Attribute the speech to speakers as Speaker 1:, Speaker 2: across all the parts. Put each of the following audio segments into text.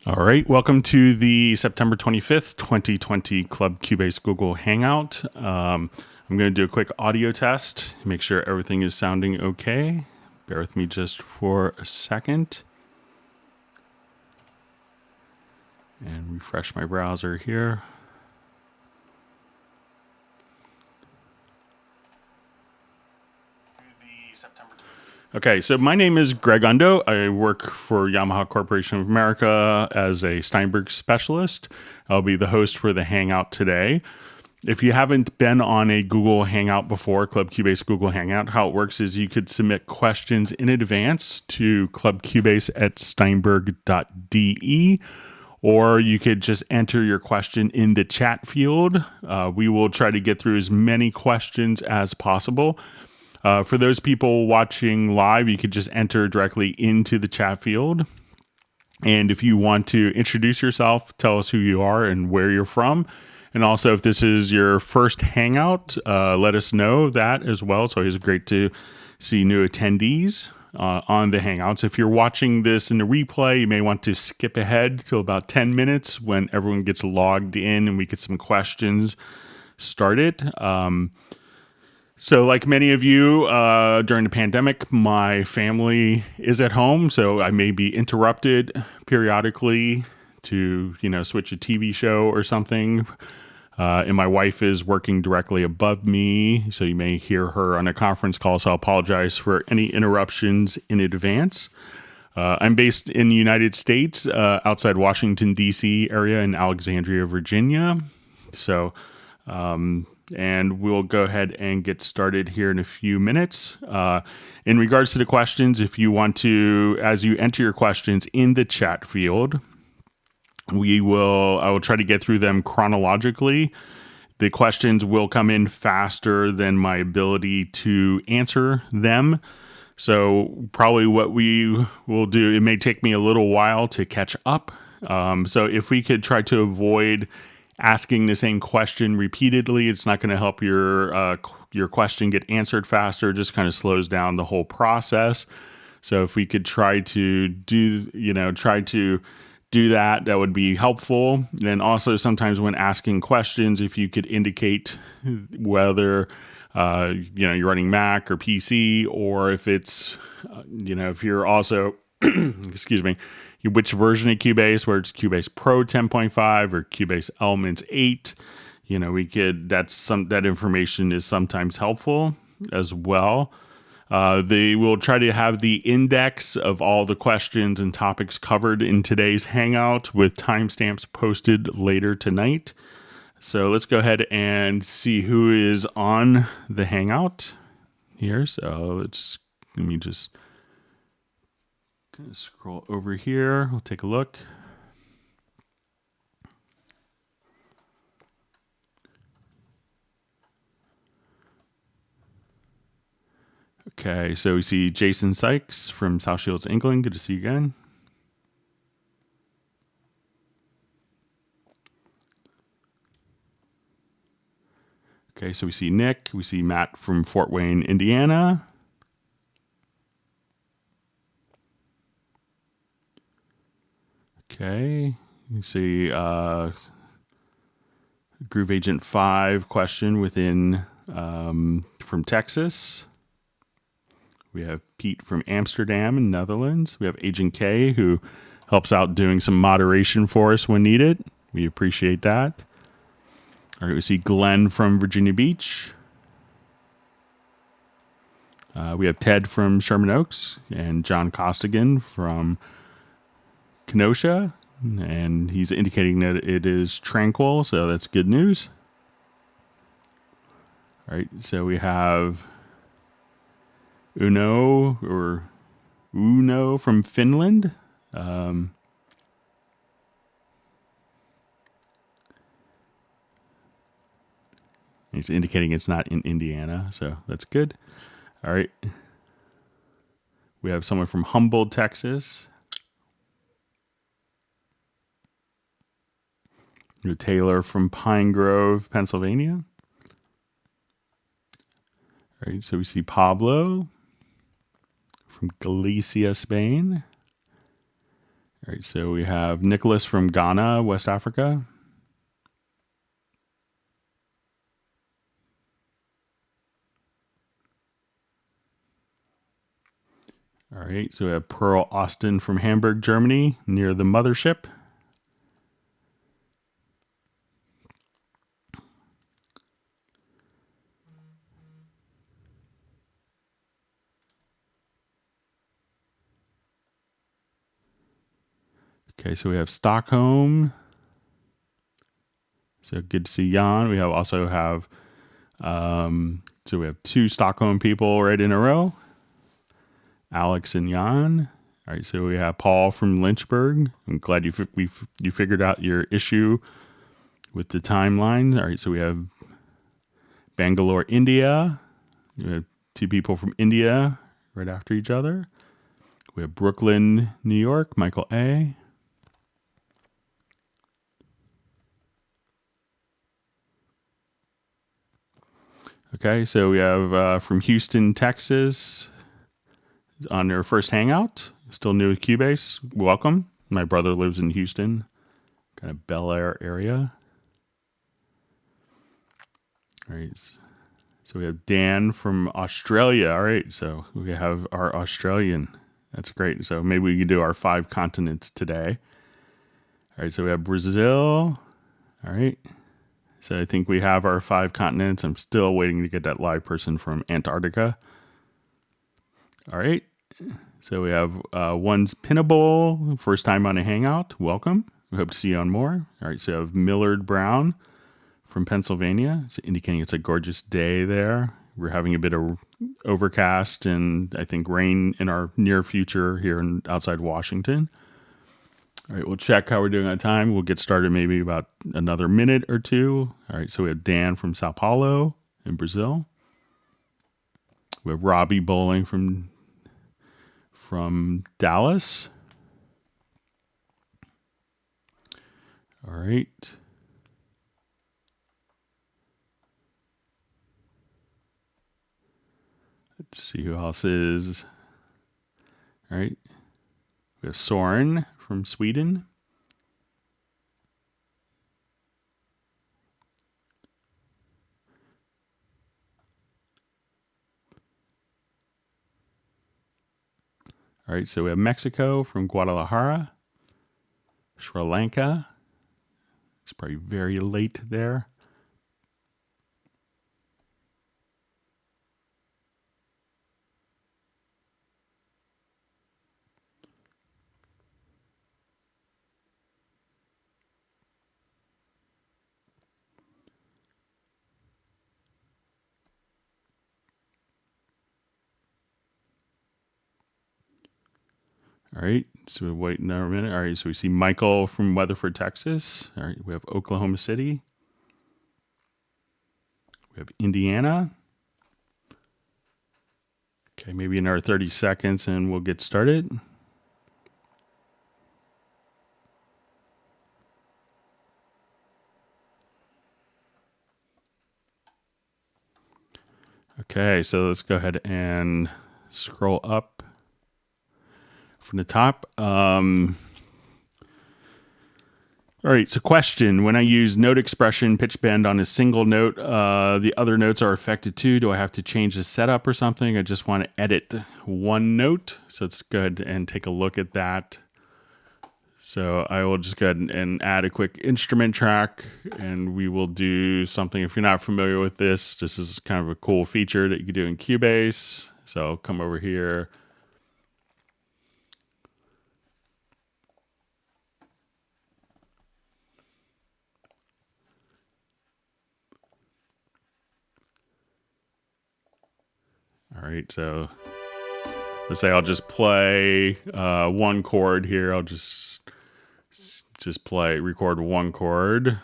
Speaker 1: All right, welcome to the September 25th, 2020 Club Cubase Google Hangout. I'm going to do a quick audio test, make sure everything is sounding okay. Bear with me just for a second. And refresh my browser here. Okay, so my name is Greg Undo. I work for Yamaha Corporation of America as a Steinberg specialist. I'll be the host for the Hangout today. If you haven't been on a Google Hangout before, Club Cubase Google Hangout, how it works is you could submit questions in advance to clubcubase@steinberg.de, or you could just enter your question in the chat field. We will try to get through as many questions as possible. For those people watching live, you could just enter directly into the chat field. And if you want to introduce yourself, tell us who you are and where you're from. And also, if this is your first Hangout, let us know that as well. It's always great to see new attendees on the Hangouts. If you're watching this in the replay, you may want to skip ahead to about 10 minutes when everyone gets logged in and we get some questions started. So like many of you, during the pandemic, my family is at home, so I may be interrupted periodically to, switch a TV show or something. And my wife is working directly above me, so you may hear her on a conference call, so I apologize for any interruptions in advance. I'm based in the United States, outside Washington, D.C. area in Alexandria, Virginia. So, and we'll go ahead and get started here in a few minutes. In regards to the questions, if you want to, as you enter your questions in the chat field, I will try to get through them chronologically. The questions will come in faster than my ability to answer them. So probably what we will do, it may take me a little while to catch up. So if we could try to avoid asking the same question repeatedly, it's not going to help your question get answered faster. It just kind of slows down the whole process. So if we could try to do that, that would be helpful. And also sometimes when asking questions, if you could indicate whether you're running Mac or PC, or if it's if you're also excuse me, which version of Cubase, where it's Cubase Pro 10.5 or Cubase Elements 8, that information is sometimes helpful as well. They will try to have the index of all the questions and topics covered in today's Hangout with timestamps posted later tonight. So let's go ahead and see who is on the Hangout here. So let me just scroll over here. We'll take a look. Okay, so we see Jason Sykes from South Shields, England. Good to see you again. Okay, so we see Nick. We see Matt from Fort Wayne, Indiana. Okay, you see Groove Agent 5 question within from Texas. We have Pete from Amsterdam in Netherlands. We have Agent K, who helps out doing some moderation for us when needed. We appreciate that. All right, we see Glenn from Virginia Beach. We have Ted from Sherman Oaks and John Costigan from Kenosha. And he's indicating that it is tranquil, so that's good news. All right, so we have Uno from Finland. He's indicating it's not in Indiana, so that's good. All right. We have someone from Humboldt, Texas. Taylor from Pine Grove, Pennsylvania. All right, so we see Pablo from Galicia, Spain. All right, so we have Nicholas from Ghana, West Africa. All right, so we have Pearl Austin from Hamburg, Germany, near the mothership. Okay, so we have Stockholm. So good to see Jan. We also have so we have 2 Stockholm people right in a row. Alex and Jan. All right, so we have Paul from Lynchburg. I'm glad you figured out your issue with the timeline. All right, so we have Bangalore, India. We have 2 people from India right after each other. We have Brooklyn, New York, Michael A. Okay, so we have from Houston, Texas, on their first hangout. Still new with Cubase. Welcome. My brother lives in Houston, kind of Bel Air area. All right, so we have Dan from Australia. All right, so we have our Australian. That's great. So maybe we can do our 5 continents today. All right, so we have Brazil. All right. So I think we have our 5 continents. I'm still waiting to get that live person from Antarctica. All right. So we have one's Pinnable, first time on a hangout. Welcome. We hope to see you on more. All right. So we have Millard Brown from Pennsylvania. It's indicating it's a gorgeous day there. We're having a bit of overcast and I think rain in our near future here outside Washington. All right, we'll check how we're doing on time. We'll get started maybe about another minute or 2. All right, so we have Dan from Sao Paulo in Brazil. We have Robbie Bowling from Dallas. All right. Let's see who else is. All right. We have Soren from Sweden. All right, so we have Mexico from Guadalajara. Sri Lanka. It's probably very late there. All right, so we're waiting another minute. All right, so we see Michael from Weatherford, Texas. All right, we have Oklahoma City. We have Indiana. Okay, maybe another 30 seconds and we'll get started. Okay, so let's go ahead and scroll up from the top. All right, so question. When I use note expression pitch bend on a single note, the other notes are affected too. Do I have to change the setup or something? I just want to edit one note. So let's go ahead and take a look at that. So I will just go ahead and add a quick instrument track and we will do something. If you're not familiar with this is kind of a cool feature that you can do in Cubase. So I'll come over here. All right, so let's say I'll just play one chord here. I'll just record one chord.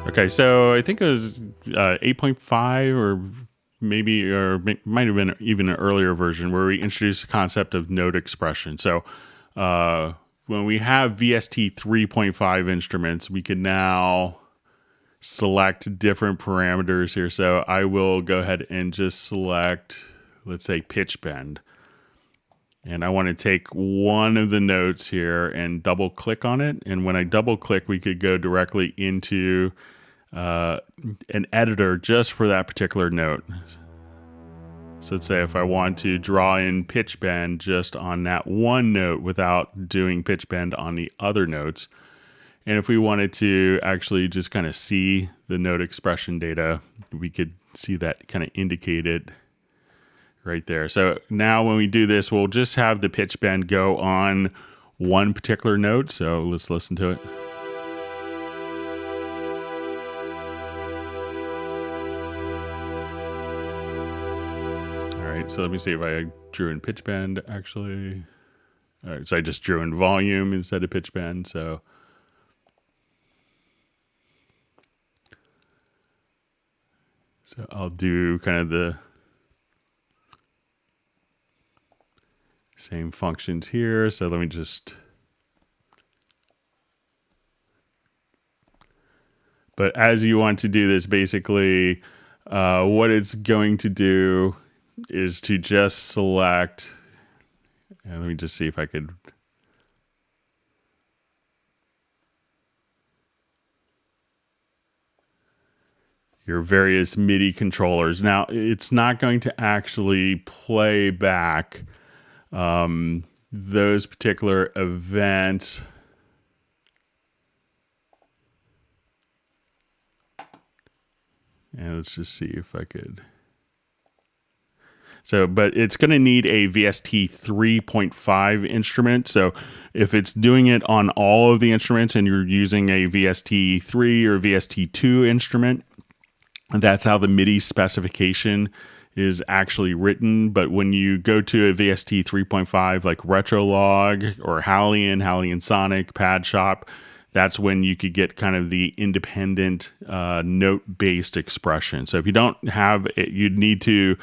Speaker 1: Okay, so I think it was 8.5 or might have been even an earlier version where we introduced the concept of note expression. So when we have VST 3.5 instruments, we can now select different parameters here. So I will go ahead and just select, let's say, pitch bend. And I want to take one of the notes here and double click on it. And when I double click, we could go directly into an editor just for that particular note. So let's say if I want to draw in pitch bend just on that one note without doing pitch bend on the other notes. And if we wanted to actually just kind of see the note expression data, we could see that kind of indicated right there. So now when we do this, we'll just have the pitch bend go on one particular note. So let's listen to it. All right, so let me see if I drew in pitch bend actually. All right, so I just drew in volume instead of pitch bend. So I'll do kind of the same functions here. So let me just, but as you want to do this, basically what it's going to do is to just select, and let me just see if I could, your various MIDI controllers. Now, it's not going to actually play back those particular events. And let's just see if I could. So, but it's going to need a VST 3.5 instrument. So if it's doing it on all of the instruments and you're using a VST 3 or VST 2 instrument, that's how the MIDI specification is actually written. But when you go to a VST 3.5 like Retrolog or Hallian Sonic, Pad Shop, that's when you could get kind of the independent note-based expression. So if you don't have it, you'd need to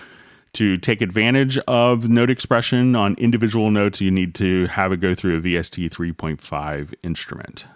Speaker 1: take advantage of note expression on individual notes, you need to have it go through a VST 3.5 instrument.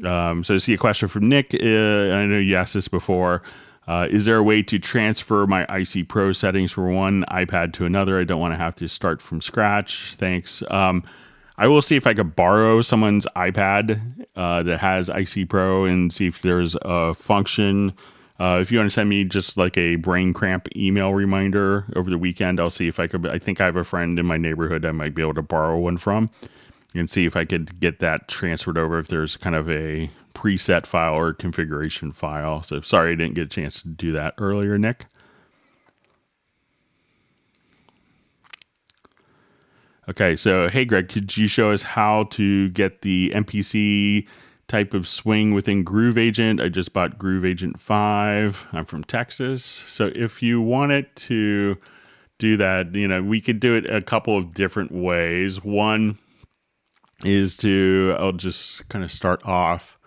Speaker 1: So I see a question from Nick. I know you asked this before. Is there a way to transfer my IC Pro settings from one iPad to another? I don't want to have to start from scratch. Thanks. I will see if I could borrow someone's iPad that has IC Pro and see if there's a function. If you want to send me just like a brain cramp email reminder over the weekend, I'll see if I could. I think I have a friend in my neighborhood I might be able to borrow one from and see if I could get that transferred over if there's kind of a preset file or configuration file. So sorry I didn't get a chance to do that earlier, Nick. Okay, so hey Greg, could you show us how to get the MPC type of swing within Groove Agent? I just bought Groove Agent 5. I'm from Texas. So if you wanted to do that, we could do it a couple of different ways. One is I'll just kind of start off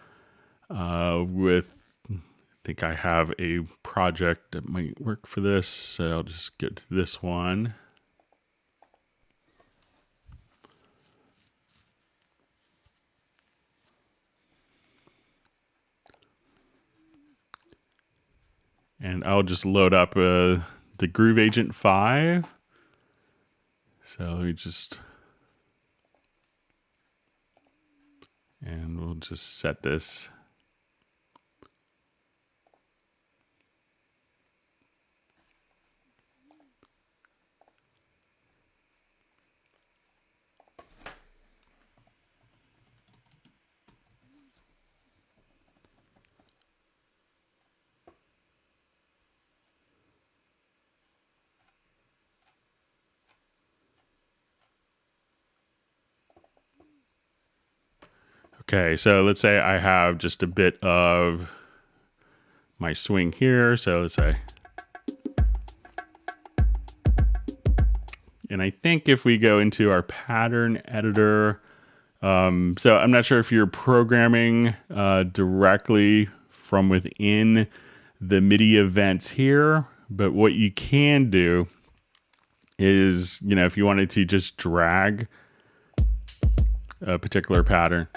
Speaker 1: with, I think I have a project that might work for this. So I'll just get to this one. And I'll just load up the Groove Agent 5. So let me just, and we'll just set this. Okay, so let's say I have just a bit of my swing here. So let's say, and I think if we go into our pattern editor, so I'm not sure if you're programming directly from within the MIDI events here, But what you can do is, if you wanted to just drag a particular pattern,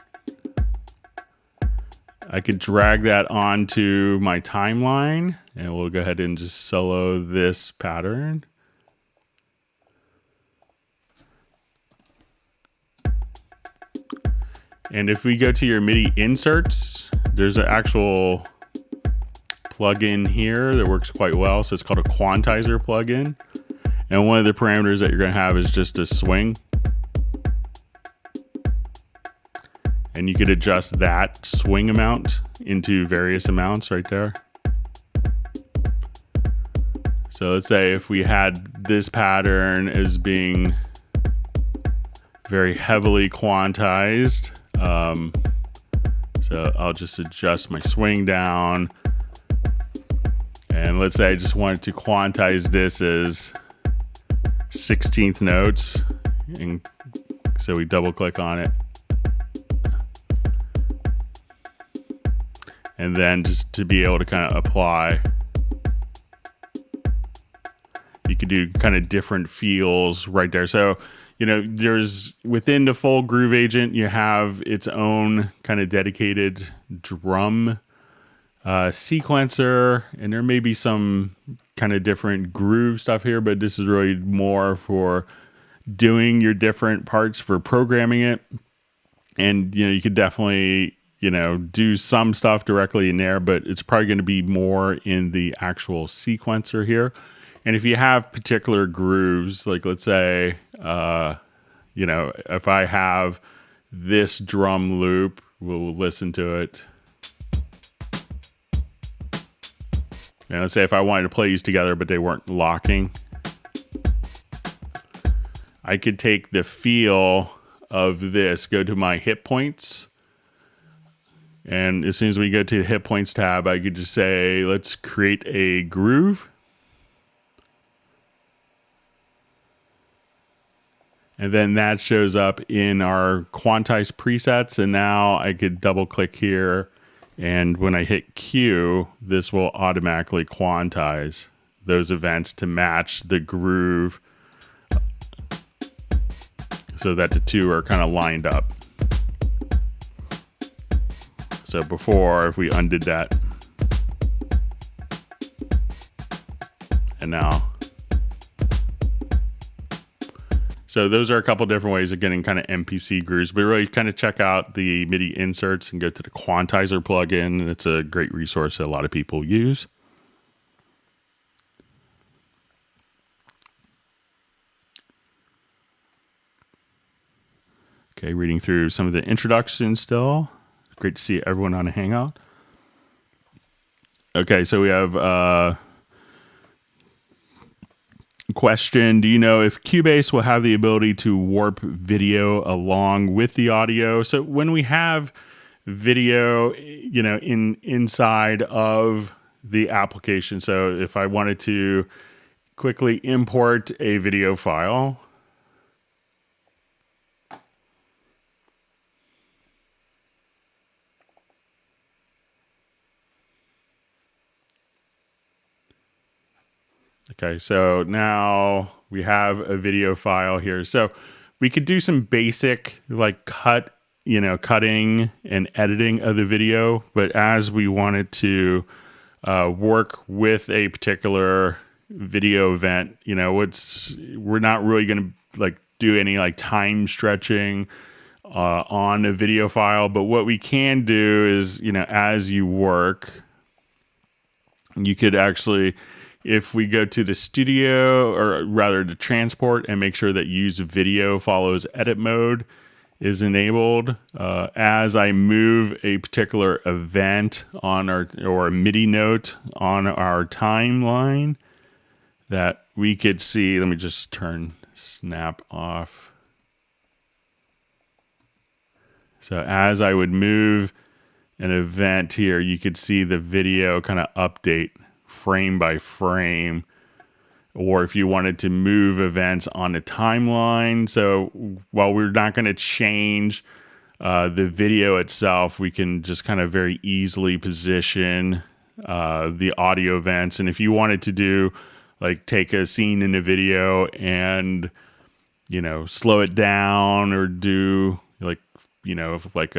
Speaker 1: I could drag that onto my timeline, and we'll go ahead and just solo this pattern. And if we go to your MIDI inserts, there's an actual plugin here that works quite well. So it's called a quantizer plugin. And one of the parameters that you're going to have is just a swing. And you could adjust that swing amount into various amounts right there. So let's say if we had this pattern as being very heavily quantized, so I'll just adjust my swing down. And let's say I just wanted to quantize this as 16th notes. And so we double click on it. And then just to be able to kind of apply, you could do kind of different feels right there. So, there's within the full Groove Agent, you have its own kind of dedicated drum sequencer, and there may be some kind of different groove stuff here, but this is really more for doing your different parts for programming it. And, you could definitely, do some stuff directly in there, but it's probably going to be more in the actual sequencer here. And if you have particular grooves, like let's say, if I have this drum loop, we'll listen to it. And let's say if I wanted to play these together, but they weren't locking, I could take the feel of this, go to my hit points. And as soon as we go to the hit points tab, I could just say, let's create a groove. And then that shows up in our quantized presets. And now I could double click here. And when I hit Q, this will automatically quantize those events to match the groove so that the two are kind of lined up. So before, if we undid that, and now. So those are a couple different ways of getting kind of MPC grooves, but really kind of check out the MIDI inserts and go to the quantizer plugin. And it's a great resource that a lot of people use. Okay, reading through some of the introductions still. Great to see everyone on a Hangout. Okay, so we have question. Do you know if Cubase will have the ability to warp video along with the audio? So when we have video, inside of the application, so if I wanted to quickly import a video file, okay, so now we have a video file here. So we could do some basic cutting and editing of the video, but as we wanted to work with a particular video event, we're not really going to do any time stretching on a video file. But what we can do is, as you work, you could actually, if we go to the studio, or rather the transport, and make sure that use video follows edit mode is enabled, as I move a particular event on or a MIDI note on our timeline, that we could see, let me just turn snap off. So as I would move an event here, you could see the video kind of update frame by frame, or if you wanted to move events on the timeline. So while we're not going to change the video itself, we can just kind of very easily position the audio vents. And if you wanted to do like take a scene in a video and, you know, slow it down or do like, you know, like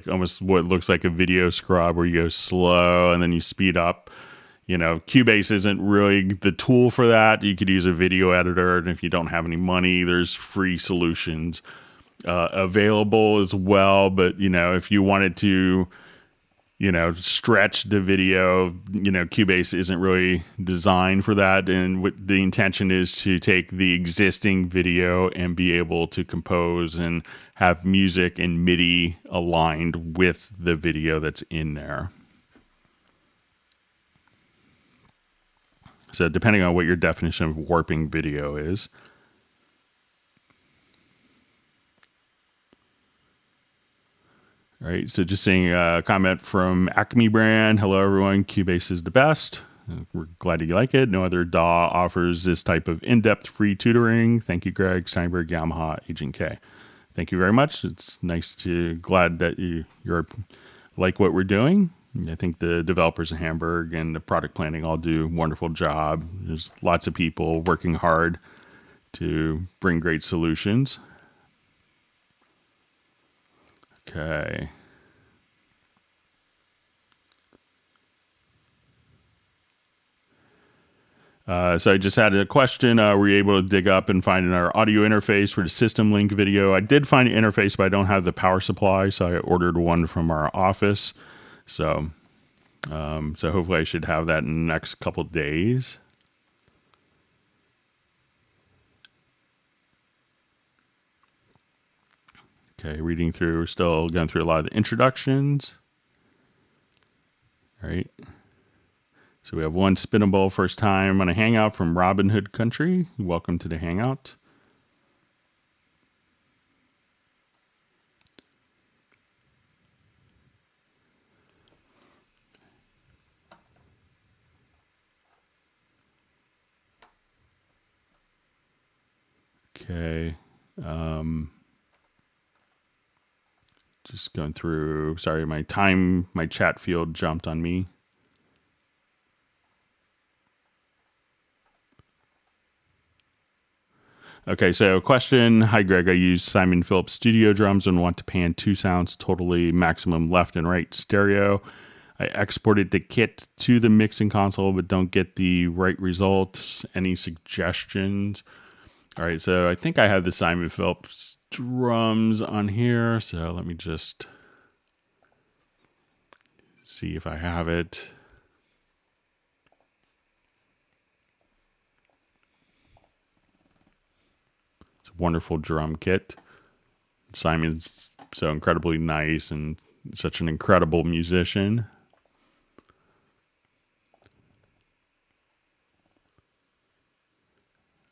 Speaker 1: almost what looks like a video scrub where you go slow and then you speed up. You know, Cubase isn't really the tool for that. You could use a video editor, and if you don't have any money, there's free solutions available as well. But, you know, if you wanted to, you know, stretch the video, you know, Cubase isn't really designed for that. And what the intention is to take the existing video and be able to compose and have music and MIDI aligned with the video that's in there. So depending on what your definition of warping video is. All right, so just seeing a comment from Acme Brand. Hello, everyone. Cubase is the best. We're glad you like it. No other DAW offers this type of in-depth free tutoring. Thank you, Greg, Steinberg, Yamaha, Agent K. Thank you very much. It's glad that you're like what we're doing. I think the developers in Hamburg and the product planning all do a wonderful job. There's lots of people working hard to bring great solutions. Okay. So I just had a question. Were you able to dig up and find our audio interface for the System Link video? I did find an interface, but I don't have the power supply, so I ordered one from our office. So hopefully I should have that in the next couple days. Okay, we're still going through a lot of the introductions. All right. So we have one spinnable first time on a Hangout from Robin Hood Country. Welcome to the Hangout. Okay. Just going through, sorry, my chat field jumped on me. Okay, so question. Hi, Greg. I use Simon Phillips Studio Drums and want to pan two sounds totally maximum left and right stereo. I exported the kit to the mixing console, but don't get the right results. Any suggestions? All right, so I think I have the Simon Phillips drums on here. So let me just see if I have it. It's a wonderful drum kit. Simon's so incredibly nice and such an incredible musician.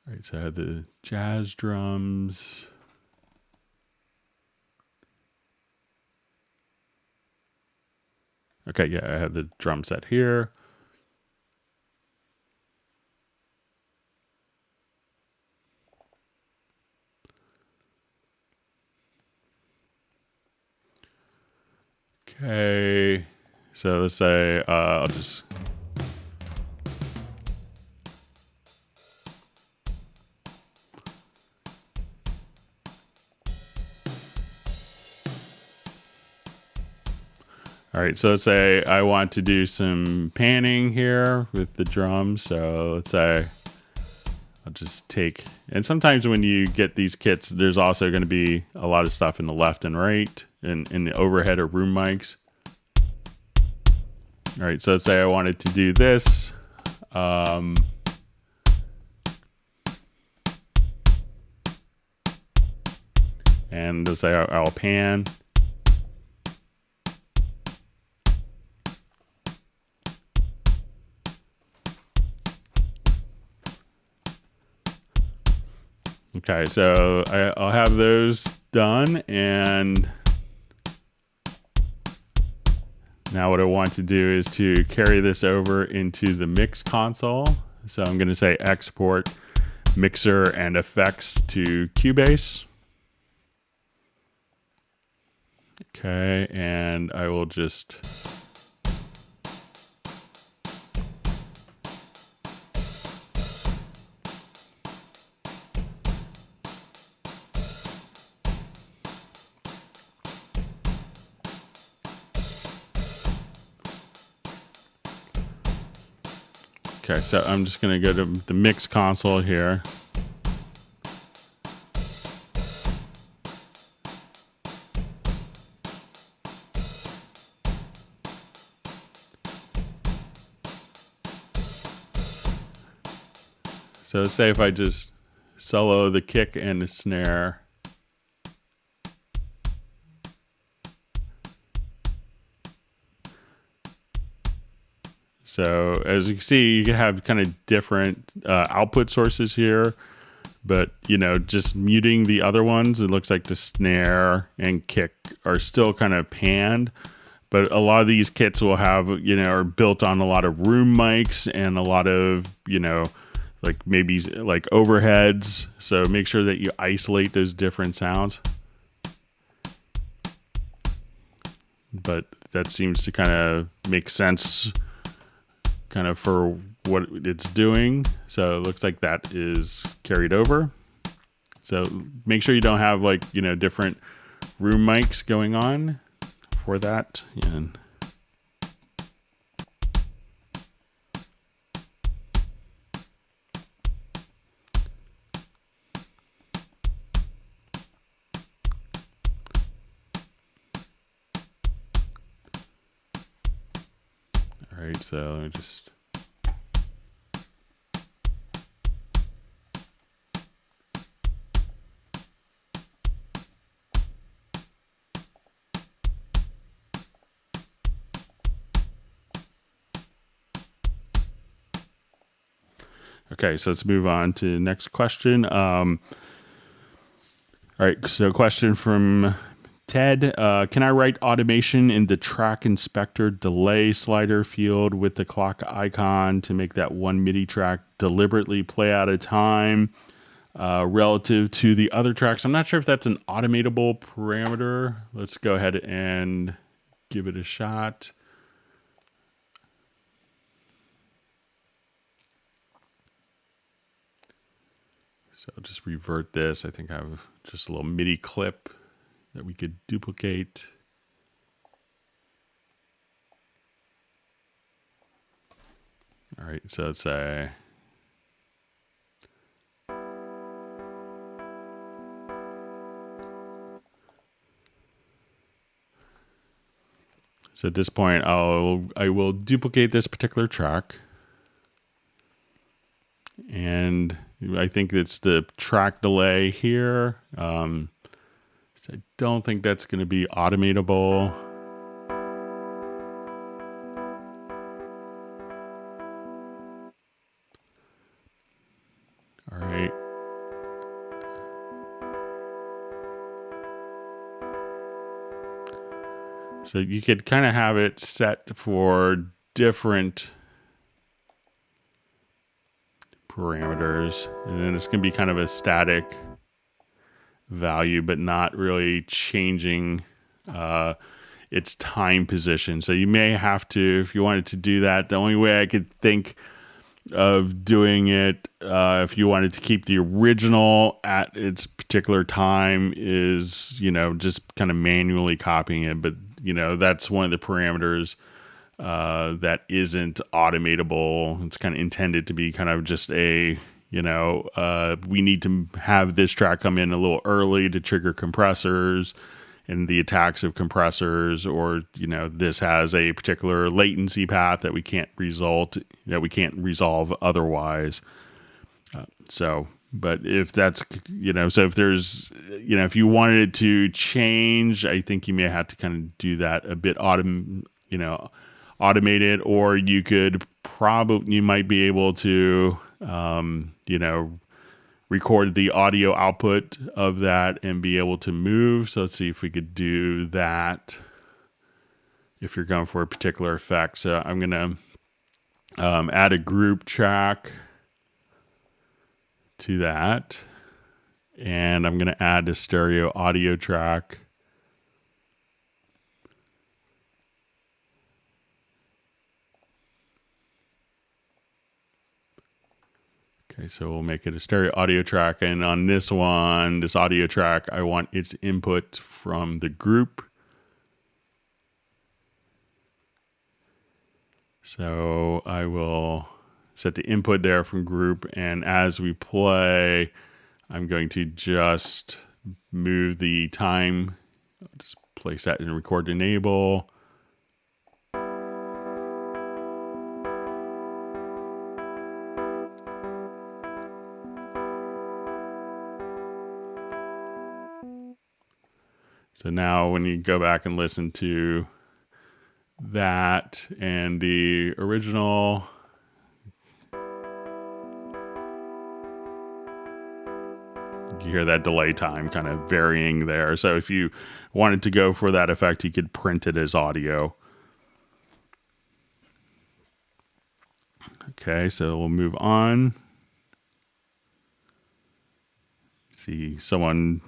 Speaker 1: All right, so I had the jazz drums. Okay, yeah, I have the drum set here. Okay, so let's say I'll just... All right, so let's say I want to do some panning here with the drums. So let's say I'll just take, and sometimes when you get these kits, there's also going to be a lot of stuff in the left and right and in the overhead or room mics. All right, so let's say I wanted to do this. And let's say I'll pan. Okay, so I'll have those done, and now what I want to do is to carry this over into the mix console. So I'm going to say export mixer and effects to Cubase. Okay, and I will just Okay, so I'm just going to go to the mix console here. So say if I just solo the kick and the snare. So as you can see, you can have kind of different output sources here, but just muting the other ones, it looks like the snare and kick are still kind of panned. But a lot of these kits will have, are built on a lot of room mics and a lot of, like maybe like overheads. So make sure that you isolate those different sounds. But that seems to kind of make sense kind of for what it's doing. So it looks like that is carried over. So make sure you don't have like, different room mics going on for that. And all right, so let me just okay, so let's move on to the next question. All right, so question from Ted. Can I write automation in the track inspector delay slider field with the clock icon to make that one MIDI track deliberately play out of time relative to the other tracks? I'm not sure if that's an automatable parameter. Let's go ahead and give it a shot. So I'll just revert this. I think I have just a little MIDI clip that we could duplicate. All right, so let's say so at this point I will duplicate this particular track. And I think it's the track delay here. So I don't think that's going to be automatable. All right. So you could kind of have it set for different parameters, and then it's going to be kind of a static value, but not really changing its time position. So you may have to, if you wanted to do that, the only way I could think of doing it, if you wanted to keep the original at its particular time, is, just kind of manually copying it. But, that's one of the parameters that isn't automatable. It's kind of intended to be kind of just a, we need to have this track come in a little early to trigger compressors and the attacks of compressors, or, this has a particular latency path that we can't resolve otherwise. But if that's, so if there's, if you wanted to change, I think you may have to kind of do that a bit automated, or you might be able to, record the audio output of that and be able to move. So let's see if we could do that if you're going for a particular effect. So I'm going to add a group track to that, and I'm going to add a stereo audio track. Okay, so we'll make it a stereo audio track, and on this one, this audio track, I want its input from the group. So I will set the input there from group. And as we play, I'm going to just move the time. I'll just place that in record enable. So now when you go back and listen to that and the original, you hear that delay time kind of varying there. So if you wanted to go for that effect, you could print it as audio. Okay, so we'll move on. See someone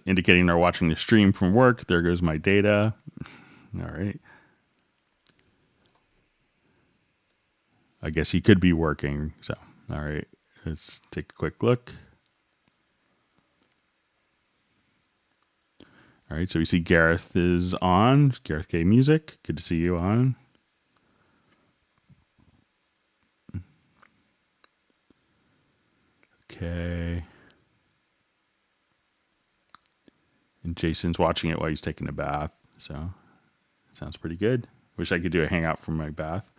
Speaker 1: indicating they're watching the stream from work. There goes my data. All right. I guess he could be working. So, all right. Let's take a quick look. All right. So we see Gareth is on. Gareth K Music. Good to see you on. Okay. And Jason's watching it while he's taking a bath. So sounds pretty good. Wish I could do a hangout from my bath.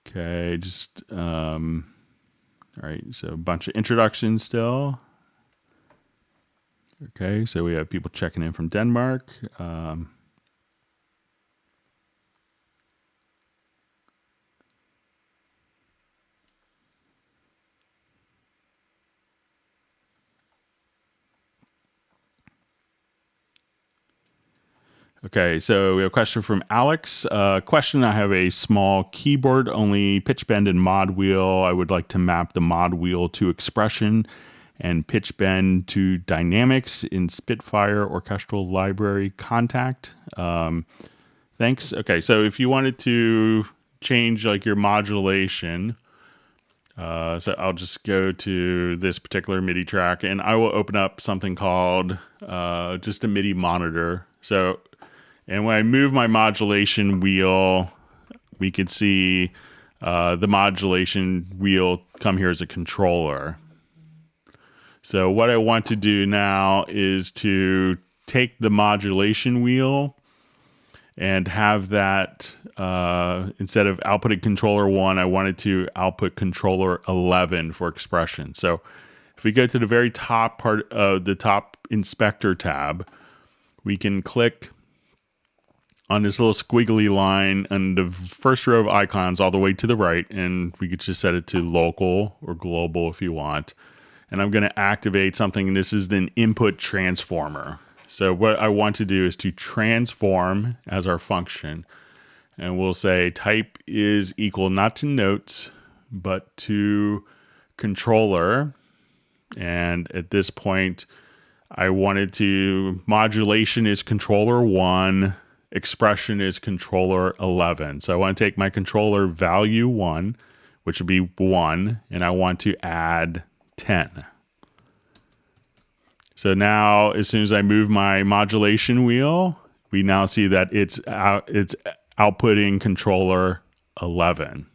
Speaker 1: Okay, just all right, so a bunch of introductions still. Okay, so we have people checking in from Denmark. Okay, so we have a question from Alex. Question, I have a small keyboard, only pitch bend and mod wheel. I would like to map the mod wheel to expression and pitch bend to dynamics in Spitfire orchestral library contact. Thanks. Okay, so if you wanted to change like your modulation, so I'll just go to this particular MIDI track and I will open up something called just a MIDI monitor. So, and when I move my modulation wheel, we could see the modulation wheel come here as a controller. So what I want to do now is to take the modulation wheel and have that, instead of outputting controller 1, I wanted to output controller 11 for expression. So if we go to the very top part of the top inspector tab, we can click on this little squiggly line on the first row of icons all the way to the right, and we could just set it to local or global if you want. And I'm going to activate something, and this is an input transformer. So what I want to do is to transform as our function, and we'll say type is equal not to notes, but to controller. And at this point, I wanted to, modulation is controller 1, expression is controller 11. So I want to take my controller value 1, which would be 1, and I want to add 10. So now, as soon as I move my modulation wheel, we now see that it's outputting controller 11.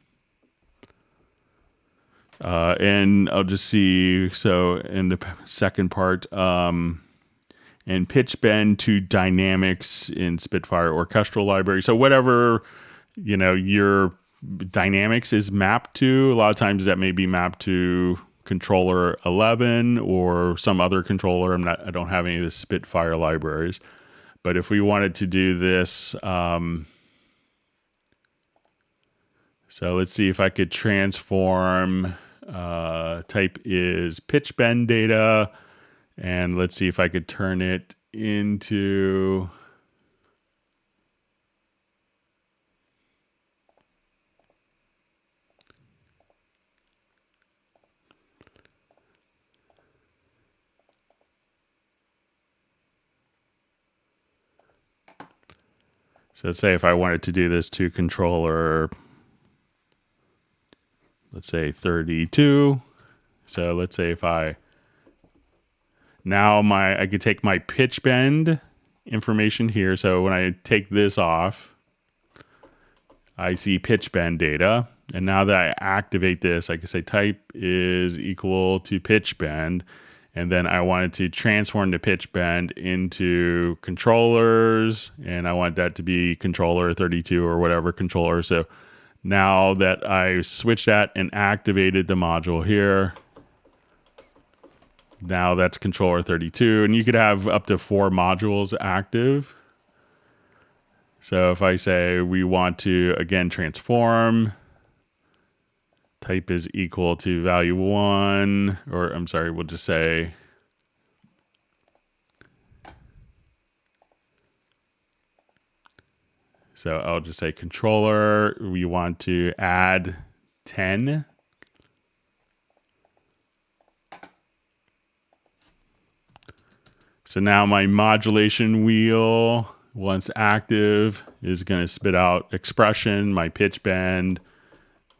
Speaker 1: And I'll just see, so in the second part, and pitch bend to dynamics in Spitfire orchestral library. So whatever, you know, your dynamics is mapped to, a lot of times that may be mapped to controller 11 or some other controller. I don't have any of the Spitfire libraries, but if we wanted to do this, so let's see if I could transform, type is pitch bend data, and let's see if I could turn it into, so let's say if I wanted to do this to controller, let's say 32. So let's say if I Now I could take my pitch bend information here. So when I take this off, I see pitch bend data. And now that I activate this, I can say type is equal to pitch bend. And then I wanted to transform the pitch bend into controllers. And I want that to be controller 32 or whatever controller. So now that I switched that and activated the module here, now that's controller 32. And you could have up to 4 modules active. So if I say we want to, again, transform, type is equal to value 1, or I'm sorry, we'll just say so I'll just say controller, we want to add 10. So now my modulation wheel, once active, is going to spit out expression. My pitch bend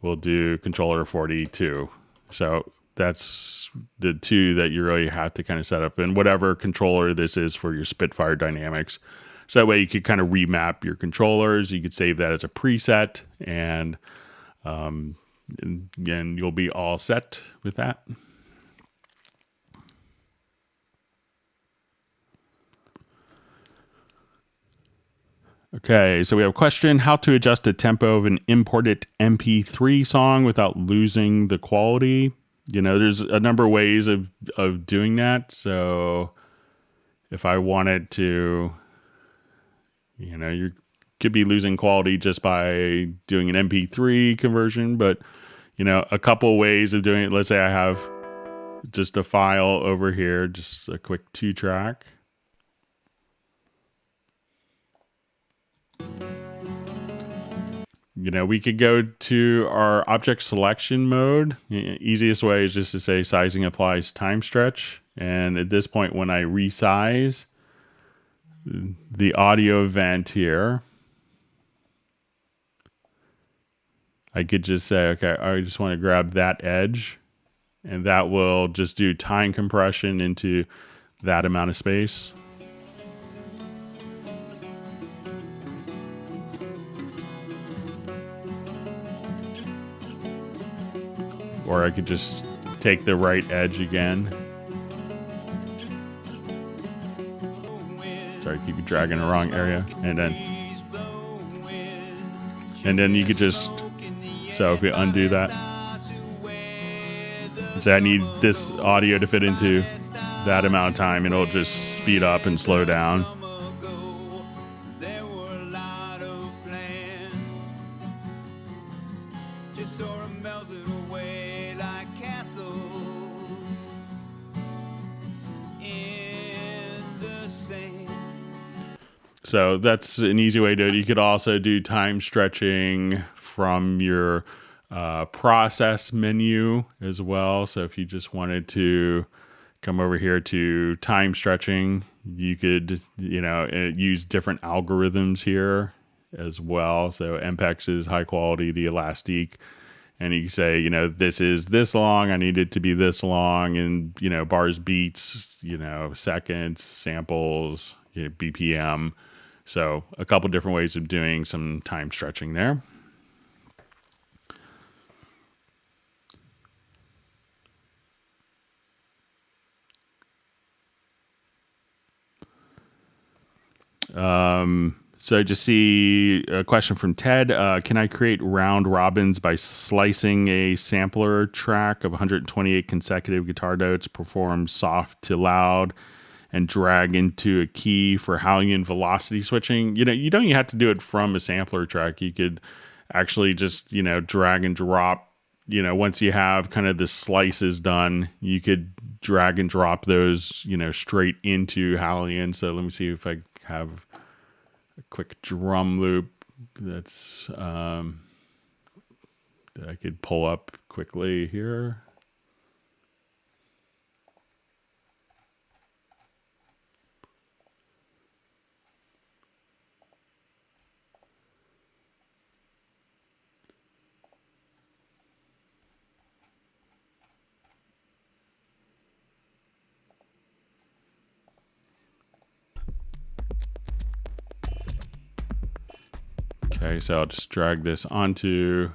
Speaker 1: will do controller 42. So that's the 2 that you really have to kind of set up in whatever controller this is for your Spitfire dynamics. So that way you could kind of remap your controllers. You could save that as a preset, and again, you'll be all set with that. Okay, so we have a question: how to adjust the tempo of an imported MP3 song without losing the quality. There's a number of ways of doing that. So if I wanted to, you could be losing quality just by doing an MP3 conversion, but a couple ways of doing it. Let's say I have just a file over here, just a quick 2-track. We could go to our object selection mode. Easiest way is just to say sizing applies time stretch. And at this point, when I resize the audio event here, I could just say, okay, I just want to grab that edge, and that will just do time compression into that amount of space. Or I could just take the right edge again. Sorry, keep dragging the wrong area. And then you could just, so if we undo that, and say I need this audio to fit into that amount of time, and it'll just speed up and slow down. So that's an easy way to do it. You could also do time stretching from your process menu as well. So if you just wanted to come over here to time stretching, you could, use different algorithms here as well. So MPEX is high quality, the elastic. And you can say, this is this long, I need it to be this long, and, bars, beats, seconds, samples, BPM. So a couple different ways of doing some time stretching there. So I just see a question from Ted. Can I create round robins by slicing a sampler track of 128 consecutive guitar notes, perform soft to loud, and drag into a key for Hallian velocity switching? You don't even have to do it from a sampler track. You could actually just, drag and drop, once you have kind of the slices done, you could drag and drop those, straight into Hallian. So let me see if I have a quick drum loop that's, that I could pull up quickly here. Okay, so I'll just drag this onto.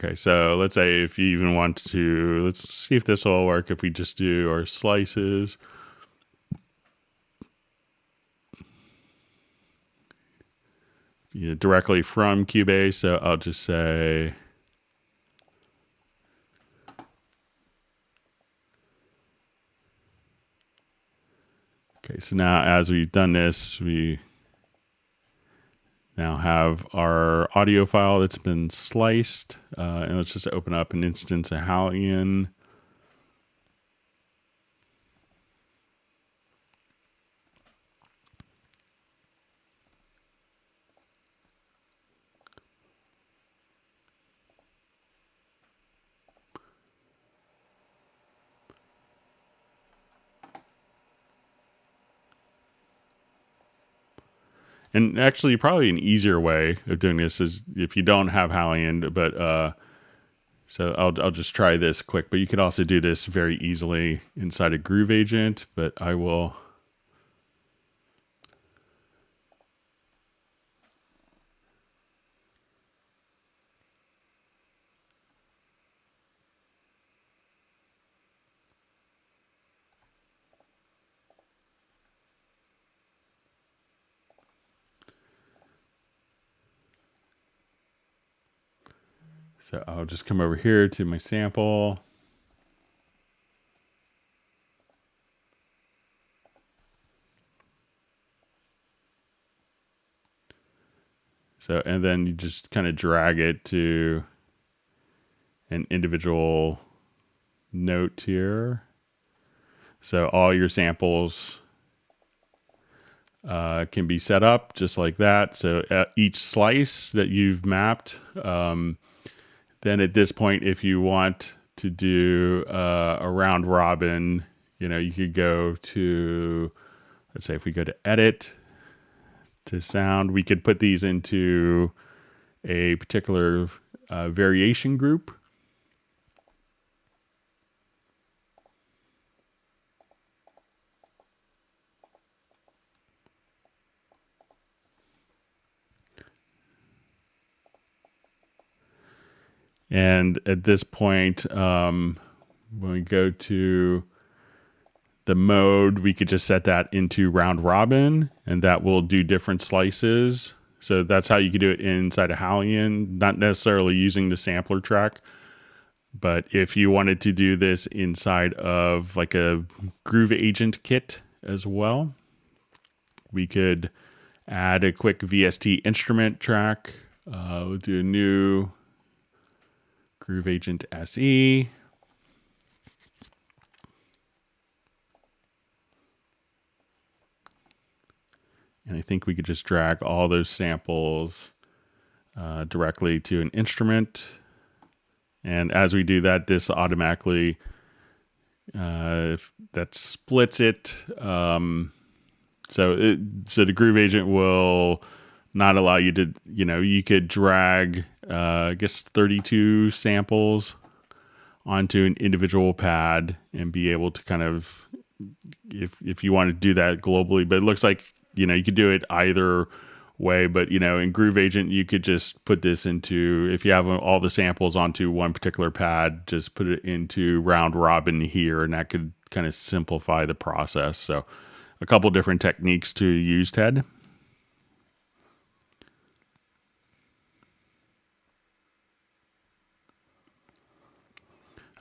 Speaker 1: Okay, so let's say if you even want to, let's see if this will work if we just do our slices. Directly from Cubase, so I'll just say, okay, so now as we've done this, we now have our audio file that's been sliced, and let's just open up an instance of Hallian. And actually, probably an easier way of doing this is if you don't have Hallian, but so I'll just try this quick. But you could also do this very easily inside a Groove Agent. But I will. So I'll just come over here to my sample. So, and then you just kind of drag it to an individual note here. So all your samples can be set up just like that. So at each slice that you've mapped, then at this point, if you want to do a round robin, you could go to, let's say if we go to edit, to sound, we could put these into a particular variation group. And at this point, when we go to the mode, we could just set that into round robin, and that will do different slices. So that's how you could do it inside of Hallian, not necessarily using the sampler track. But if you wanted to do this inside of like a Groove Agent kit as well, we could add a quick VST instrument track. We'll do a new Groove Agent SE. And I think we could just drag all those samples directly to an instrument. And as we do that, this automatically that splits it. So the Groove Agent will not allow you to, you could drag, I guess 32 samples onto an individual pad and be able to kind of, if you want to do that globally, but it looks like, you could do it either way, but in Groove Agent, you could just put this into, if you have all the samples onto one particular pad, just put it into round robin here, and that could kind of simplify the process. So a couple different techniques to use, Ted.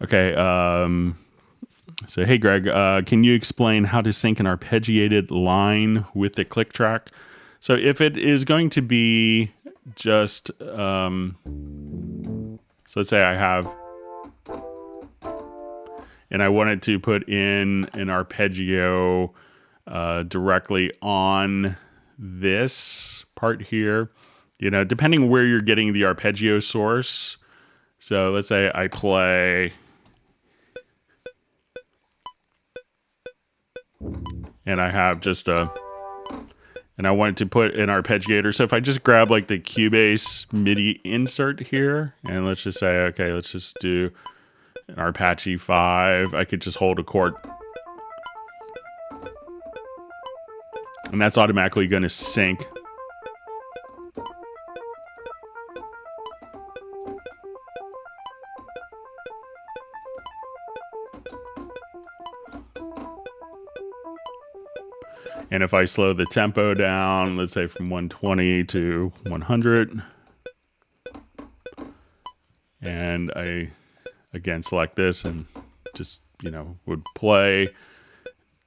Speaker 1: Okay. So, hey, Greg, can you explain how to sync an arpeggiated line with the click track? So if it is going to be just, so let's say I have, and I wanted to put in an arpeggio directly on this part here, depending where you're getting the arpeggio source. So let's say I play, and I have just and I wanted to put an arpeggiator. So if I just grab like the Cubase MIDI insert here, and let's just say, okay, let's just do an Arpeggio 5. I could just hold a chord. and that's automatically going to sync. And if I slow the tempo down, let's say from 120 to 100, and I again select this and just, would play,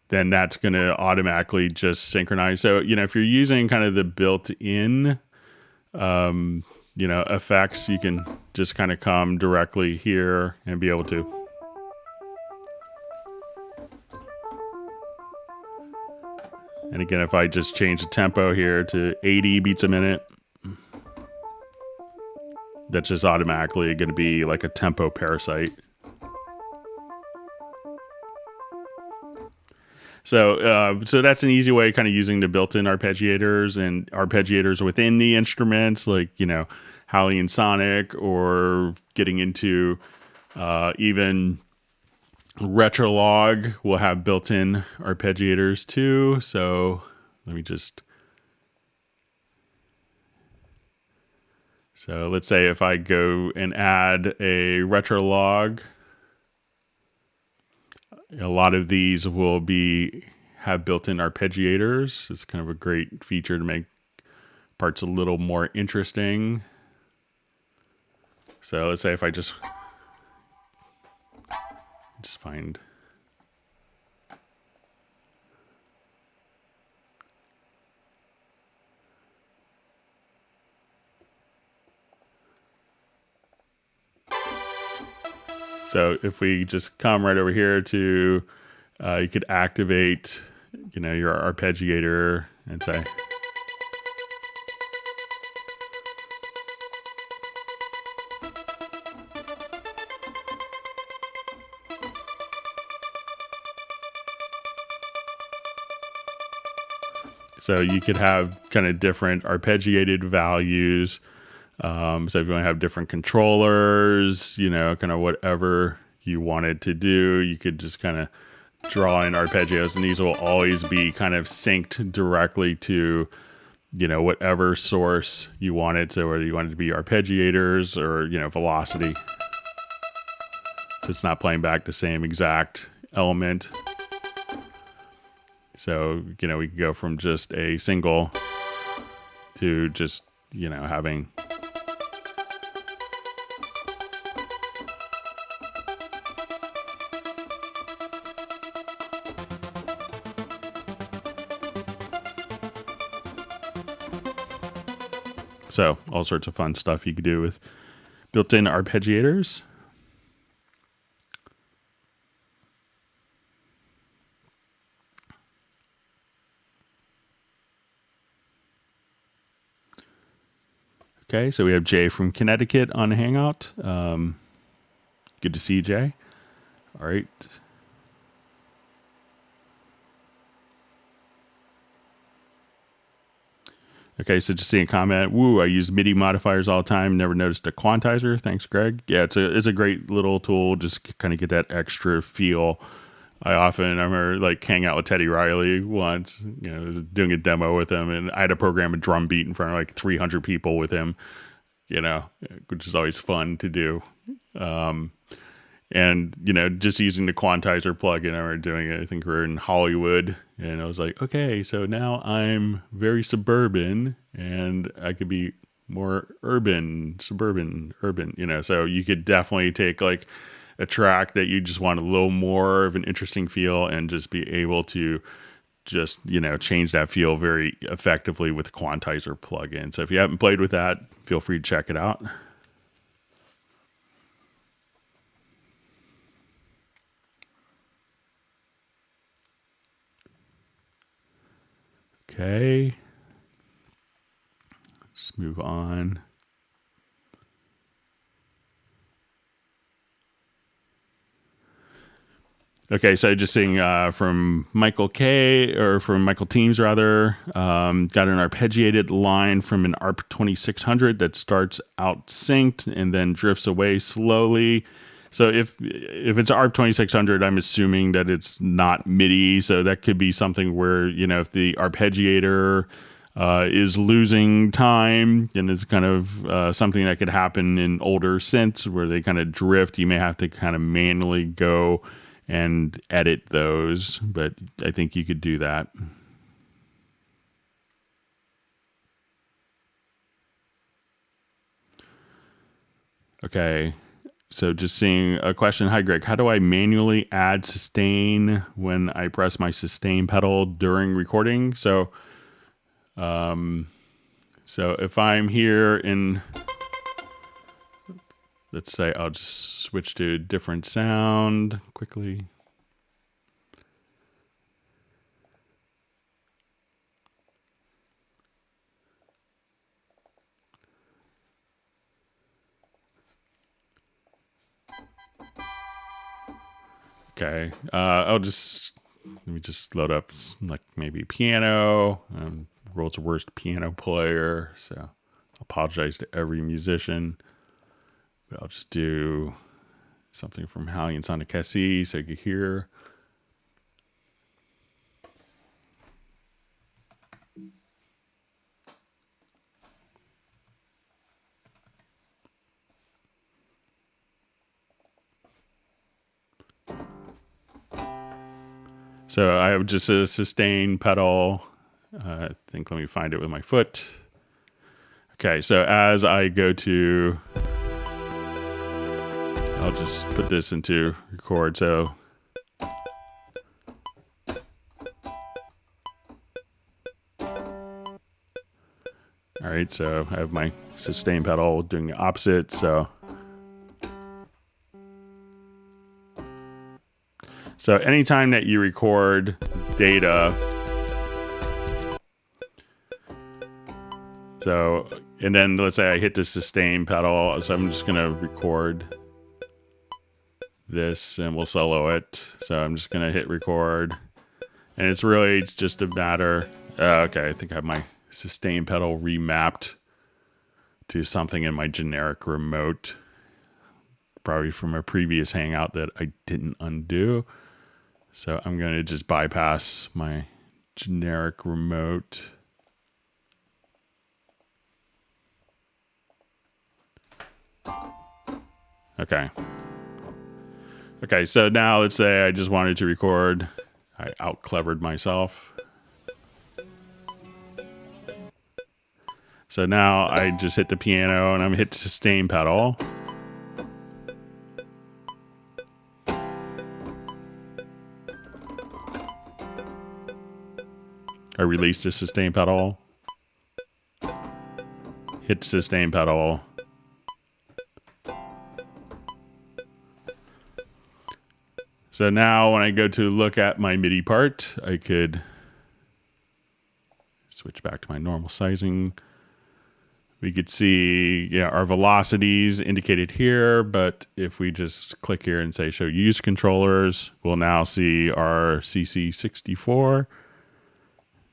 Speaker 1: then that's going to automatically just synchronize. So, if you're using kind of the built-in, effects, you can just kind of come directly here and be able to. And again, if I just change the tempo here to 80 beats a minute, that's just automatically going to be like a tempo parasite. So that's an easy way, kind of using the built-in arpeggiators and arpeggiators within the instruments, like, Halley Sonic, or getting into even Retrolog will have built-in arpeggiators too. So let me just. So let's say if I go and add a Retrolog, a lot of these will have built-in arpeggiators. It's kind of a great feature to make parts a little more interesting. So let's say if I just find. So if we just come right over here to, you could activate, your arpeggiator and say. So you could have kind of different arpeggiated values. So if you want to have different controllers, kind of whatever you wanted to do, you could just kind of draw in arpeggios, and these will always be kind of synced directly to, whatever source you wanted. So whether you wanted to be arpeggiators or, velocity. So it's not playing back the same exact element. So, we could go from just a single to just, having. So all sorts of fun stuff you could do with built-in arpeggiators. Okay, so we have Jay from Connecticut on Hangout. Good to see you, Jay. All right. Okay, so just seeing a comment. Woo, I use MIDI modifiers all the time. Never noticed a quantizer. Thanks, Greg. Yeah, it's a great little tool. Just kind of get that extra feel. I remember like hang out with Teddy Riley once, doing a demo with him, and I had to program a drum beat in front of like 300 people with him, which is always fun to do. And, just using the quantizer plugin, I remember doing it. I think we were in Hollywood, and I was like, okay, so now I'm very suburban and I could be more urban, suburban, urban, so you could definitely take like a track that you just want a little more of an interesting feel and just be able to just, change that feel very effectively with the quantizer plugin. So if you haven't played with that, feel free to check it out. Okay. Let's move on. Okay, so just seeing from Michael K, or from Michael Teams rather, got an arpeggiated line from an ARP 2600 that starts out synced and then drifts away slowly. So if it's ARP 2600, I'm assuming that it's not MIDI. So that could be something where, if the arpeggiator is losing time, and it's kind of something that could happen in older synths where they kind of drift. You may have to kind of manually go and edit those, but I think you could do that. Okay. So just seeing a question. Hi, Greg. How do I manually add sustain when I press my sustain pedal during recording? So if I'm here in, let's say I'll just switch to a different sound quickly. Okay. Let me just load up like maybe piano. World's worst piano player. So I apologize to every musician. But I'll just do something from Hallian Sonic Cassie so you can hear. So I have just a sustain pedal. I think let me find it with my foot. Okay, so as I go to, I'll just put this into record. So all right, so I have my sustain pedal doing the opposite. So anytime that you record data, and then let's say I hit the sustain pedal, so I'm just going to record this and we'll solo it. So I'm just going to hit record, and it's really just a matter. Okay, I think I have my sustain pedal remapped to something in my generic remote, probably from a previous Hangout that I didn't undo. So I'm going to just bypass my generic remote. Okay. Okay, so now let's say I just wanted to record. I out-clevered myself. So now I just hit the piano and I'm hit the sustain pedal. I release the sustain pedal. Hit the sustain pedal. So now when I go to look at my MIDI part, I could switch back to my normal sizing. We could see our velocities indicated here, but if we just click here and say show use controllers, we'll now see our CC64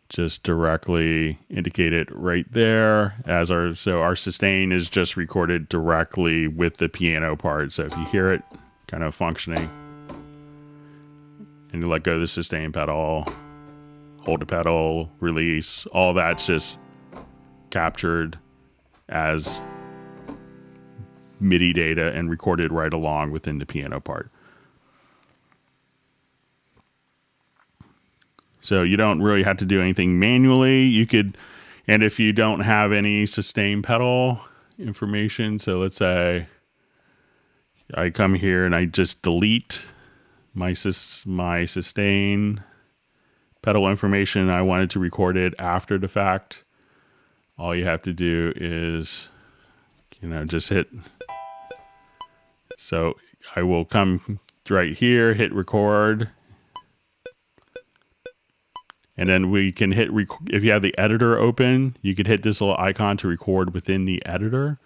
Speaker 1: just directly indicated right there as our sustain is just recorded directly with the piano part. So if you hear it kind of functioning and you let go of the sustain pedal, hold the pedal, release, all that's just captured as MIDI data and recorded right along within the piano part. So you don't really have to do anything manually. You could, and if you don't have any sustain pedal information, so let's say I come here and I just delete my sustain pedal information. I wanted to record it after the fact. All you have to do is, just hit. So I will come right here, hit record. And then we can hit, if you have the editor open, you could hit this little icon to record within the editor.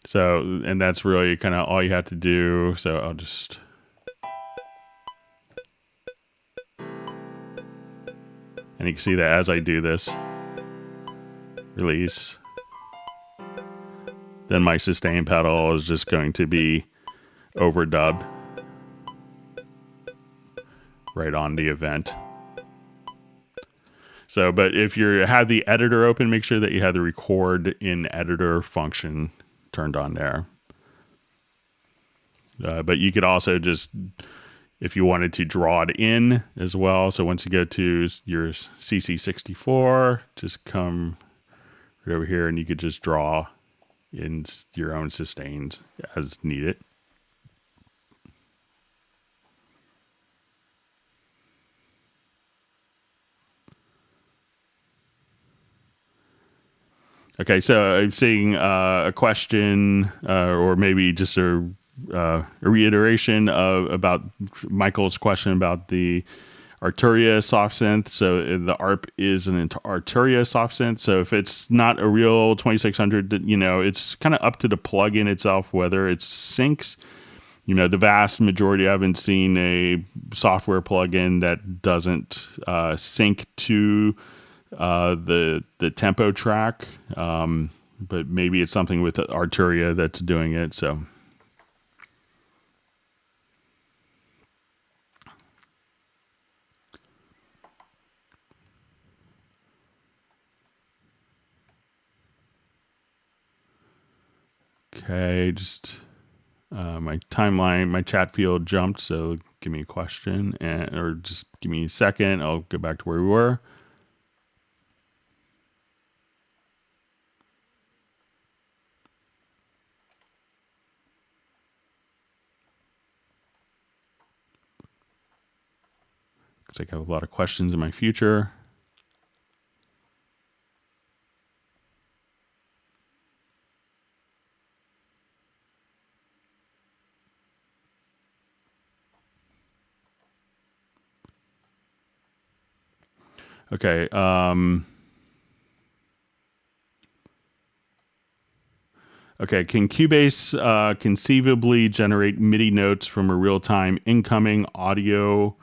Speaker 1: So, and that's really kind of all you have to do. So I'll just you can see that as I do this, release, then my sustain pedal is just going to be overdubbed right on the event. So, but if you have the editor open, make sure that you have the record in editor function turned on there. But you could also just, if you wanted to, draw it in as well. So once you go to your CC64, just come right over here and you could just draw in your own sustains as needed. Okay, so I'm seeing a question or maybe just a reiteration about Michael's question about the Arturia soft synth. So the ARP is an Arturia soft synth. So if it's not a real 2600, you know, it's kind of up to the plugin itself whether it syncs. You know, the vast majority, I haven't seen a software plugin that doesn't sync to the tempo track, but maybe it's something with Arturia that's doing it. So okay, just my timeline, my chat field jumped, so give me a question or just give me a second. I'll go back to where we were. Looks like I have a lot of questions in my future. Okay. Okay. Can Cubase conceivably generate MIDI notes from a real-time incoming audio?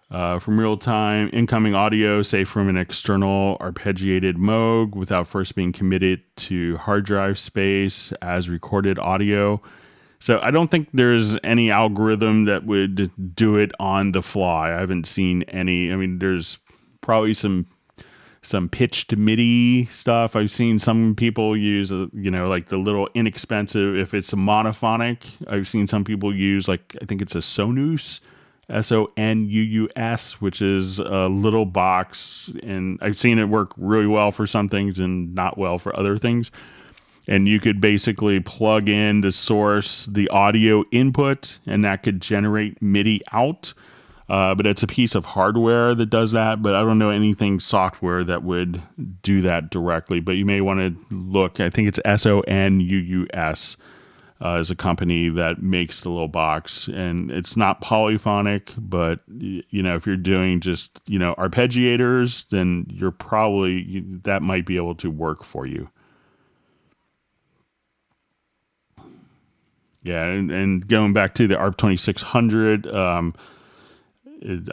Speaker 1: From real-time incoming audio, say from an external arpeggiated Moog, without first being committed to hard drive space as recorded audio. So I don't think there's any algorithm that would do it on the fly. I haven't seen any. I mean, there's probably some pitched MIDI stuff. I've seen some people use, like the little inexpensive, if it's a monophonic, I've seen some people use, like, I think it's a Sonus, Sonus, which is a little box. And I've seen it work really well for some things and not well for other things. And you could basically plug in the source, the audio input, and that could generate MIDI out. But it's a piece of hardware that does that. But I don't know anything software that would do that directly. But you may want to look. I think it's Sonus is a company that makes the little box. And it's not polyphonic. But, if you're doing just, arpeggiators, then you're probably, that might be able to work for you. Yeah, and going back to the ARP 2600,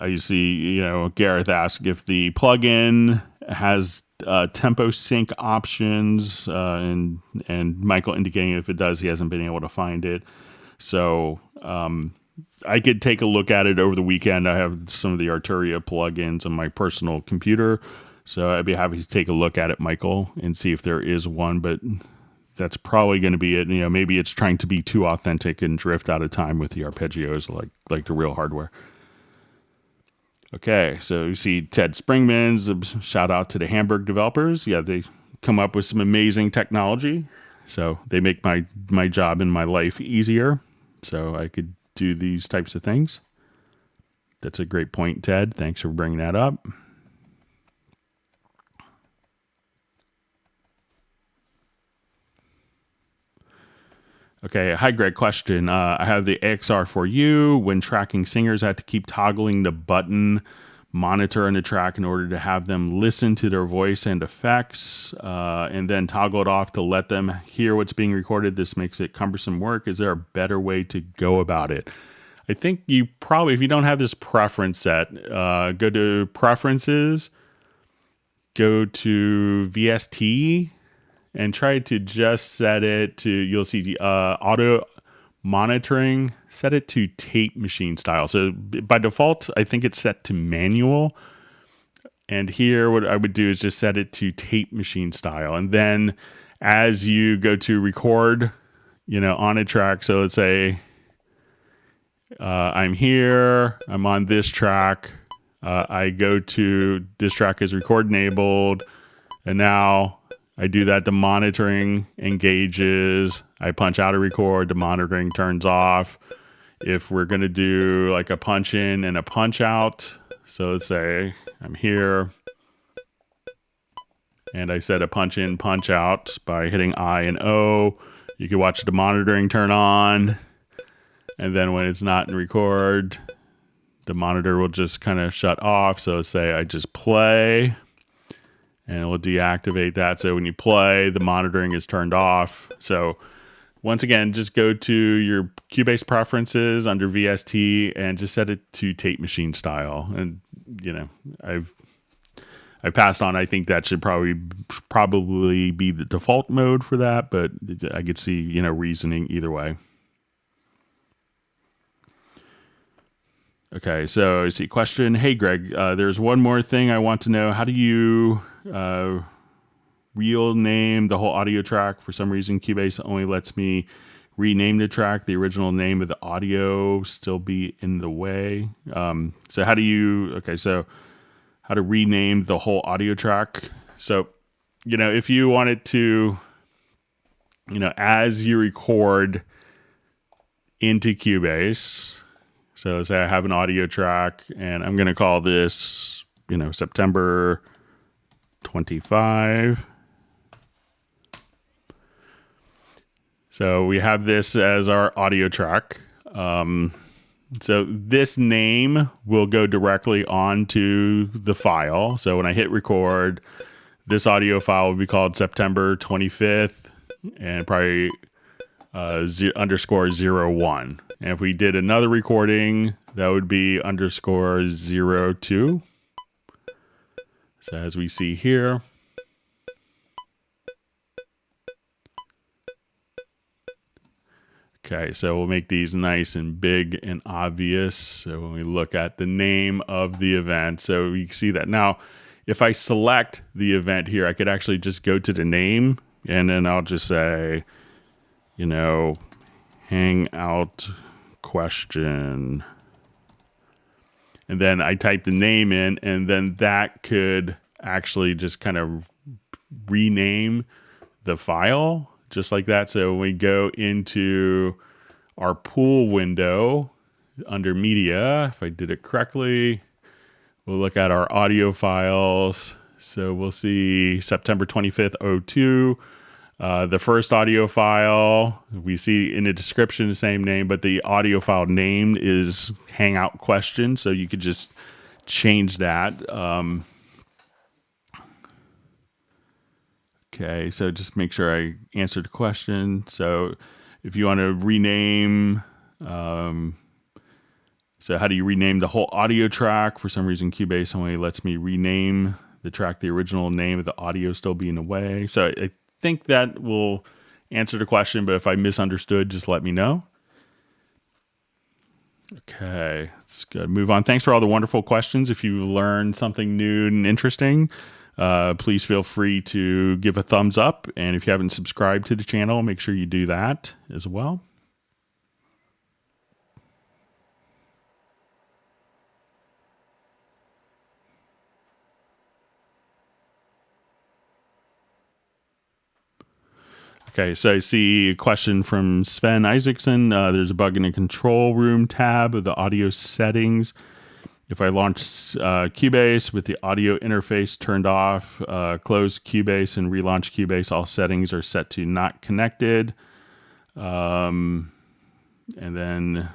Speaker 1: I see, Gareth asked if the plugin has tempo sync options, and Michael indicating if it does, he hasn't been able to find it. So I could take a look at it over the weekend. I have some of the Arturia plugins on my personal computer, so I'd be happy to take a look at it, Michael, and see if there is one, but that's probably going to be it. Maybe it's trying to be too authentic and drift out of time with the arpeggios like the real hardware. Okay, so you see Ted Springman's shout out to the Hamburg developers. Yeah, they come up with some amazing technology. So they make my job and my life easier. So I could do these types of things. That's a great point, Ted. Thanks for bringing that up. Okay, hi Greg, question. I have the AXR for you. When tracking singers, I have to keep toggling the button monitor on the track in order to have them listen to their voice and effects, and then toggle it off to let them hear what's being recorded. This makes it cumbersome work. Is there a better way to go about it? I think you probably, if you don't have this preference set, go to Preferences, go to VST, and try to just set it to, you'll see auto monitoring, set it to tape machine style. So by default, I think it's set to manual. And here, what I would do is just set it to tape machine style. And then as you go to record, on a track, so let's say I'm here, I'm on this track, I go to, this track is record enabled, and now I do that, the monitoring engages, I punch out a record, the monitoring turns off. If we're going to do like a punch in and a punch out, so let's say I'm here and I set a punch in, punch out by hitting I and O. You can watch the monitoring turn on. And then when it's not in record, the monitor will just kind of shut off. So say I just play and it will deactivate that. So when you play, the monitoring is turned off. So once again, just go to your Cubase preferences under VST and just set it to tape machine style. And, I've passed on. I think that should probably be the default mode for that, but I could see, reasoning either way. Okay, so I see a question. Hey, Greg, there's one more thing I want to know. How do you real name the whole audio track? For some reason, Cubase only lets me rename the track. The original name of the audio still be in the way. So how to rename the whole audio track? So, if you wanted to, as you record into Cubase, so say I have an audio track and I'm going to call this, September 25. So we have this as our audio track. So this name will go directly onto the file. So when I hit record, this audio file will be called September 25th and probably _01. And if we did another recording, that would be _02. So as we see here. Okay, so we'll make these nice and big and obvious. So when we look at the name of the event, so you can see that. Now, if I select the event here, I could actually just go to the name and then I'll just say, hangout question. And then I type the name in, and then that could actually just kind of rename the file just like that. So when we go into our pool window under media, if I did it correctly, we'll look at our audio files. So we'll see September 25th, 02. The first audio file, we see in the description the same name, but the audio file name is Hangout Question. So you could just change that. Okay, so just make sure I answered the question. So if you want to rename, so how do you rename the whole audio track? For some reason, Cubase only lets me rename the track, the original name of the audio still be in the way. So I think that will answer the question, but if I misunderstood, just let me know. Okay, let's go move on. Thanks for all the wonderful questions. If you learned something new and interesting, please feel free to give a thumbs up. And if you haven't subscribed to the channel, make sure you do that as well. Okay, so I see a question from Sven Isaacson. There's a bug in the control room tab of the audio settings. If I launch Cubase with the audio interface turned off, close Cubase and relaunch Cubase, all settings are set to not connected. And then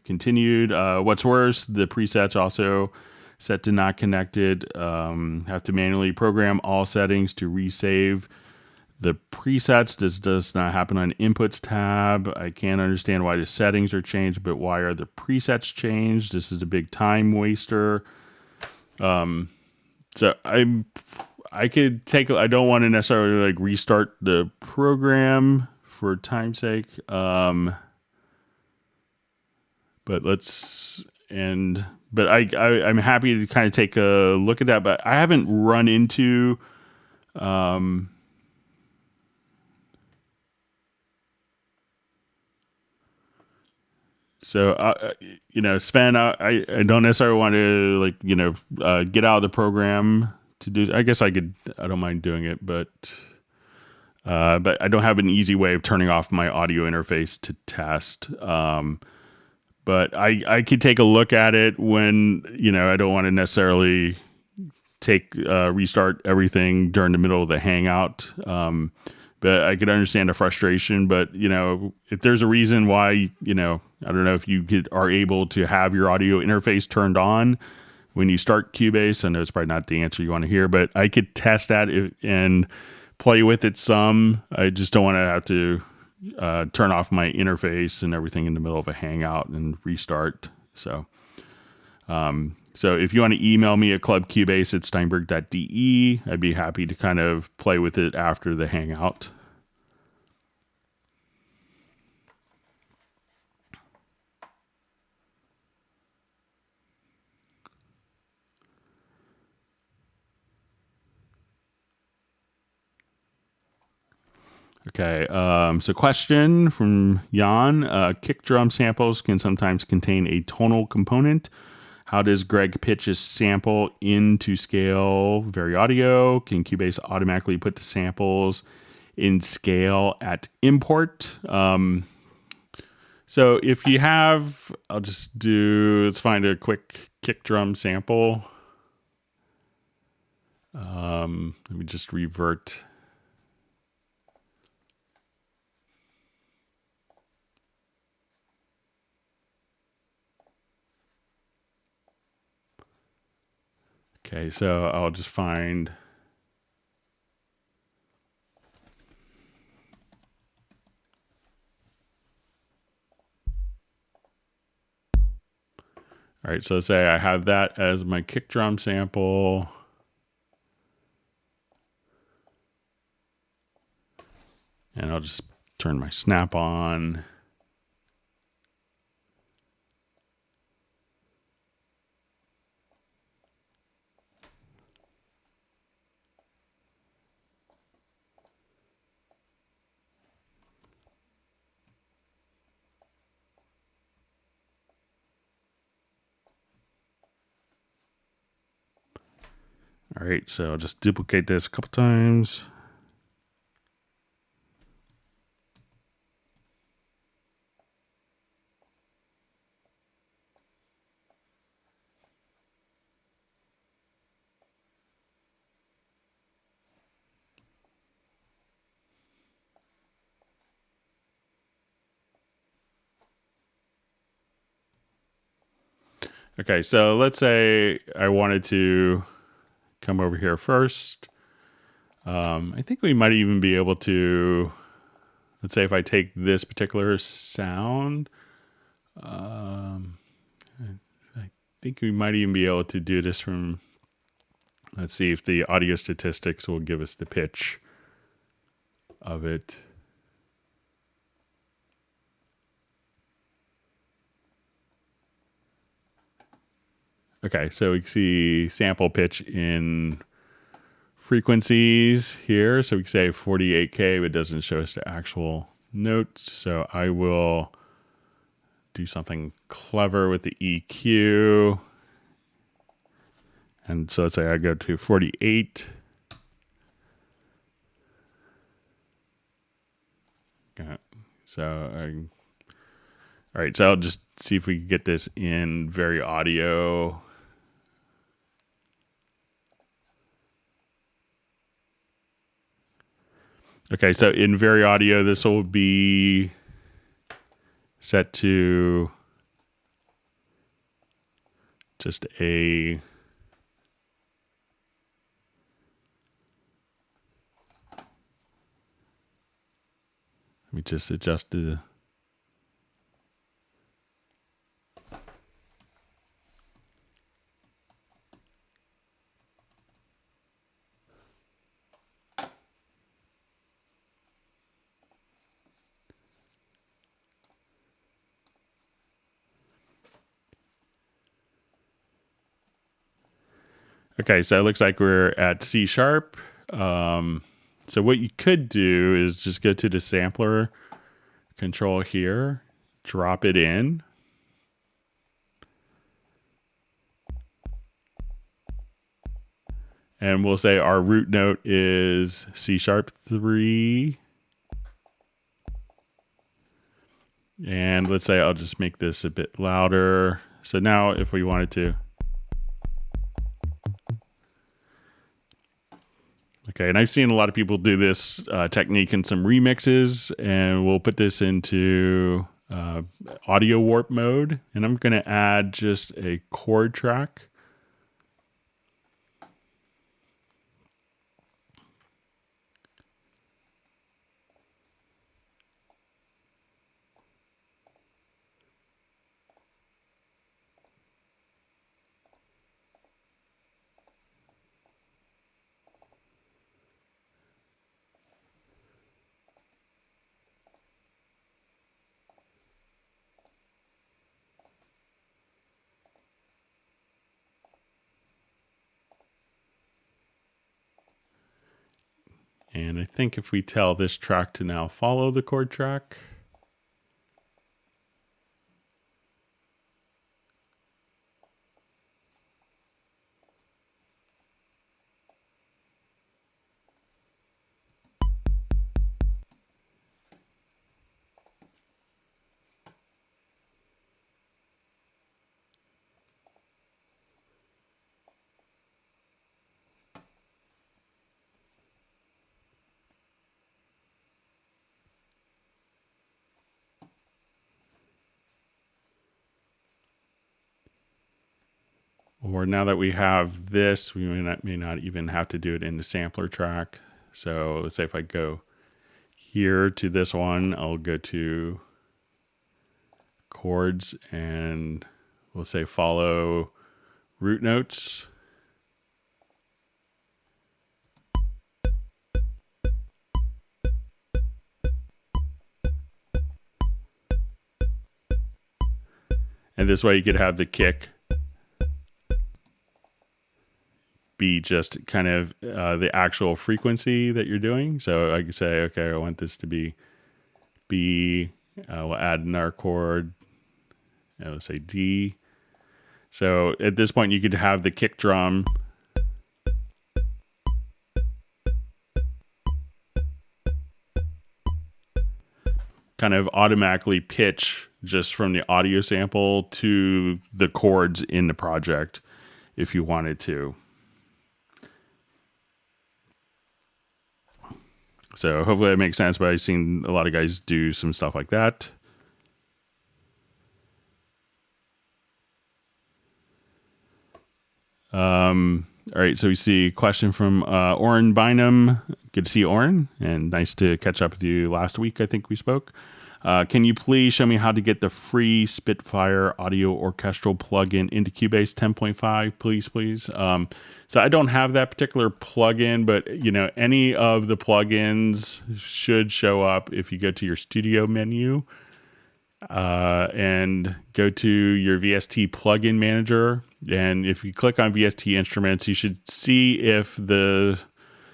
Speaker 1: continued. What's worse, the presets also set to not connected. Have to manually program all settings to resave the presets. This does not happen on inputs tab. I can't understand why the settings are changed, but why are the presets changed? This is a big time waster. So I could take, I don't want to necessarily like restart the program for time's sake. But I'm happy to kind of take a look at that, but I haven't run into, Sven, I don't necessarily want to get out of the program to do. I guess I don't mind doing it, but I don't have an easy way of turning off my audio interface to test. But I could take a look at it when, I don't want to necessarily restart everything during the middle of the hangout. But I could understand the frustration, but if there's a reason why, I don't know if you are able to have your audio interface turned on when you start Cubase. I know it's probably not the answer you want to hear, but I could test that and play with it some. I just don't want to have to turn off my interface and everything in the middle of a hangout and restart. So if you want to email me at clubcubase@steinberg.de, I'd be happy to kind of play with it after the hangout. Okay, so question from Jan. Kick drum samples can sometimes contain a tonal component. How does Greg pitch a sample into scale Vari Audio? Can Cubase automatically put the samples in scale at import? So if you have, let's find a quick kick drum sample. Let me just revert. Okay, so I'll just find. All right, so say I have that as my kick drum sample. And I'll just turn my snap on. All right, so I'll just duplicate this a couple times. Okay, so let's say I wanted to come over here first. I think we might even be able to, let's say if I take this particular sound, I think we might even be able to do this from, let's see if the audio statistics will give us the pitch of it. Okay, so we can see sample pitch in frequencies here. So we can say 48K, but it doesn't show us the actual notes. So I will do something clever with the EQ. And so let's say I go to 48. Okay, so all right, so I'll just see if we can get this in Vari Audio. Okay, so in Vari Audio, this will be set to just a Let me just adjust the... Okay, so it looks like we're at C sharp. So what you could do is just go to the sampler control here, drop it in. And we'll say our root note is C sharp 3. And let's say I'll just make this a bit louder. So now if we wanted to... Okay, and I've seen a lot of people do this technique in some remixes, and we'll put this into audio warp mode, and I'm going to add just a chord track. And I think if we tell this track to now follow the chord track. Or now that we have this, we may not even have to do it in the sampler track. So let's say if I go here to this one, I'll go to chords and we'll say follow root notes. And this way you could have the kick be just kind of the actual frequency that you're doing. So I could say, okay, I want this to be B. We'll add another chord. Let's say D. So at this point, you could have the kick drum kind of automatically pitch just from the audio sample to the chords in the project if you wanted to. So hopefully that makes sense, but I've seen a lot of guys do some stuff like that. All right, so we see a question from Oren Bynum. Good to see you, Oren, and nice to catch up with you last week. I think we spoke. Can you please show me how to get the free Spitfire audio orchestral plugin into Cubase 10.5, please? So I don't have that particular plugin, but any of the plugins should show up if you go to your studio menu and go to your VST plugin manager. And if you click on VST instruments, you should see if the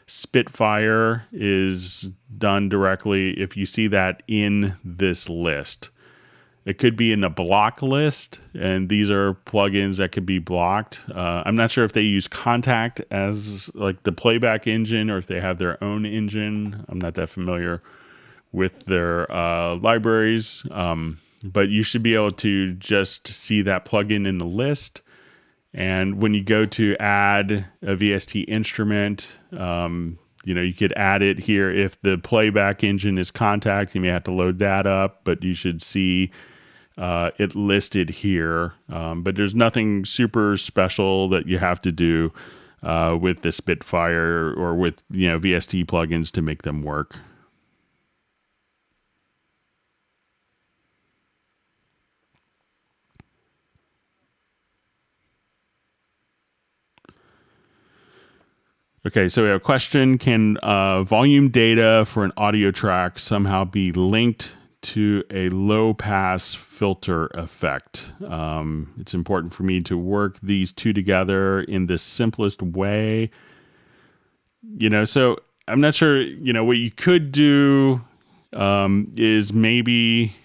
Speaker 1: Spitfire is done directly. If you see that in this list, it could be in a block list, and these are plugins that could be blocked. I'm not sure if they use Contact as like the playback engine or if they have their own engine. I'm not that familiar with their libraries, but you should be able to just see that plugin in the list. And when you go to add a VST instrument, you could add it here. If the playback engine is Contact, you may have to load that up, but you should see it listed here. But there's nothing super special that you have to do with the Spitfire or with VST plugins to make them work. Okay, so we have a question. Can volume data for an audio track somehow be linked to a low pass filter effect? It's important for me to work these two together in the simplest way. So I'm not sure, what you could do is maybe,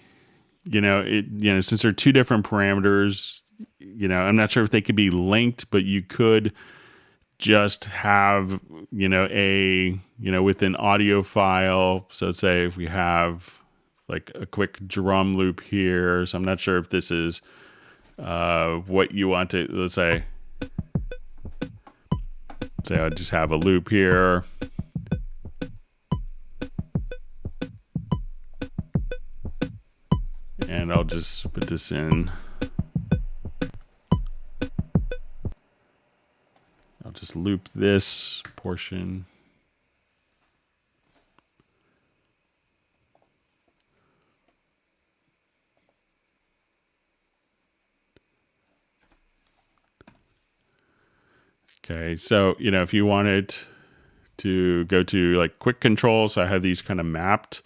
Speaker 1: since they're two different parameters, I'm not sure if they could be linked, but you could just have, with an audio file. So let's say if we have like a quick drum loop here. So I'm not sure if this is what you want to, let's say I just have a loop here. And I'll just put this in. I'll just loop this portion. Okay, so, if you wanted to go to like quick controls, I have these kind of mapped.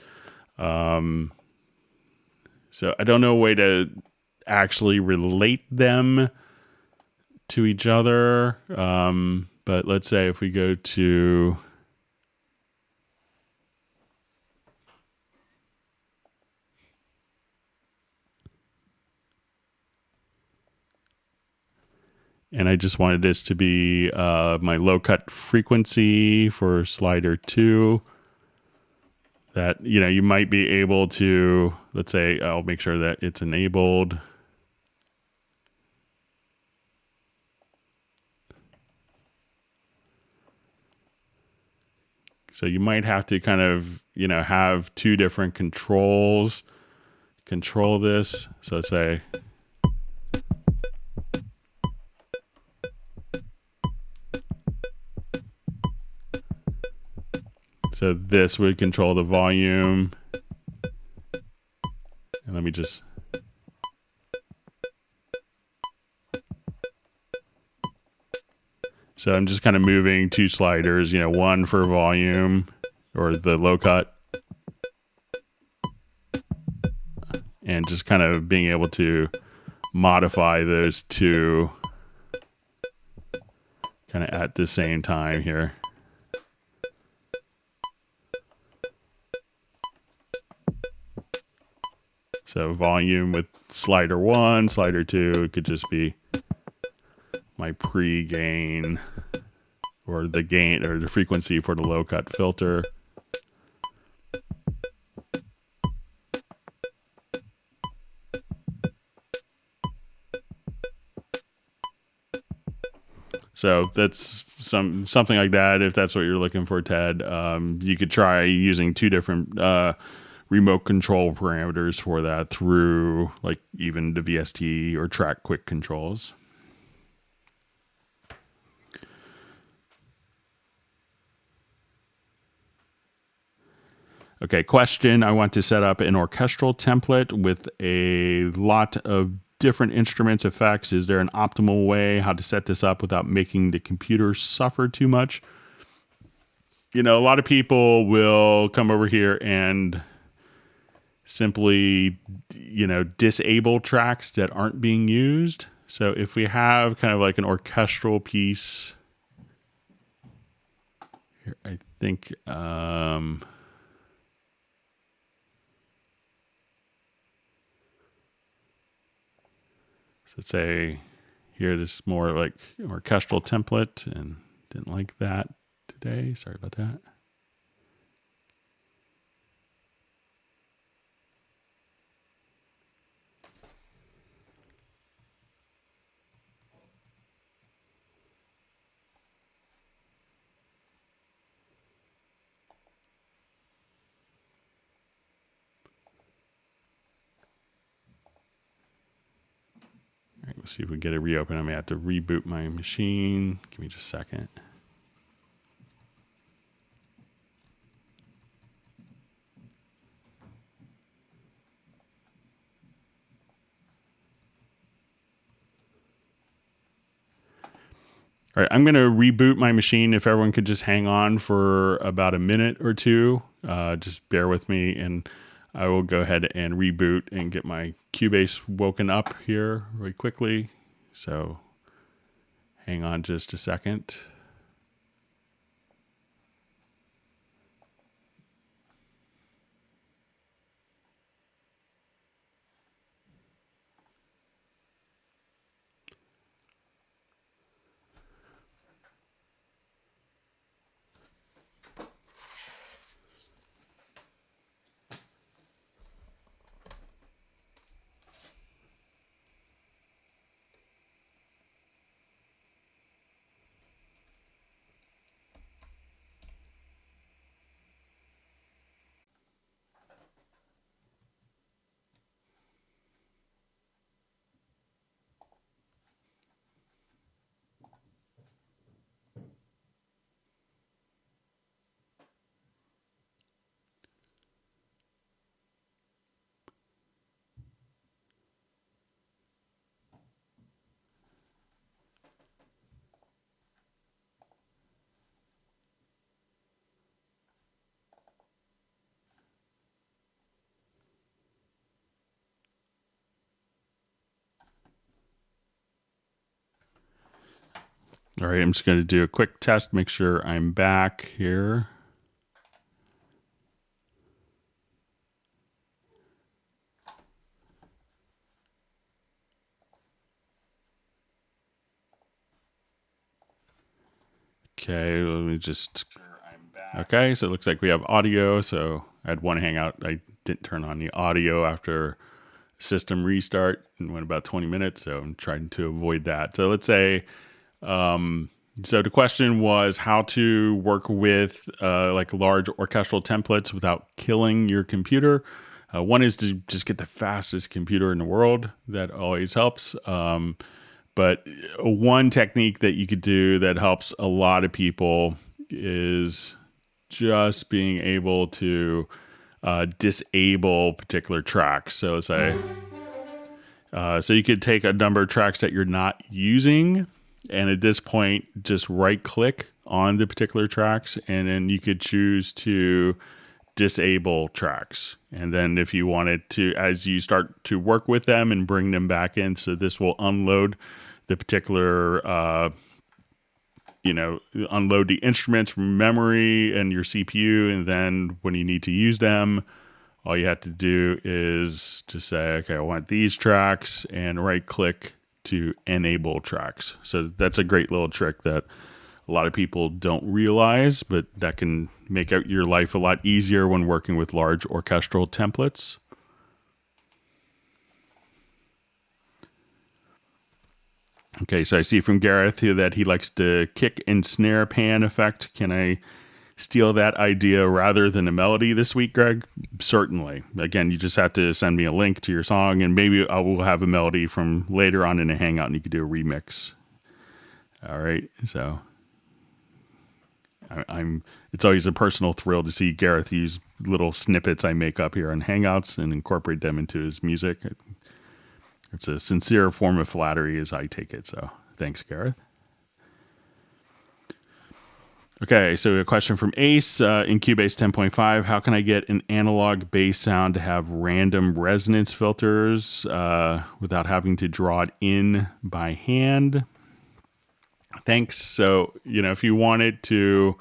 Speaker 1: So I don't know a way to actually relate them to each other. But let's say if we go to and I just wanted this to be my low cut frequency for slider 2. That, you might be able to, let's say, I'll make sure that it's enabled. So you might have to kind of, have two different controls control this. So say, so this would control the volume. And let me just, so I'm just kind of moving two sliders, one for volume or the low cut, and just kind of being able to modify those two kind of at the same time here. So volume with slider 1, slider 2, it could just be my pre-gain or the gain or the frequency for the low cut filter. So that's something like that. If that's what you're looking for, Ted, you could try using two different remote control parameters for that through like even the VST or track quick controls. Okay, question. I want to set up an orchestral template with a lot of different instruments effects. Is there an optimal way how to set this up without making the computer suffer too much? A lot of people will come over here and simply, disable tracks that aren't being used. So if we have kind of like an orchestral piece here, I think, so let's say here, this is more like orchestral template, and didn't like that today. Sorry about that. All right, we'll see if we can get it reopened. I may have to reboot my machine. Give me just a second. All right, I'm going to reboot my machine. If everyone could just hang on for about a minute or two, just bear with me, and I will go ahead and reboot and get my Cubase woken up here really quickly. So hang on just a second. All right, I'm just going to do a quick test, make sure I'm back here. Okay, let me just... Okay, so it looks like we have audio. So I had one hangout. I didn't turn on the audio after system restart and went about 20 minutes. So I'm trying to avoid that. So let's say... So the question was how to work with like large orchestral templates without killing your computer. One is to just get the fastest computer in the world. That always helps. But one technique that you could do that helps a lot of people is just being able to disable particular tracks. So say, so you could take a number of tracks that you're not using, and at this point, just right click on the particular tracks, and then you could choose to disable tracks. And then if you wanted to, as you start to work with them and bring them back in, so this will unload the particular, unload the instruments from memory and your CPU. And then when you need to use them, all you have to do is just say, okay, I want these tracks, and right click to enable tracks. So that's a great little trick that a lot of people don't realize, but that can make out your life a lot easier when working with large orchestral templates. Okay, so I see from Gareth here that he likes the kick and snare pan effect. Can I steal that idea rather than a melody this week, Greg? Certainly. Again, you just have to send me a link to your song, and maybe I will have a melody from later on in a hangout, and you could do a remix. All right, so it's always a personal thrill to see Gareth use little snippets I make up here on Hangouts and incorporate them into his music. It's a sincere form of flattery as I take it. So thanks, Gareth. Okay, so a question from Ace in Cubase 10.5. How can I get an analog bass sound to have random resonance filters without having to draw it in by hand? Thanks. So, if you wanted to,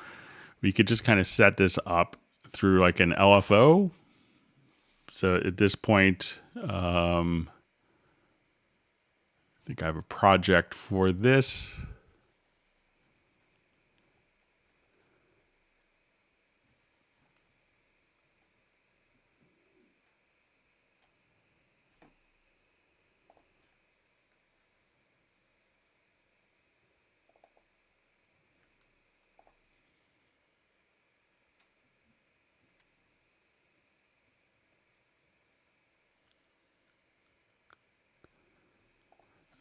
Speaker 1: we could just kind of set this up through like an LFO. So at this point, I think I have a project for this.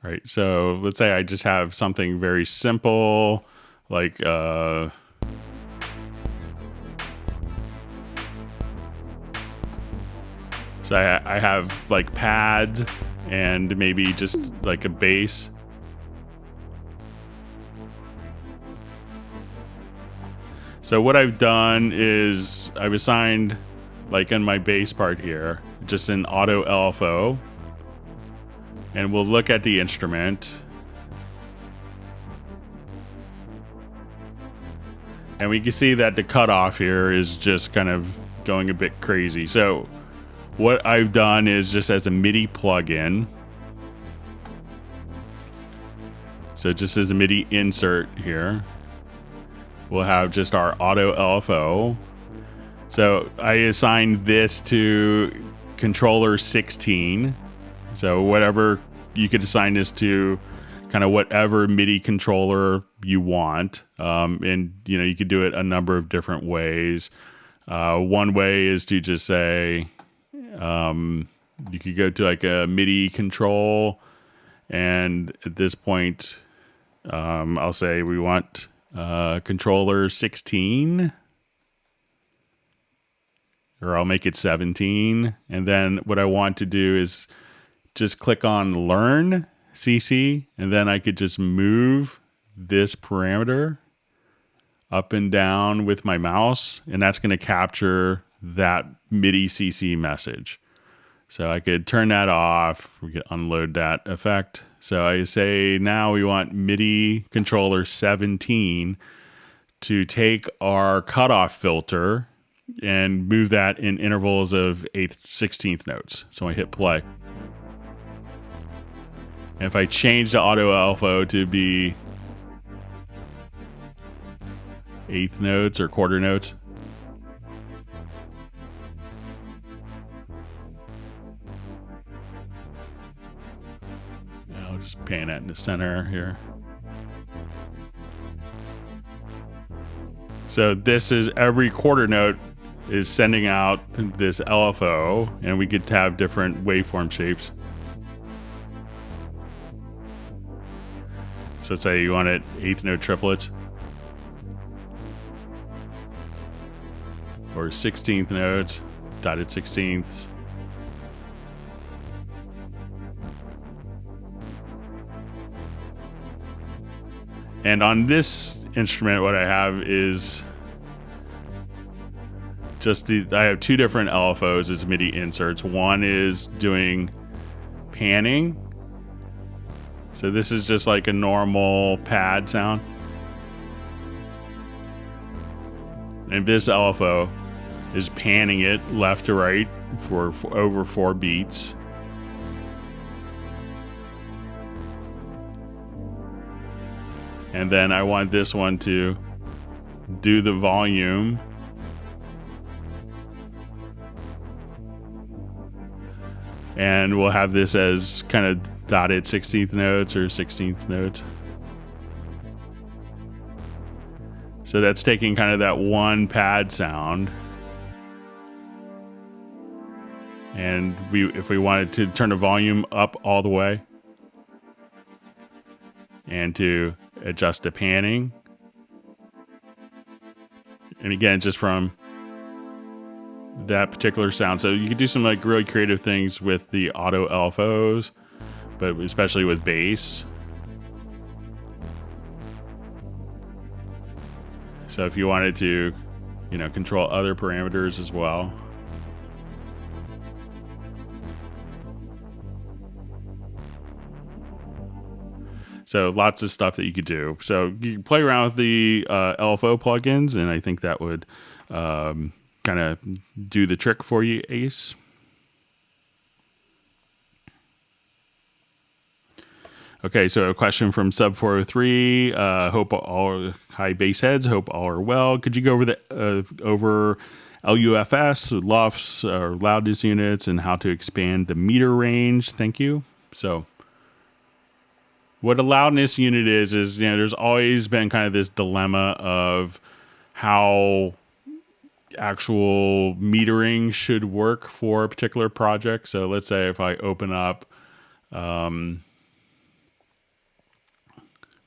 Speaker 1: Right. So let's say I just have something very simple, like so I have like pads and maybe just like a bass. So what I've done is I've assigned, like in my bass part here, just an auto LFO. And we'll look at the instrument. And we can see that the cutoff here is just kind of going a bit crazy. So what I've done is just as a MIDI plugin. So just as a MIDI insert here, we'll have just our auto LFO. So I assigned this to controller 16. So whatever, you could assign this to kind of whatever MIDI controller you want. And you could do it a number of different ways. One way is to just say, you could go to like a MIDI control, and at this point, I'll say we want controller 16, or I'll make it 17. And then what I want to do is just click on learn CC, and then I could just move this parameter up and down with my mouse, and that's going to capture that MIDI CC message. So I could turn that off. We could unload that effect. So I say now we want MIDI controller 17 to take our cutoff filter and move that in intervals of 8th, 16th notes. So I hit play. And if I change the auto LFO to be 8th notes or quarter notes, I'll just pan it in the center here. So this is every quarter note is sending out this LFO, and we could have different waveform shapes. So say you want it 8th note triplets, or 16th notes, dotted 16ths. And on this instrument, what I have is just I have two different LFOs as MIDI inserts. One is doing panning. So this is just like a normal pad sound. And this LFO is panning it left to right for over 4 beats. And then I want this one to do the volume. And we'll have this as kind of dotted 16th notes or 16th notes. So that's taking kind of that one pad sound. And if we wanted to turn the volume up all the way and to adjust the panning. And again, just from that particular sound. So you can do some like really creative things with the auto LFOs, but especially with bass. So if you wanted to, control other parameters as well. So lots of stuff that you could do. So you can play around with the LFO plugins, and I think that would kind of do the trick for you, Ace. Okay, so a question from Sub 403. Hi bass heads. Hope all are well. Could you go over over LUFS, LUFS, or loudness units, and how to expand the meter range? Thank you. So what a loudness unit is there's always been kind of this dilemma of how actual metering should work for a particular project. So let's say if I open up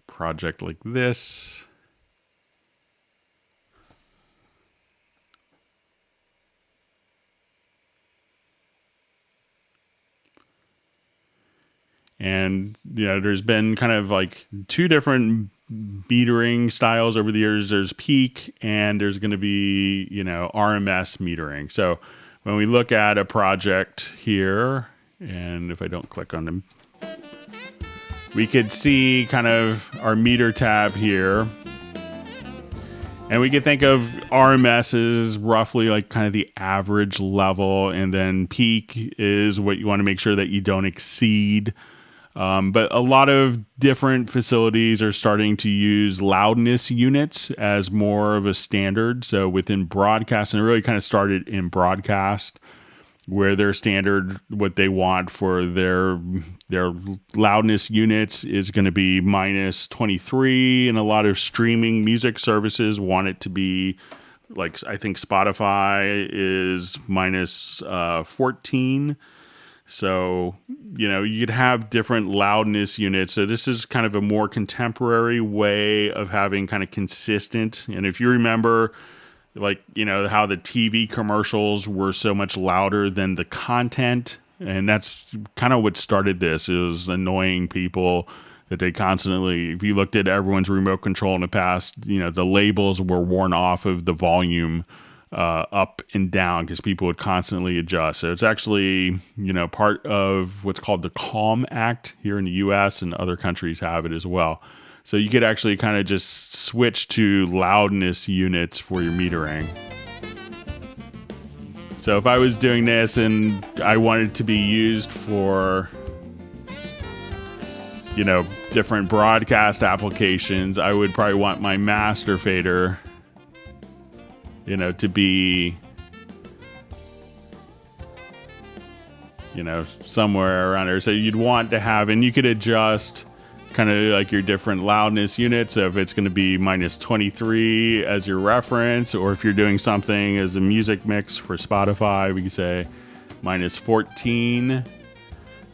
Speaker 1: project like this, and there's been kind of like two different metering styles over the years. There's peak and there's going to be, RMS metering. So when we look at a project here, and if I don't click on them, we could see kind of our meter tab here. And we could think of RMS as roughly like kind of the average level, and then peak is what you want to make sure that you don't exceed. But a lot of different facilities are starting to use loudness units as more of a standard. So within broadcast, and it really kind of started in broadcast, where their standard, what they want for their loudness units is going to be minus 23, and a lot of streaming music services want it to be like, I think Spotify is minus 14. So, you could have different loudness units. So this is kind of a more contemporary way of having kind of consistent. And if you remember, like, how the TV commercials were so much louder than the content. And that's kind of what started this. It was annoying people that they constantly, if you looked at everyone's remote control in the past, the labels were worn off of the volume up and down because people would constantly adjust. So it's actually, part of what's called the Calm Act here in the US, and other countries have it as well. So you could actually kind of just switch to loudness units for your metering. So if I was doing this and I wanted to be used for, different broadcast applications, I would probably want my master fader, to be, somewhere around there. So you'd want to have, and you could adjust kind of like your different loudness units. So if it's going to be minus 23 as your reference, or if you're doing something as a music mix for Spotify, we could say minus 14,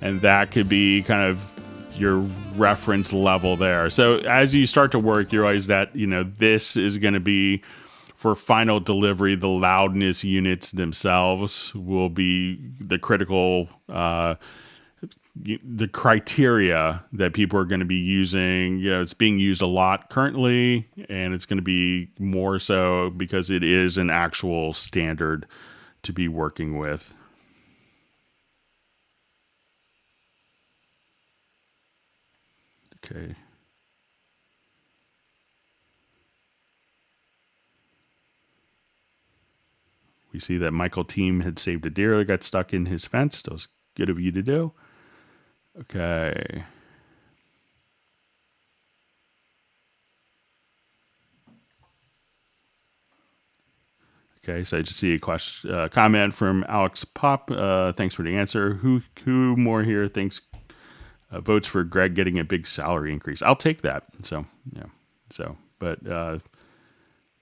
Speaker 1: and that could be kind of your reference level there. So as you start to work, you realize that, this is going to be for final delivery. The loudness units themselves will be the critical, the criteria that people are going to be using. It's being used a lot currently, and it's going to be more so because it is an actual standard to be working with. Okay. We see that Michael Team had saved a deer that got stuck in his fence. That was good of you to do. Okay. Okay, so I just see a question, comment from Alex Pop. Thanks for the answer. Who more here thinks votes for Greg getting a big salary increase? I'll take that. So, yeah. So, but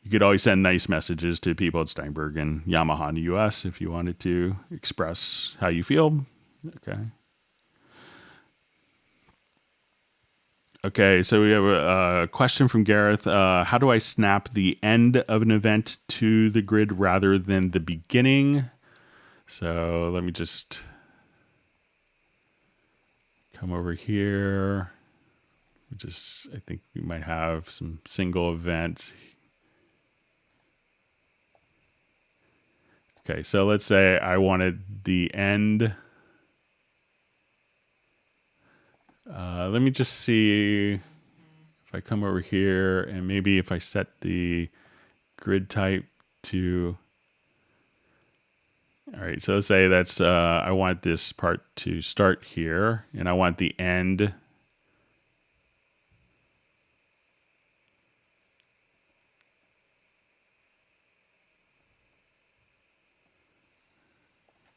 Speaker 1: you could always send nice messages to people at Steinberg and Yamaha in the US if you wanted to express how you feel. Okay. Okay, so we have a question from Gareth. How do I snap the end of an event to the grid rather than the beginning? So let me just come over here. I think we might have some single events. Okay, so let's say I wanted the end. Let me just see if I come over here, and maybe if I set the grid type to, all right, so let's say that's, I want this part to start here, and I want the end.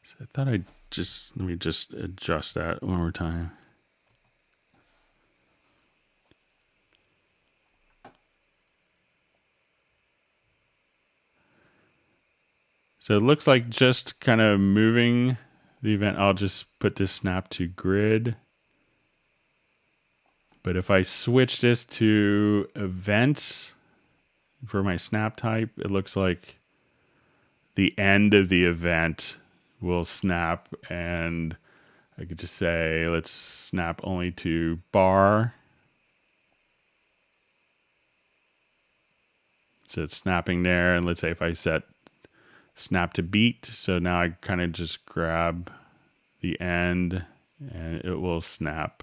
Speaker 1: So I thought let me just adjust that one more time. So it looks like just kind of moving the event. I'll just put this snap to grid. But if I switch this to events for my snap type, it looks like the end of the event will snap, and I could just say, let's snap only to bar. So it's snapping there. And let's say if I set snap to beat. So now I kind of just grab the end and it will snap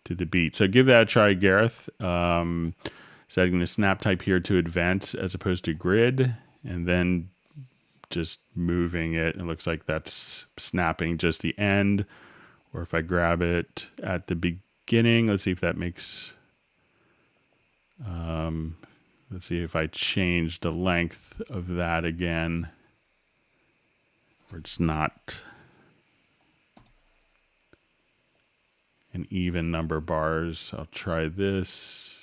Speaker 1: to the beat. So give that a try, Gareth. Setting the snap type here to advance as opposed to grid, and then just moving it. It looks like that's snapping just the end. Or if I grab it at the beginning, let's see if that makes, let's see if I change the length of that again, where it's not an even number of bars. I'll try this.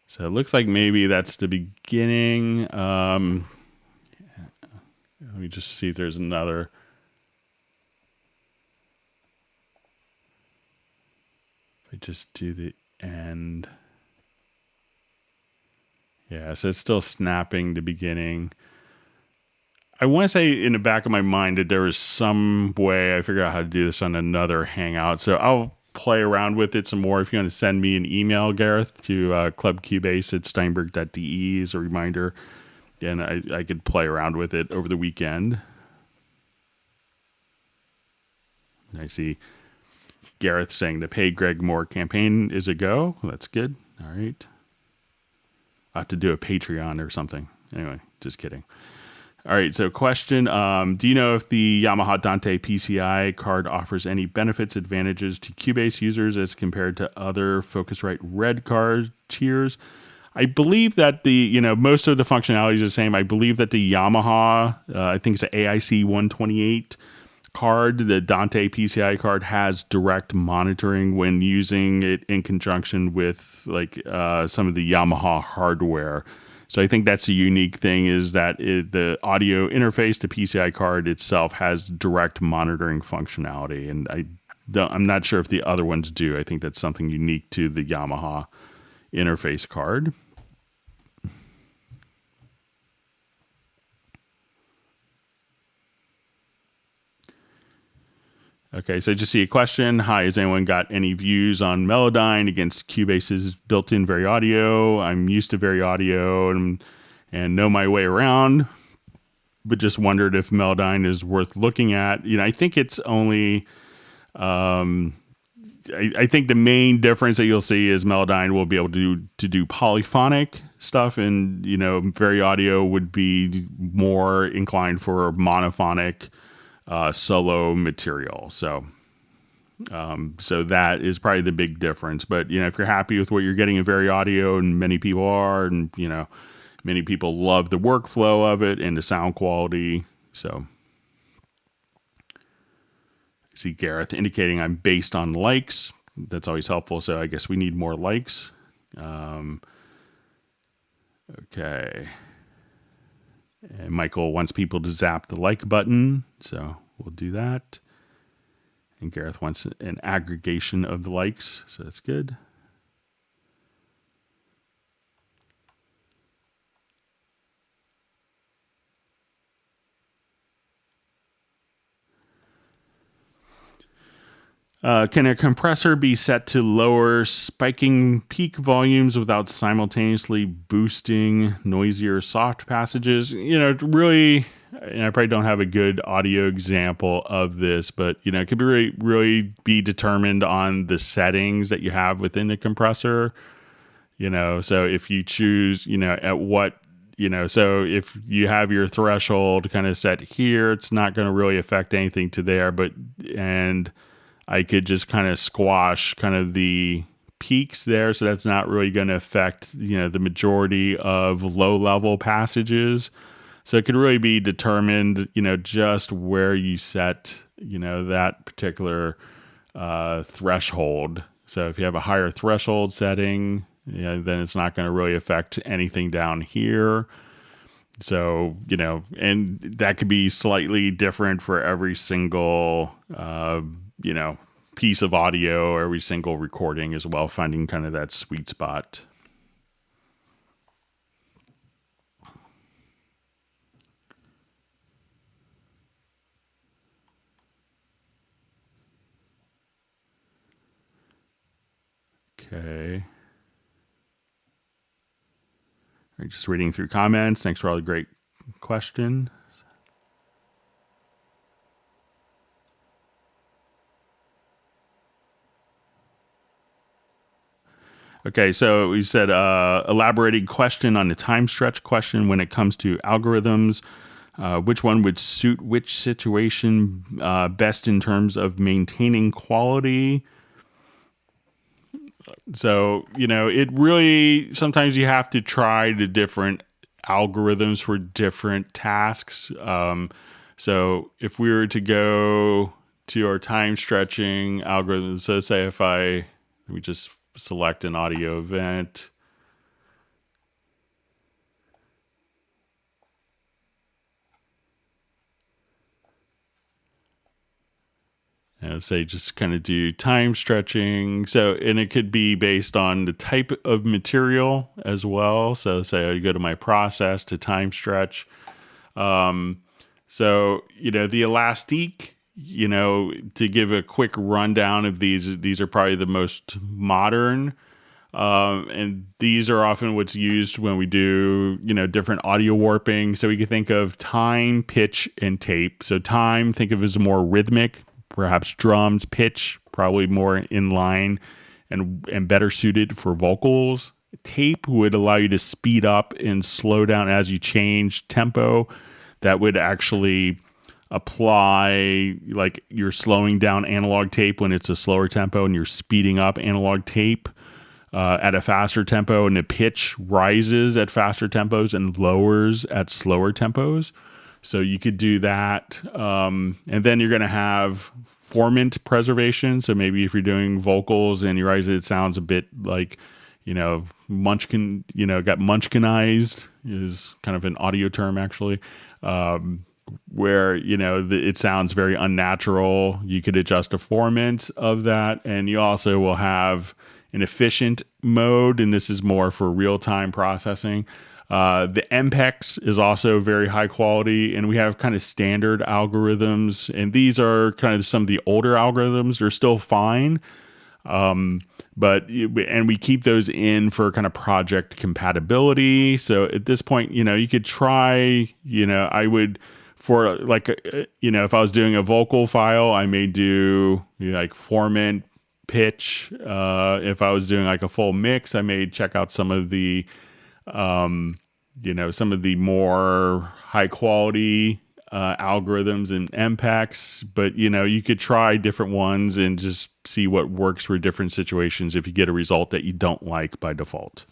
Speaker 1: So it looks like maybe that's the beginning. Let me just see if there's another. If I just do the end. Yeah, so it's still snapping the beginning. I want to say in the back of my mind that there was some way I figured out how to do this on another Hangout. So I'll play around with it some more. If you want to send me an email, Gareth, to clubcubase@steinberg.de as a reminder. And I could play around with it over the weekend. And I see Gareth saying the Pay Greg Moore campaign is a go. Well, that's good. All right. I have to do a Patreon or something. Anyway, just kidding. All right, so question. Do you know if the Yamaha Dante PCI card offers any benefits, advantages to Cubase users as compared to other Focusrite Red card tiers? I believe that most of the functionality is the same. I believe that the Yamaha, I think it's an AIC 128 card, the Dante PCI card has direct monitoring when using it in conjunction with some of the Yamaha hardware. So I think that's the unique thing is that the audio interface to PCI card itself has direct monitoring functionality, and I'm not sure if the other ones do. I think that's something unique to the Yamaha interface card. Okay, so I just see a question. Hi, has anyone got any views on Melodyne against Cubase's built-in Vari Audio? I'm used to Vari Audio and know my way around, but just wondered if Melodyne is worth looking at. I think it's only, I think the main difference that you'll see is Melodyne will be able to do polyphonic stuff, and Vari Audio would be more inclined for monophonic solo material. So that is probably the big difference. But if you're happy with what you're getting in Vari Audio, and many people are, and many people love the workflow of it and the sound quality. So I see Gareth indicating I'm based on likes. That's always helpful. So I guess we need more likes. Okay. And Michael wants people to zap the like button. So we'll do that. And Gareth wants an aggregation of the likes. So that's good. Can a compressor be set to lower spiking peak volumes without simultaneously boosting noisier soft passages? Really, I probably don't have a good audio example of this, but it could be really be determined on the settings that you have within the compressor. So if you choose, at what, so if you have your threshold kind of set here, it's not going to really affect anything to there, and I could just kind of squash kind of the peaks there. So that's not really going to affect, the majority of low level passages. So it could really be determined, just where you set, that particular threshold. So if you have a higher threshold setting, then it's not going to really affect anything down here. So, and that could be slightly different for every single, piece of audio, or every single recording as well, finding kind of that sweet spot. Okay. All right, just reading through comments. Thanks for all the great question. Okay, so we said elaborating question on the time stretch question when it comes to algorithms. Which one would suit which situation best in terms of maintaining quality? So, it really, sometimes you have to try the different algorithms for different tasks. So if we were to go to our time stretching algorithm, so say let me just select an audio event. And say just kind of do time stretching. So, and it could be based on the type of material as well. So say I go to my process to time stretch. So, the elastique, to give a quick rundown of these are probably the most modern. And these are often what's used when we do, different audio warping. So we can think of time, pitch, and tape. So time, think of as more rhythmic, perhaps drums, pitch, probably more in line and better suited for vocals. Tape would allow you to speed up and slow down as you change tempo. That would actually apply, like you're slowing down analog tape when it's a slower tempo and you're speeding up analog tape at a faster tempo, and the pitch rises at faster tempos and lowers at slower tempos. So you could do that. And then you're going to have formant preservation. So maybe if you're doing vocals and you realize it sounds a bit like, munchkin, got munchkinized is kind of an audio term actually, where, it sounds very unnatural. You could adjust the formant of that. And you also will have an efficient mode, and this is more for real-time processing. The MPEX is also very high quality, and we have kind of standard algorithms, and these are kind of some of the older algorithms. They're still fine, but we keep those in for kind of project compatibility. So at this point, you could try, I would, for like, if I was doing a vocal file, I may do like formant, pitch. If I was doing like a full mix, I may check out some of the some of the more high quality algorithms and MPEX, but you could try different ones and just see what works for different situations if you get a result that you don't like by default.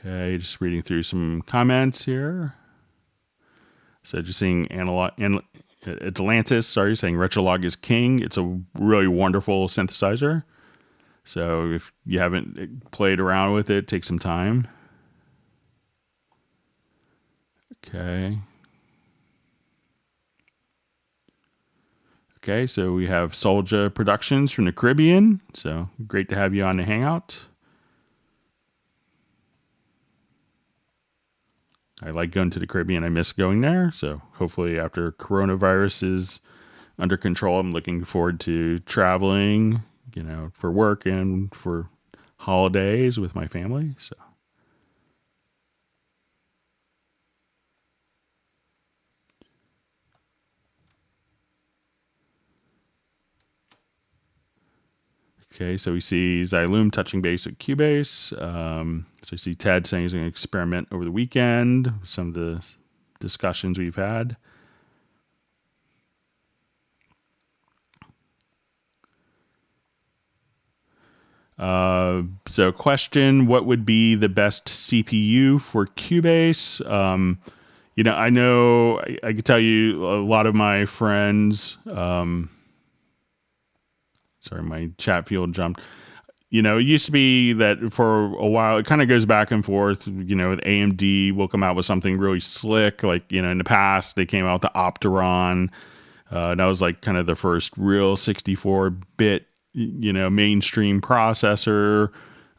Speaker 1: Okay, just reading through some comments here. So just seeing Atlantis, saying Retrolog is king. It's a really wonderful synthesizer. So if you haven't played around with it, take some time. Okay. Okay, so we have Solja Productions from the Caribbean. So great to have you on the Hangout. I like going to the Caribbean. I miss going there. So hopefully after coronavirus is under control, I'm looking forward to traveling, for work and for holidays with my family. So. Okay, so we see Xyloom touching base with Cubase. So we see Ted saying he's going to experiment over the weekend with some of the discussions we've had. So question, what would be the best CPU for Cubase? I know I could tell you a lot of my friends, sorry, my chat field jumped. It used to be that for a while, it kind of goes back and forth, with AMD will come out with something really slick. Like, in the past, they came out with the Opteron. That was like kind of the first real 64-bit mainstream processor,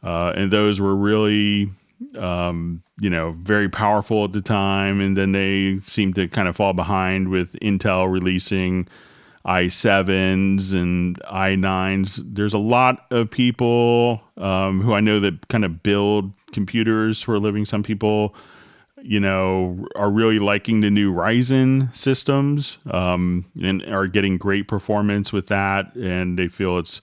Speaker 1: and those were really very powerful at the time, and then they seemed to kind of fall behind with Intel releasing i7s and i9s. There's a lot of people who I know that kind of build computers for a living. Some people, are really liking the new Ryzen systems and are getting great performance with that. And they feel it's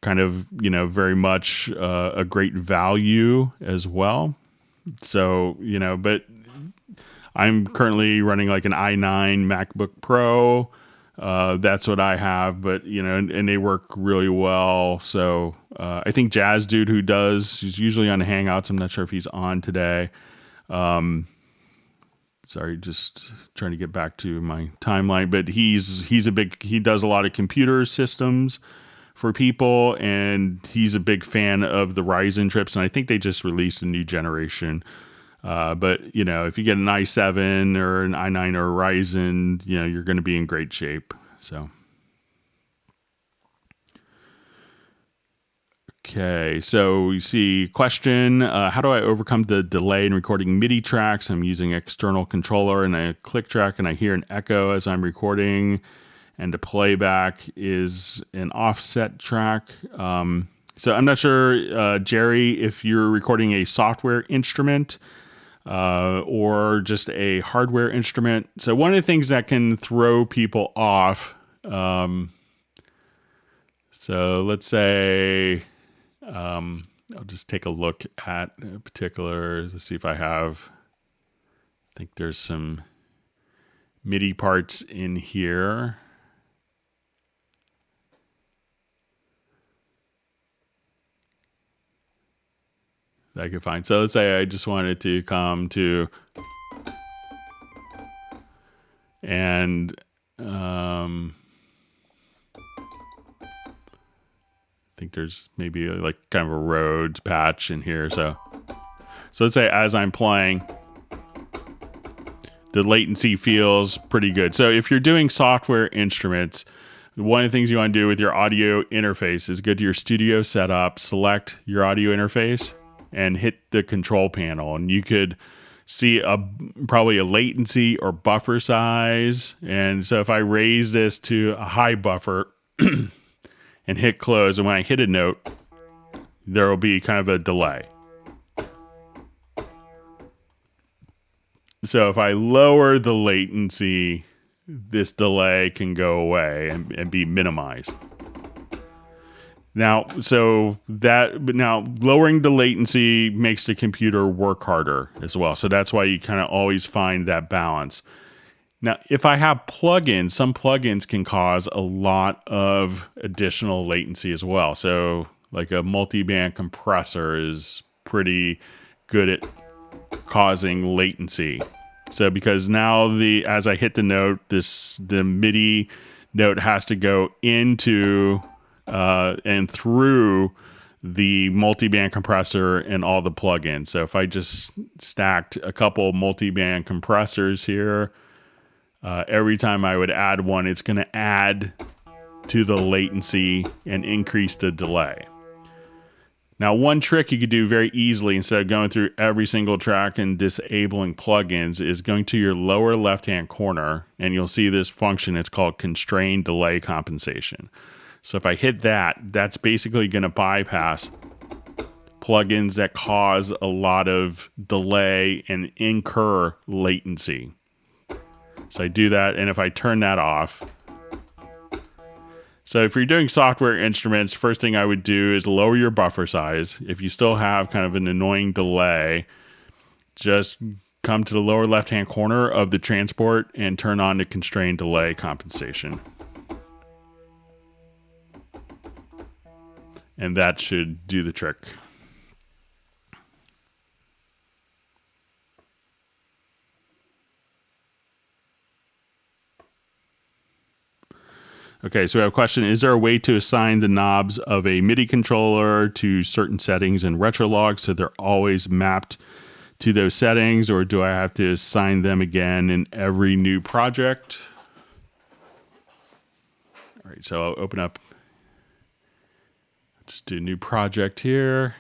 Speaker 1: kind of, very much a great value as well. So, but I'm currently running like an i9 MacBook Pro. That's what I have, but and they work really well. So I think Jazz Dude, he's usually on Hangouts. I'm not sure if he's on today. Sorry, just trying to get back to my timeline, but he does a lot of computer systems for people, and he's a big fan of the Ryzen chips, and I think they just released a new generation. But if you get an i7 or an i9 or a Ryzen, you're going to be in great shape. So, okay. So you see question, how do I overcome the delay in recording MIDI tracks? I'm using external controller and a click track, and I hear an echo as I'm recording, and the playback is an offset track. So I'm not sure, Jerry, if you're recording a software instrument or just a hardware instrument. So one of the things that can throw people off. So let's say I'll just take a look at particulars to see if I think there's some MIDI parts in here. That I could find. So let's say I just wanted to come to, and I think there's maybe like kind of a Rhodes patch in here. So let's say as I'm playing, the latency feels pretty good. So if you're doing software instruments, one of the things you want to do with your audio interface is go to your studio setup, select your audio interface, and hit the control panel. And you could see probably a latency or buffer size. And so if I raise this to a high buffer and hit close, and when I hit a note, there will be kind of a delay. So if I lower the latency, this delay can go away and be minimized. Now, lowering the latency makes the computer work harder as well. So that's why you kind of always find that balance. Now, if I have plugins, some plugins can cause a lot of additional latency as well. So like a multi-band compressor is pretty good at causing latency. So because now as I hit the note, the MIDI note has to go into and through the multi-band compressor and all the plugins. So if I just stacked a couple multi-band compressors here, every time I would add one, it's going to add to the latency and increase the delay. Now, one trick you could do very easily instead of going through every single track and disabling plugins is going to your lower left-hand corner, and you'll see this function. It's called constrained delay compensation. So if I hit that, that's basically going to bypass plugins that cause a lot of delay and incur latency. So I do that, and if I turn that off, so if you're doing software instruments, first thing I would do is lower your buffer size. If you still have kind of an annoying delay, just come to the lower left-hand corner of the transport and turn on the constrained delay compensation. And that should do the trick. Okay, so we have a question. Is there a way to assign the knobs of a MIDI controller to certain settings in Retrolog so they're always mapped to those settings, or do I have to assign them again in every new project? All right, so I'll open up Just do a new project here.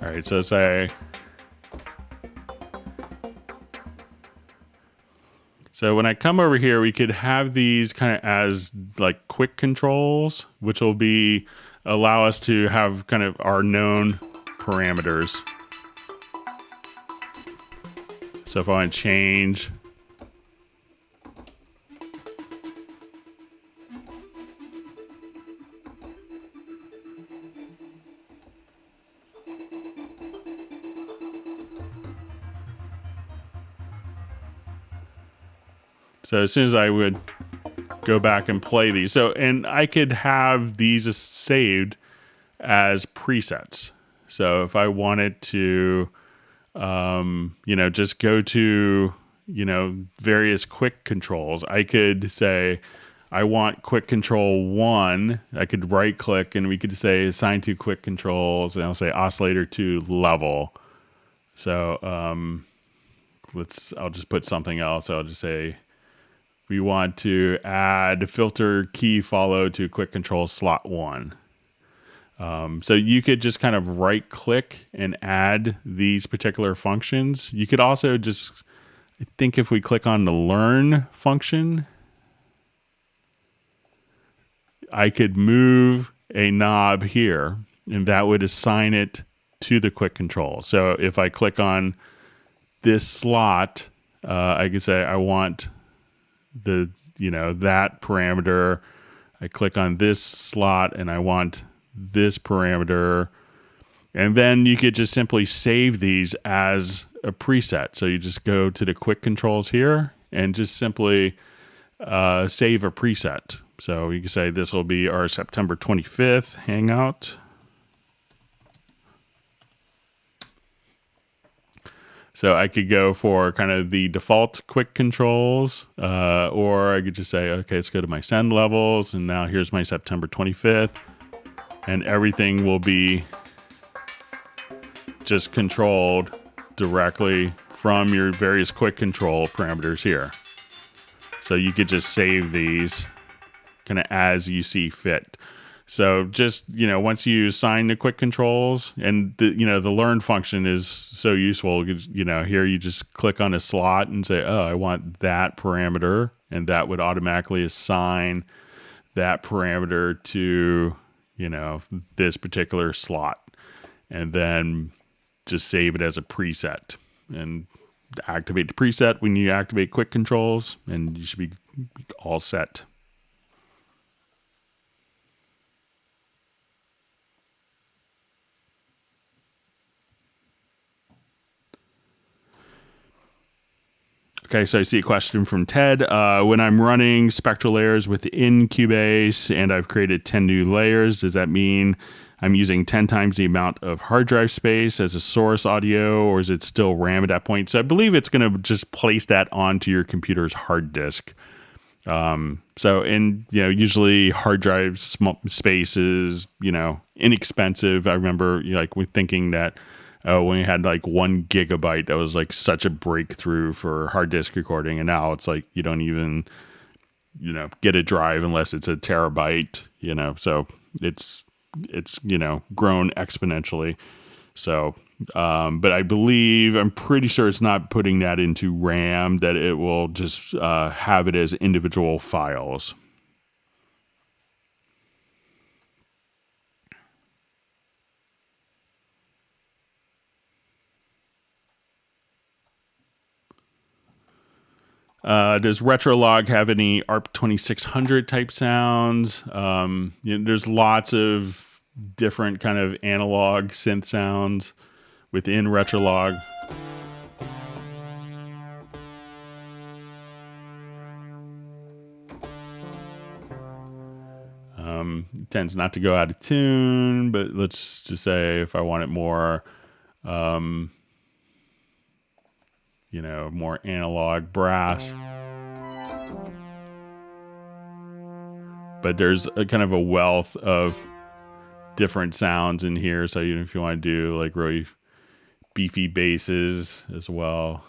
Speaker 1: All right, so say, so when I come over here, we could have these kind of as like quick controls, which will be allow us to have kind of our known parameters. So if I want to change, so as soon as I would go back and play these, so, and I could have these saved as presets. So if I wanted to, just go to, various quick controls, I could say, I want quick control 1. I could right click and we could say assign to quick controls, and I'll say oscillator to level. So I'll just put something else. I'll just say we want to add filter key follow to quick control slot 1. So you could just kind of right click and add these particular functions. You could also just, I think if we click on the learn function, I could move a knob here and that would assign it to the quick control. So if I click on this slot, I could say I want that parameter. I click on this slot and I want this parameter. And then you could just simply save these as a preset. So you just go to the quick controls here and just simply save a preset. So you can say this will be our September 25th hangout. So I could go for kind of the default quick controls, or I could just say, okay, let's go to my send levels. And now here's my September 25th. And everything will be just controlled directly from your various quick control parameters here. So you could just save these kind of as you see fit. So just, once you assign the quick controls, and the learn function is so useful, here you just click on a slot and say, oh, I want that parameter, and that would automatically assign that parameter to, this particular slot, and then just save it as a preset and activate the preset when you activate quick controls, and you should be all set. Okay, so I see a question from Ted. When I'm running spectral layers within Cubase and I've created 10 new layers, does that mean I'm using 10 times the amount of hard drive space as a source audio, or is it still RAM at that point? So I believe it's going to just place that onto your computer's hard disk. Usually hard drive space is, inexpensive. I remember we're thinking that when we had 1 gigabyte, that was such a breakthrough for hard disk recording. And now it's you don't even, get a drive unless it's a terabyte, so it's grown exponentially. So, but I'm pretty sure it's not putting that into RAM, that it will just have it as individual files. Does Retrolog have any ARP 2600 type sounds? There's lots of different kind of analog synth sounds within Retrolog. It tends not to go out of tune, but let's just say if I want it more, more analog brass. but there's a kind of a wealth of different sounds in here. So even if you want to do like really beefy basses as well.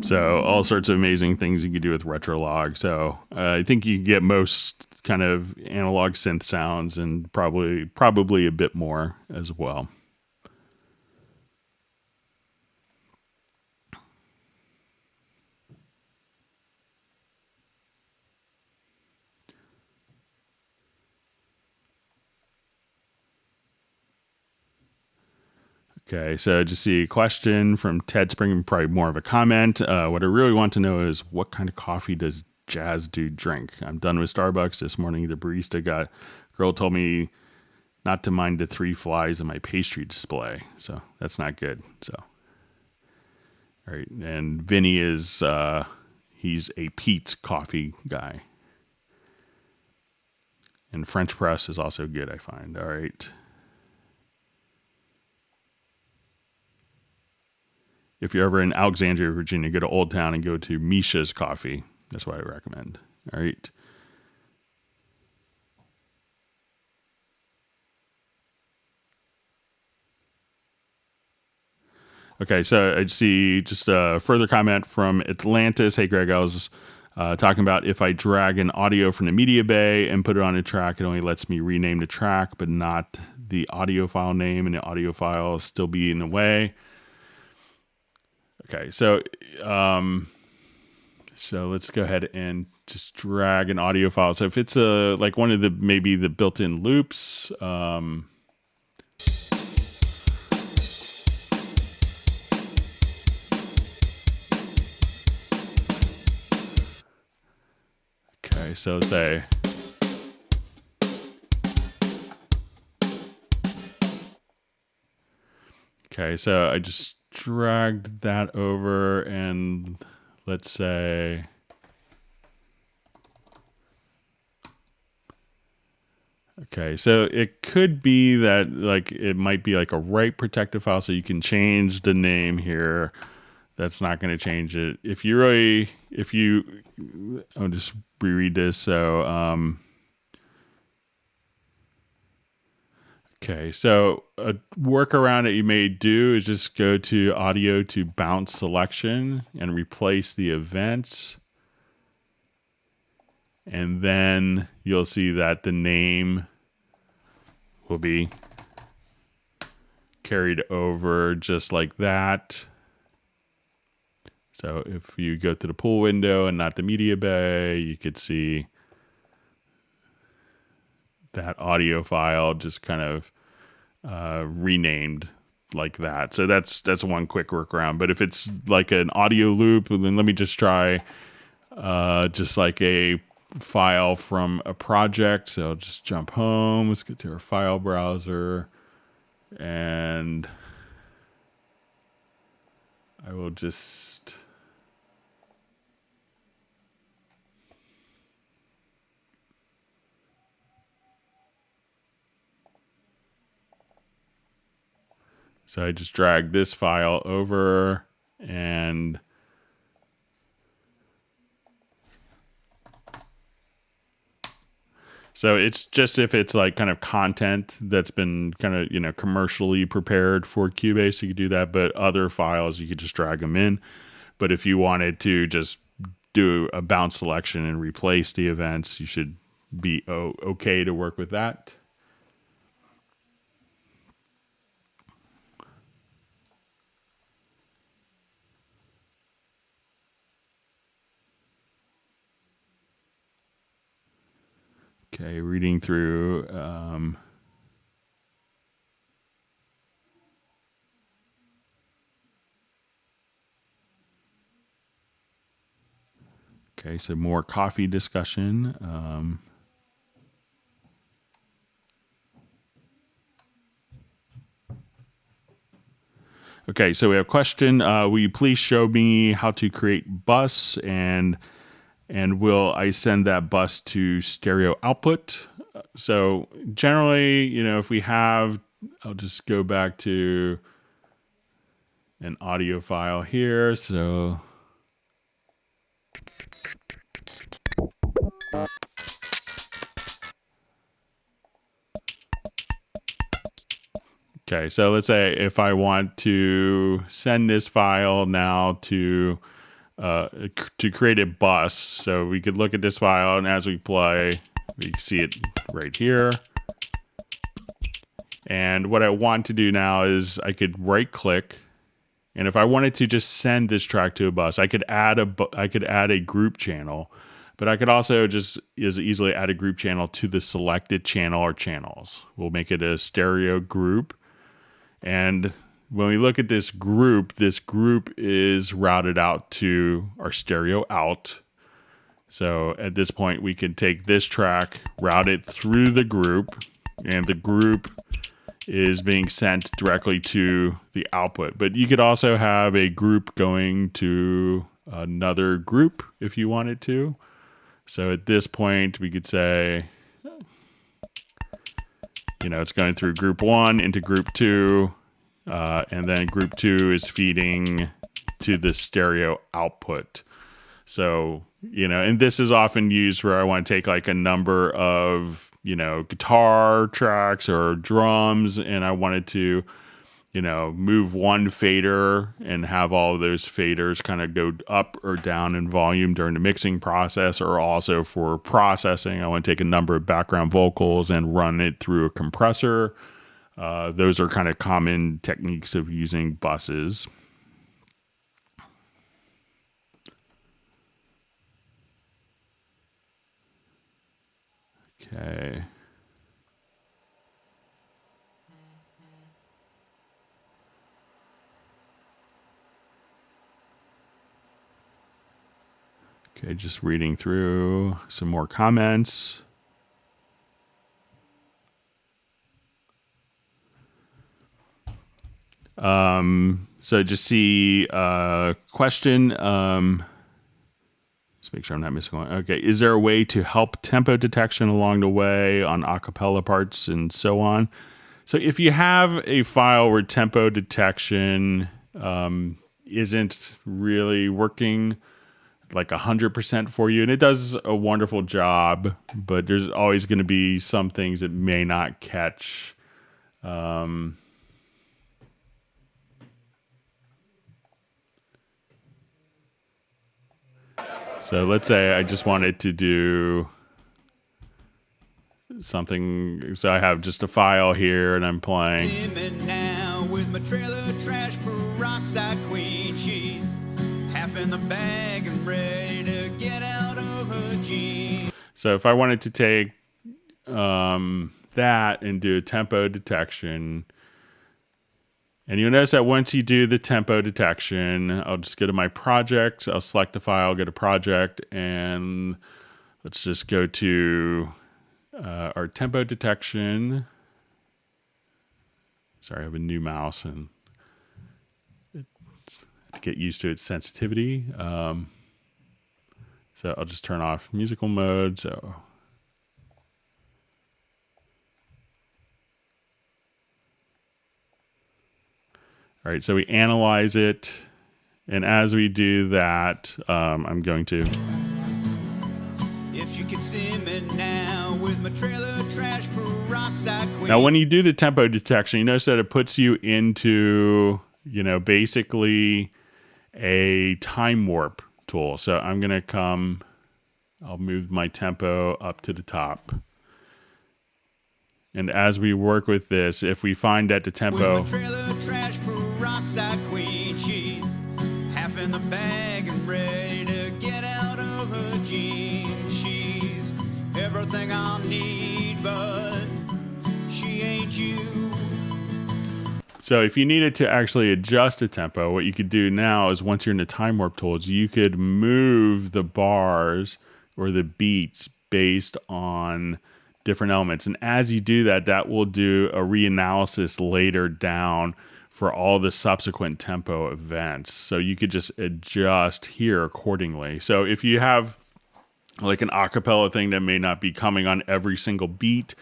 Speaker 1: So all sorts of amazing things you can do with Retrolog. So I think you can get most kind of analog synth sounds and probably a bit more as well. Okay, so just see a question from Ted Spring, probably more of a comment. What I really want to know is what kind of coffee does Jazz Dude drink? I'm done with Starbucks. This morning, the girl told me not to mind the 3 flies in my pastry display. So that's not good. So, all right. And Vinny is, he's a Pete's coffee guy. And French press is also good, I find. All right. If you're ever in Alexandria, Virginia, go to Old Town and go to Misha's Coffee. That's what I recommend. All right. Okay, so I see just a further comment from Atlantis. Hey, Greg, I was talking about if I drag an audio from the media bay and put it on a track, it only lets me rename the track, but not the audio file name, and the audio file will still be in the way. Okay, so let's go ahead and just drag an audio file. So if it's like one of the maybe the built-in loops, okay, so say okay, so I just dragged that over, and let's say okay, so it could be that like it might be like a write protected file, so you can change the name here. That's not going to change it. I'll just reread this. So okay, so a workaround that you may do is just go to audio to bounce selection and replace the events. And then you'll see that the name will be carried over just like that. So if you go to the pool window and not the media bay, you could see that audio file just kind of renamed like that. So that's one quick workaround. But if it's like an audio loop, then let me just try just like a file from a project. So I'll just jump home. Let's get to our file browser, and I will just so I just drag this file over, and so it's just if it's like kind of content that's been kind of, commercially prepared for Cubase, you could do that. But other files, you could just drag them in. But if you wanted to just do a bounce selection and replace the events, you should be okay to work with that. Okay, reading through. Okay, so more coffee discussion. Okay, so we have a question. Will you please show me how to create bus, and will I send that bus to stereo output? So generally, if we have, I'll just go back to an audio file here. So okay, so let's say if I want to send this file now to create a bus, so we could look at this file, and as we play, we can see it right here. And what I want to do now is I could right click, and if I wanted to just send this track to a bus, I could add a group channel, but I could also just as easily add a group channel to the selected channel or channels. We'll make it a stereo group. And when we look at this group is routed out to our stereo out. So at this point, we can take this track, route it through the group, and the group is being sent directly to the output. But you could also have a group going to another group if you wanted to. So at this point, we could say, it's going through group 1 into group 2, and then group 2 is feeding to the stereo output. So, and this is often used where I want to take like a number of, guitar tracks or drums, and I wanted to, move one fader and have all of those faders kind of go up or down in volume during the mixing process, or also for processing. I want to take a number of background vocals and run it through a compressor. Those are kind of common techniques of using buses. Okay. Okay, just reading through some more comments. So just see question. Let's make sure I'm not missing one. Okay, is there a way to help tempo detection along the way on a cappella parts and so on? So if you have a file where tempo detection isn't really working like 100% for you, and it does a wonderful job, but there's always going to be some things it may not catch. So let's say I just wanted to do something. So I have just a file here and I'm playing. Now with my trailer trash peroxide queen, she's half in the bag and ready to get out of her jeans. So if I wanted to take that and do a tempo detection, and you'll notice that once you do the tempo detection, I'll just go to my projects, I'll select the file, go to project, and let's just go to our tempo detection. Sorry, I have a new mouse and it's to get used to its sensitivity. So I'll just turn off musical mode. So all right, so we analyze it, and as we do that, I'm going to. If you can see me now with my trailer trash peroxide queen. Now, when you do the tempo detection, you notice that it puts you into, basically a time warp tool. So I'm going to I'll move my tempo up to the top. And as we work with this, if we find that the tempo queen, she's half in the bag and ready to get out of her jeans. She's everything I need, but she ain't you. So if you needed to actually adjust the tempo, what you could do now is once you're in the time warp tools, you could move the bars or the beats based on different elements. And as you do that, that will do a reanalysis later down for all the subsequent tempo events. So you could just adjust here accordingly. So if you have like an acapella thing that may not be coming on every single beat,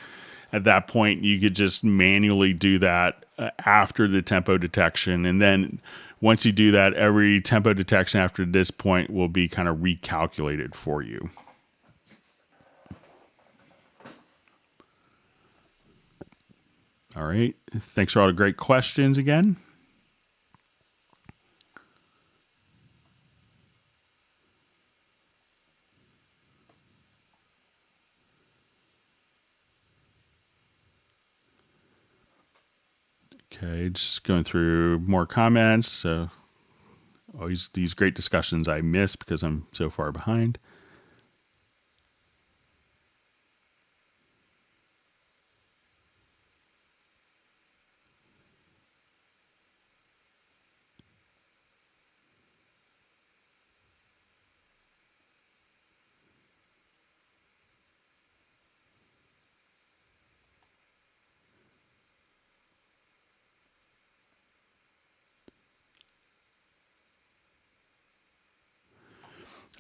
Speaker 1: at that point you could just manually do that after the tempo detection. And then once you do that, every tempo detection after this point will be kind of recalculated for you. All right. Thanks for all the great questions again. Okay, just going through more comments. So always these great discussions I miss because I'm so far behind.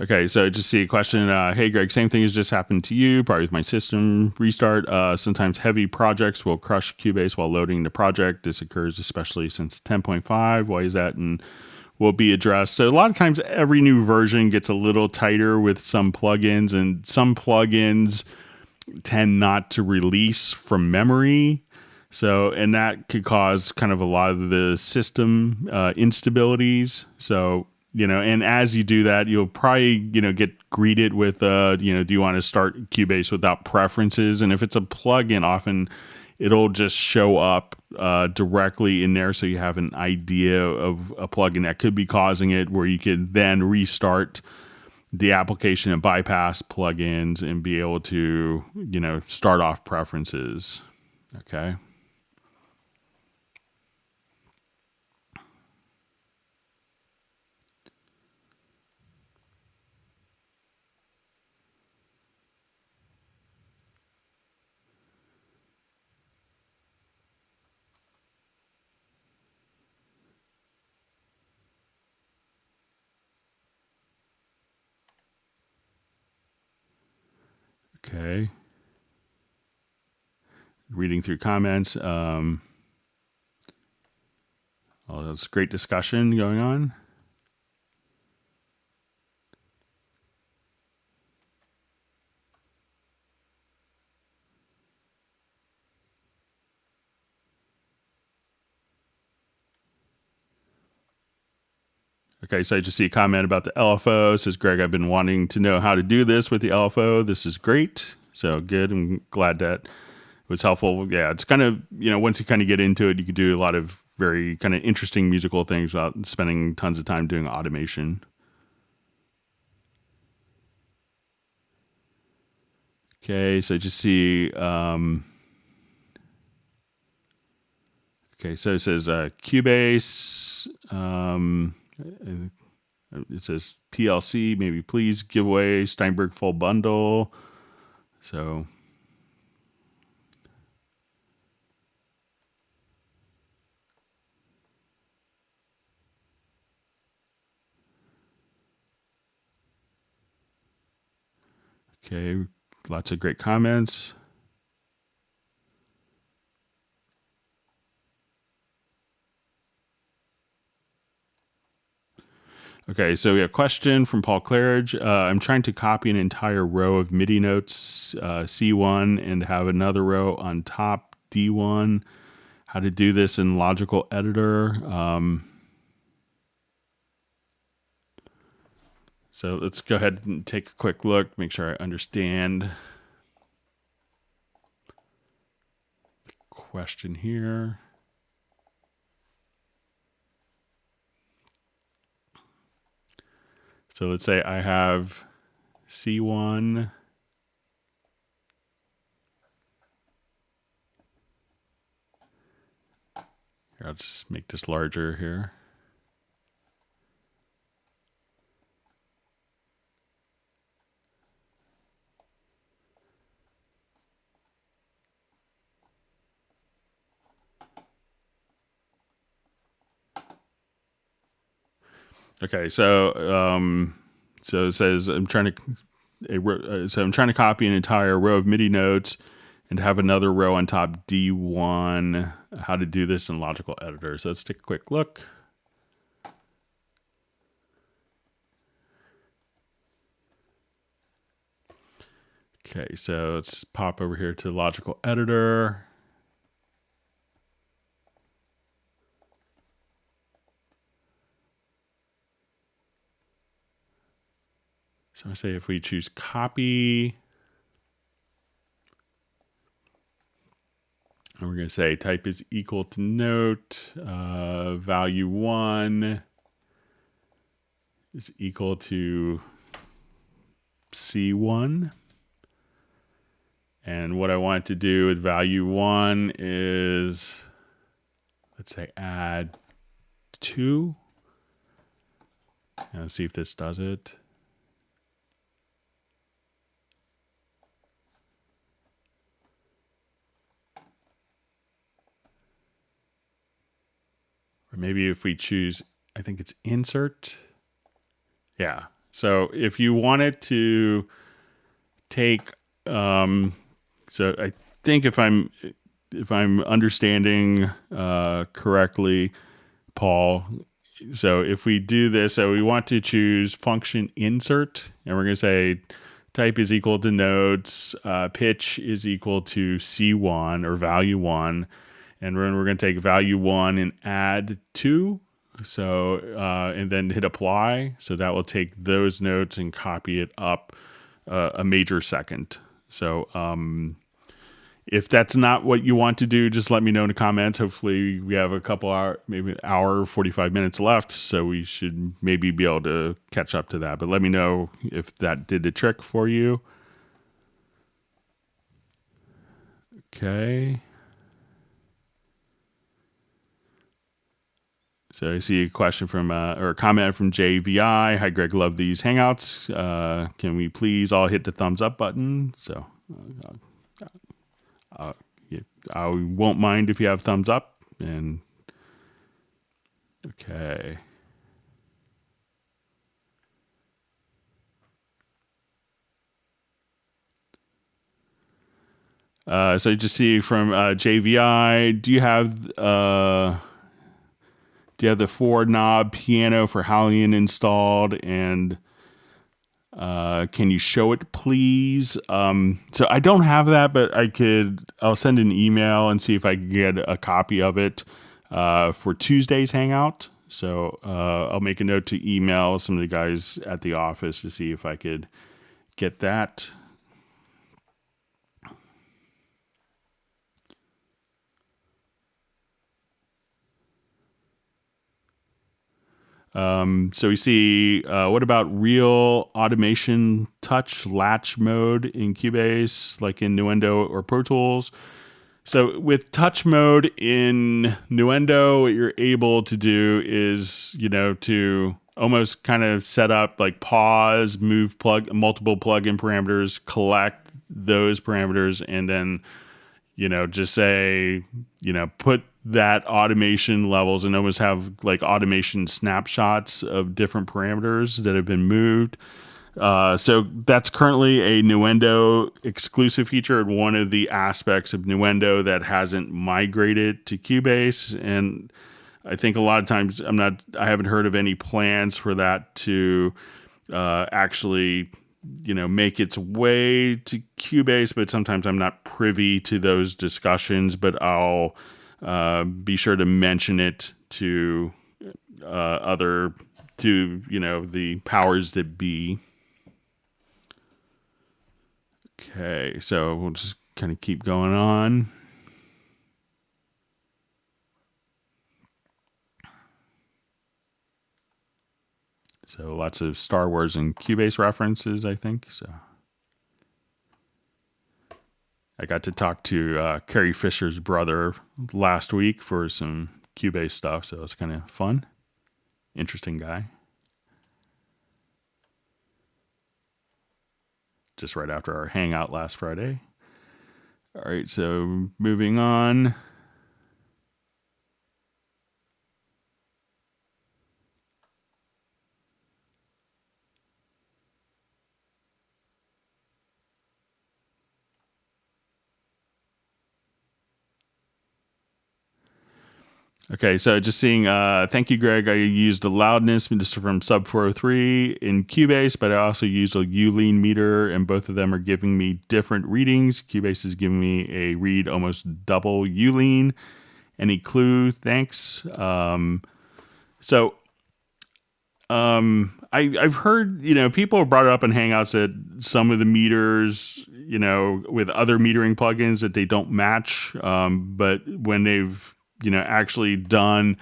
Speaker 1: Okay, so I just see a question. Hey, Greg, same thing has just happened to you, probably with my system restart. Sometimes heavy projects will crush Cubase while loading the project. This occurs especially since 10.5. Why is that? And will be addressed. So a lot of times every new version gets a little tighter with some plugins, and some plugins tend not to release from memory. So, and that could cause kind of a lot of the system instabilities. So, and as you do that, you'll probably, get greeted with, do you want to start Cubase without preferences? And if it's a plugin, often it'll just show up directly in there. So you have an idea of a plugin that could be causing it, where you could then restart the application and bypass plugins and be able to, start off preferences. Okay. Okay. Reading through comments. Oh, that's great discussion going on. Okay, so I just see a comment about the LFO. It says, Greg, I've been wanting to know how to do this with the LFO. This is great. So good. I'm glad that it was helpful. Yeah, it's kind of, once you kind of get into it, you could do a lot of very kind of interesting musical things without spending tons of time doing automation. Okay, so just see, okay, so it says Cubase, it says PLC, maybe please give away Steinberg full bundle. So, okay, lots of great comments. Okay, so we have a question from Paul Claridge. I'm trying to copy an entire row of MIDI notes, C1, and have another row on top, D1. How to do this in Logical Editor. So let's go ahead and take a quick look, make sure I understand the question here. So let's say I have C1. Here, I'll just make this larger here. Okay, so it says I'm trying to copy an entire row of MIDI notes and have another row on top D1. How to do this in Logical Editor. So let's take a quick look. Okay, so let's pop over here to Logical Editor. So I say if we choose copy, and we're going to say type is equal to note, value 1 is equal to C1. And what I want to do with value 1 is, let's say, add 2. And let's see if this does it. Or maybe if we choose, I think it's insert. Yeah. So if you wanted to take, so I think if I'm understanding correctly, Paul. So if we do this, so we want to choose function insert, and we're going to say type is equal to notes, pitch is equal to C1 or value 1, and we're going to take value 1 and add 2. So and then hit apply. So that will take those notes and copy it up a major second. So if that's not what you want to do, just let me know in the comments. Hopefully we have a couple hour, maybe an hour, 45 minutes left. So we should maybe be able to catch up to that. But let me know if that did the trick for you. Okay. So I see a question from, or a comment from JVI. Hi, Greg. Love these Hangouts. Can we please all hit the thumbs up button? So I won't mind if you have thumbs up. And okay. So you just see from JVI, do you have the 4-knob piano for Hallian installed? And can you show it, please? So I don't have that, but I'll send an email and see if I can get a copy of it for Tuesday's Hangout. So I'll make a note to email some of the guys at the office to see if I could get that. So we see, what about real automation touch latch mode in Cubase, like in Nuendo or Pro Tools? So with touch mode in Nuendo, what you're able to do is, to almost kind of set up like pause, move multiple plugin parameters, collect those parameters, and then just say, put that automation levels and almost have like automation snapshots of different parameters that have been moved. So that's currently a Nuendo exclusive feature and one of the aspects of Nuendo that hasn't migrated to Cubase. And I think a lot of times I haven't heard of any plans for that to actually make its way to Cubase, but sometimes I'm not privy to those discussions, but I'll be sure to mention it to the powers that be. Okay, so we'll just kind of keep going on. So lots of Star Wars and Cubase references, I think. So I got to talk to Carrie Fisher's brother last week for some Cubase stuff, so it's kind of fun. Interesting guy. Just right after our hangout last Friday. All right, so moving on. Okay, so just seeing, thank you, Greg. I used a loudness just from sub 403 in Cubase, but I also used a U-lean meter, and both of them are giving me different readings. Cubase is giving me a read almost double U-lean. Any clue? Thanks. So I've heard, people have brought it up in Hangouts that some of the meters, with other metering plugins that they don't match. But when they've, actually done,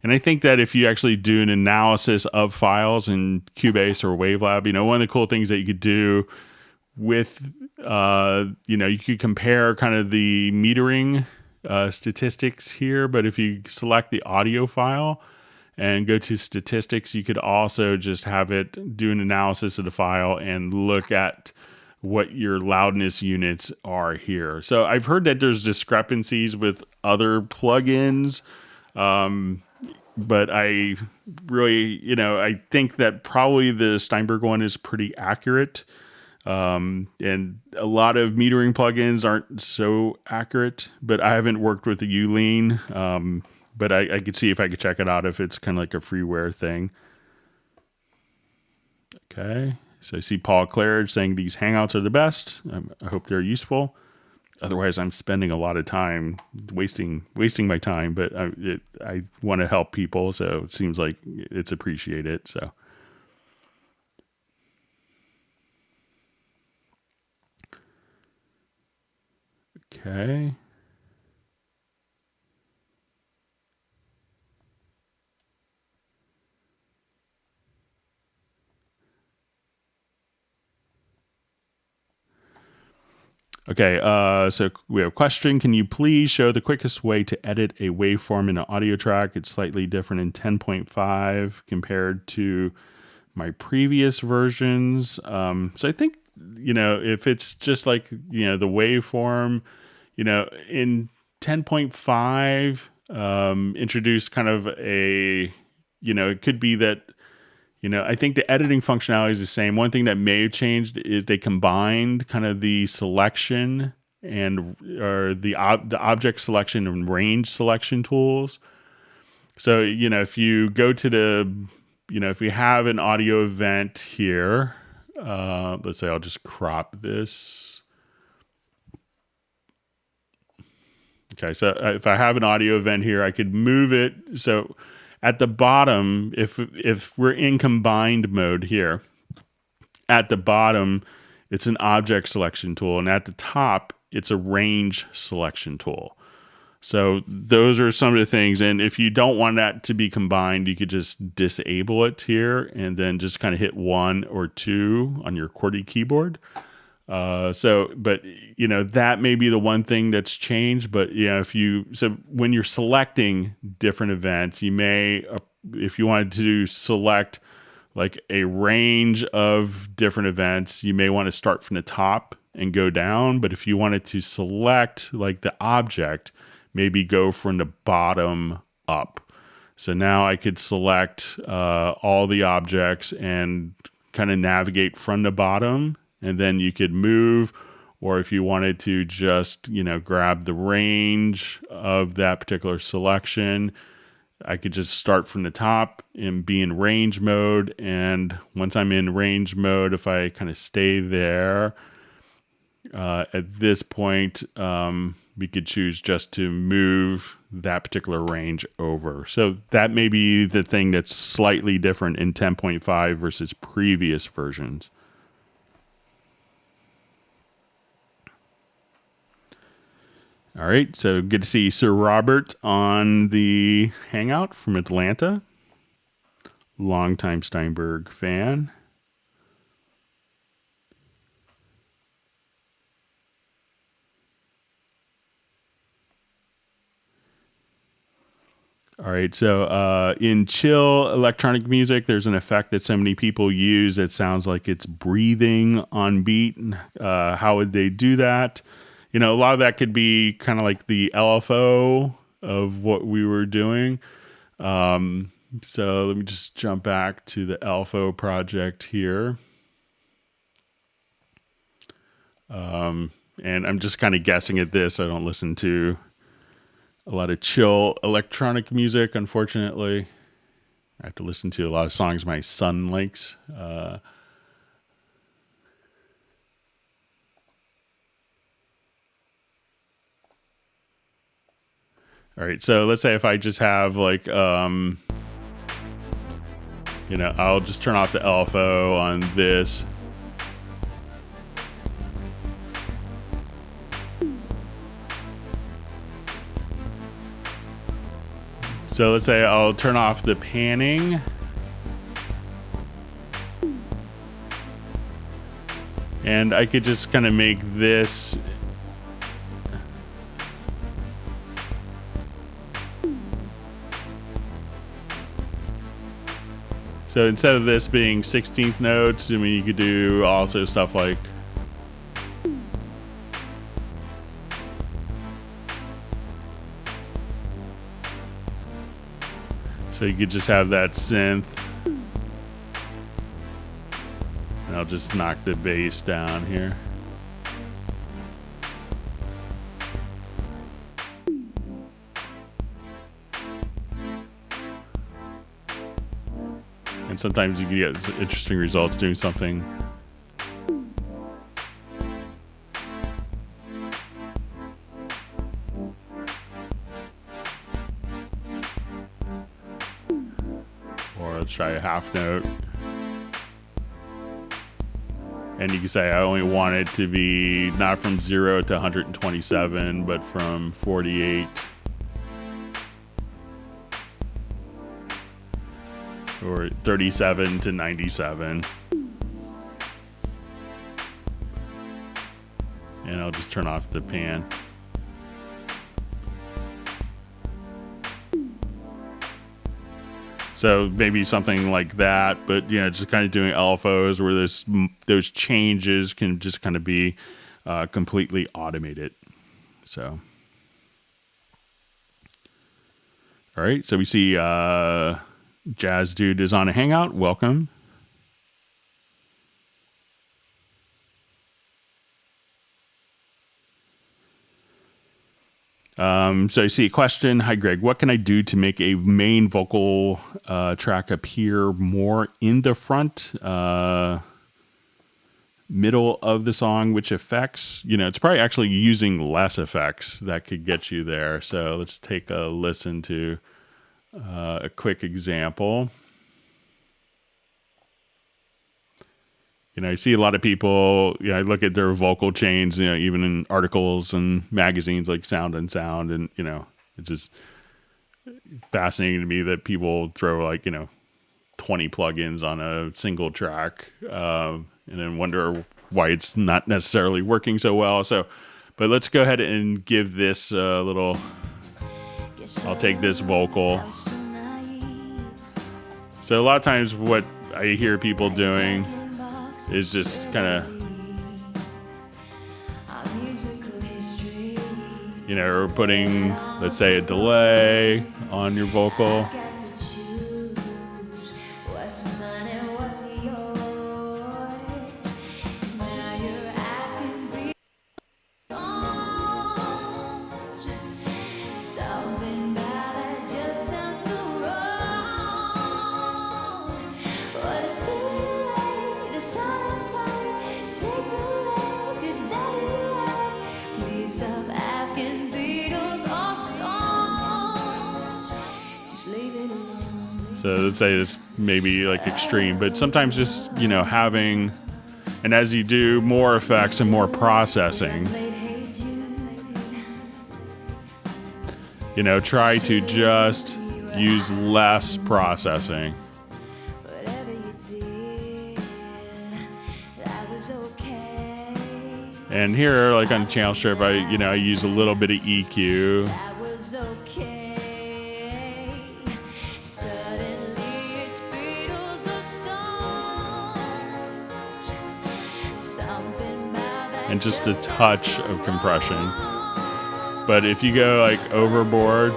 Speaker 1: and I think that if you actually do an analysis of files in Cubase or Wavelab, one of the cool things that you could do with, you could compare kind of the metering statistics here. But if you select the audio file, and go to statistics, you could also just have it do an analysis of the file and look at what your loudness units are here. So I've heard that there's discrepancies with other plugins, but I really, I think that probably the Steinberg one is pretty accurate. And a lot of metering plugins aren't so accurate, but I haven't worked with the U-lean. But I could see if I could check it out if it's kind of like a freeware thing. Okay. So I see Paul Claridge saying these Hangouts are the best. I hope they're useful. Otherwise, I'm spending a lot of time wasting my time. But I want to help people, so it seems like it's appreciated. So. Okay. Okay, so we have a question. Can you please show the quickest way to edit a waveform in an audio track? It's slightly different in 10.5 compared to my previous versions. So I think, if it's just like, the waveform, in 10.5, introduce kind of a, it could be that, I think the editing functionality is the same. One thing that may have changed is they combined kind of the selection or the object selection and range selection tools. So, if you go to if we have an audio event here, let's say I'll just crop this. Okay, so if I have an audio event here, I could move it. So at the bottom, if we're in combined mode here, at the bottom, it's an object selection tool. And at the top, it's a range selection tool. So those are some of the things. And if you don't want that to be combined, you could just disable it here and then just kind of hit 1 or 2 on your QWERTY keyboard. But that may be the one thing that's changed. But so when you're selecting different events, you may, if you wanted to select like a range of different events, you may want to start from the top and go down. But if you wanted to select like the object, maybe go from the bottom up. So now I could select all the objects and kind of navigate from the bottom, and then you could move, or if you wanted to just, grab the range of that particular selection, I could just start from the top and be in range mode. And once I'm in range mode, if I kind of stay there, at this point, we could choose just to move that particular range over. So that may be the thing that's slightly different in 10.5 versus previous versions. All right, so good to see Sir Robert on the Hangout from Atlanta. Longtime Steinberg fan. All right, so in chill electronic music, there's an effect that so many people use that sounds like it's breathing on beat. How would they do that? A lot of that could be kind of like the LFO of what we were doing. So let me just jump back to the LFO project here. And I'm just kind of guessing at this. I don't listen to a lot of chill electronic music. Unfortunately, I have to listen to a lot of songs my son likes. All right, so let's say if I just have like, I'll just turn off the LFO on this. So let's say I'll turn off the panning. And I could just kind of make this. So instead of this being 16th notes, I mean, you could do also stuff like. So you could just have that synth. And I'll just knock the bass down here. And sometimes you can get interesting results doing something. Or let's try a half note. And you can say I only want it to be not from 0 to 127, but from 48 or 37 to 97. And I'll just turn off the pan. So maybe something like that, but just kind of doing LFOs where those changes can just kind of be completely automated. So, all right. So we see Jazz Dude is on a hangout. Welcome. So I see a question. Hi, Greg. What can I do to make a main vocal track appear more in the front, middle of the song? Which effects? It's probably actually using less effects that could get you there. So let's take a listen to a quick example. I see a lot of people, I look at their vocal chains, even in articles and magazines like Sound and Sound. And, it's just fascinating to me that people throw 20 plugins on a single track and then wonder why it's not necessarily working so well. But let's go ahead and give this a little, I'll take this vocal. So a lot of times what I hear people doing is just kind of, or putting, let's say, a delay on your vocal. So let's say it's maybe extreme, but sometimes just, having, and as you do more effects and more processing, try to just use less processing. And here, on channel strip, I use a little bit of EQ. And just a touch of compression. But if you go overboard,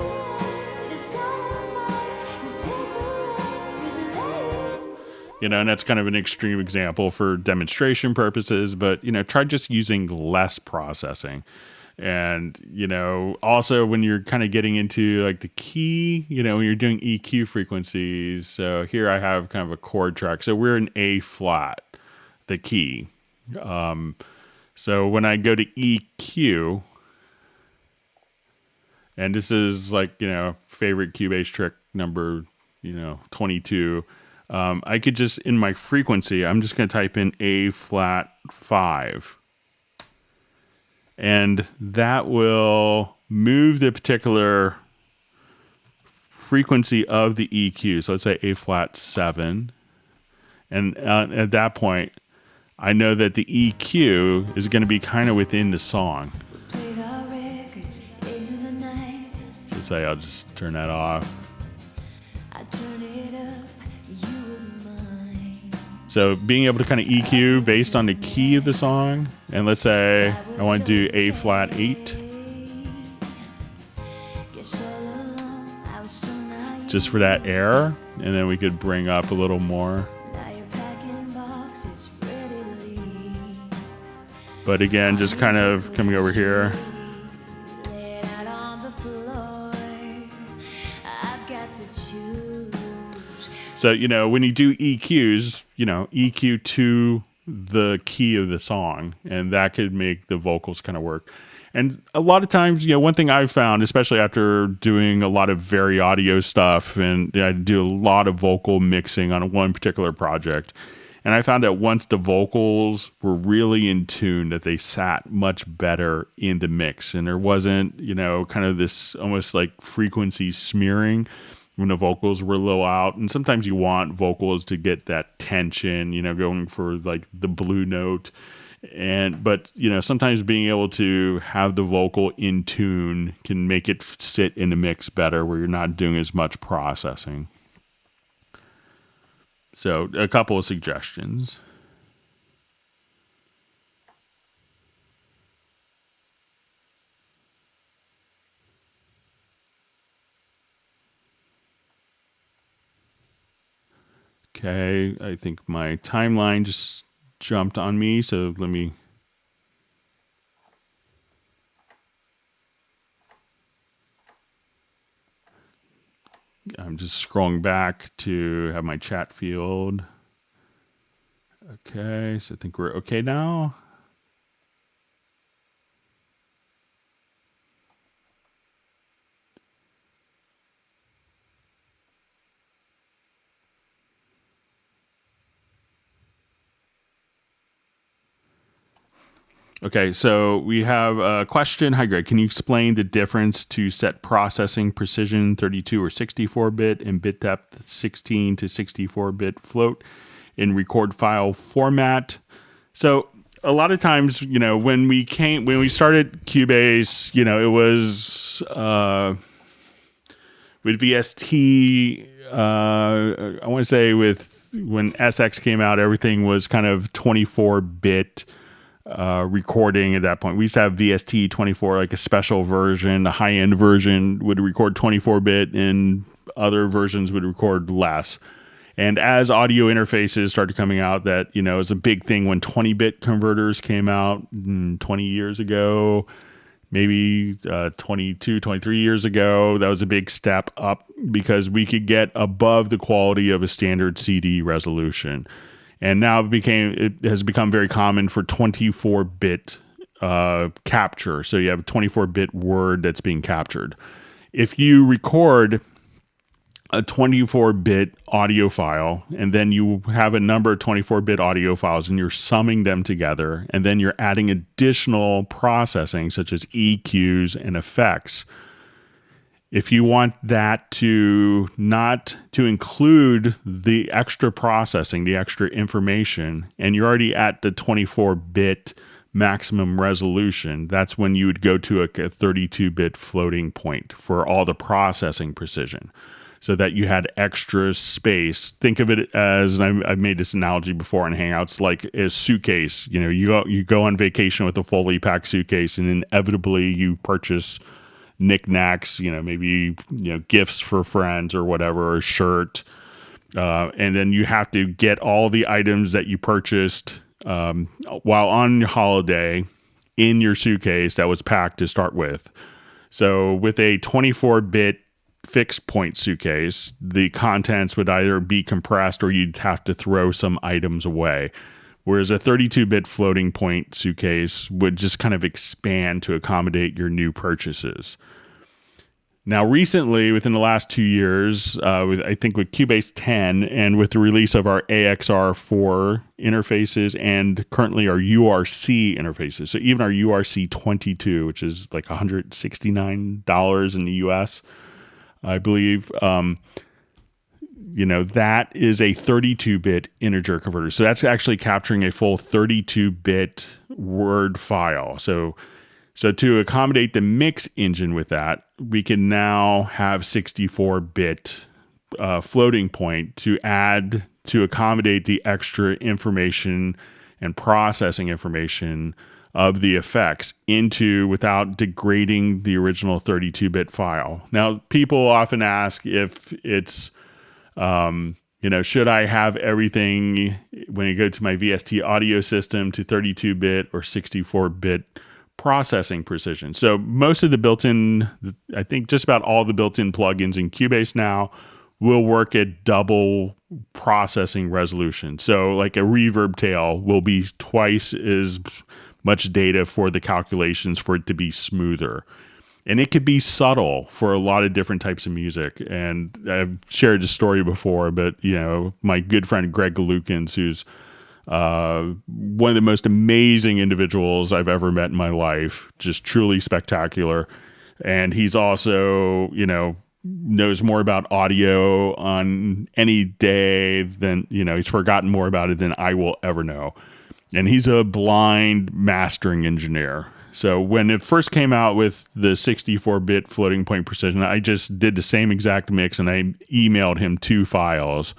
Speaker 1: and that's kind of an extreme example for demonstration purposes, but try just using less processing. And, also when you're kind of getting into like the key, when you're doing EQ frequencies. So here I have kind of a chord track. So we're in A flat, the key. So when I go to EQ, and this is like, favorite Cubase trick number, 22. I could just, in my frequency, I'm just going to type in A flat 5. And that will move the particular frequency of the EQ. So let's say A flat 7. And at that point, I know that the EQ is going to be kind of within the song. Let's say I'll just turn that off. So being able to kind of EQ based on the key of the song, and let's say I want to do A flat 8, just for that air, and then we could bring up a little more. But again, just kind of coming over here. So, when you do EQs, EQ to the key of the song, and that could make the vocals kind of work. And a lot of times, one thing I've found, especially after doing a lot of very audio stuff, and I do a lot of vocal mixing on one particular project, and I found that once the vocals were really in tune, that they sat much better in the mix, and there wasn't, kind of this almost like frequency smearing when the vocals were low out. And sometimes you want vocals to get that tension, going for like the blue note. But sometimes being able to have the vocal in tune can make it sit in the mix better, where you're not doing as much processing. So a couple of suggestions. Okay, I think my timeline just jumped on me, so I'm just scrolling back to have my chat field. Okay, so I think we're okay now. Okay, so we have a question. Hi, Greg. Can you explain the difference to set processing precision 32 or 64-bit and bit depth 16 to 64-bit float in record file format? So a lot of times, when we started Cubase, it was with VST. I want to say when SX came out, everything was kind of 24-bit. Recording at that point. We used to have VST 24, like a special version. The high-end version would record 24-bit, and other versions would record less. And as audio interfaces started coming out, that, it was a big thing when 20-bit converters came out 20 years ago, maybe 22, 23 years ago. That was a big step up because we could get above the quality of a standard CD resolution. And now it has become very common for 24-bit capture. So you have a 24-bit word that's being captured. If you record a 24-bit audio file, and then you have a number of 24-bit audio files, and you're summing them together, and then you're adding additional processing, such as EQs and effects, if you want that to not to include the extra processing, the extra information, and you're already at the 24-bit maximum resolution, that's when you would go to a 32-bit floating point for all the processing precision, so that you had extra space. Think of it as, and I've made this analogy before in Hangouts, like a suitcase. You go on vacation with a fully packed suitcase, and inevitably you purchase knickknacks, maybe gifts for friends or whatever, a shirt, and then you have to get all the items that you purchased while on holiday in your suitcase that was packed to start with. So with a 24-bit fixed point suitcase, the contents would either be compressed or you'd have to throw some items away. Whereas a 32-bit floating point suitcase would just kind of expand to accommodate your new purchases. Now, recently, within the last 2 years, I think with Cubase 10 and with the release of our AXR4 interfaces and currently our URC interfaces, so even our URC 22, which is like $169 in the US, I believe, that is a 32-bit integer converter. So that's actually capturing a full 32-bit word file. So to accommodate the mix engine with that, we can now have 64-bit floating point to add to accommodate the extra information and processing information of the effects into without degrading the original 32-bit file. Now, people often ask if it's, should I have everything when I go to my VST audio system to 32-bit or 64-bit processing precision. So most of the built-in, I think just about all the built-in plugins in Cubase now will work at double processing resolution. So like a reverb tail will be twice as much data for the calculations for it to be smoother. And it could be subtle for a lot of different types of music. And I've shared this story before, but my good friend Greg Lukens, who's one of the most amazing individuals I've ever met in my life, just truly spectacular. And he's also, knows more about audio on any day than, he's forgotten more about it than I will ever know. And he's a blind mastering engineer. So when it first came out with the 64-bit floating point precision, I just did the same exact mix and I emailed him 2 files.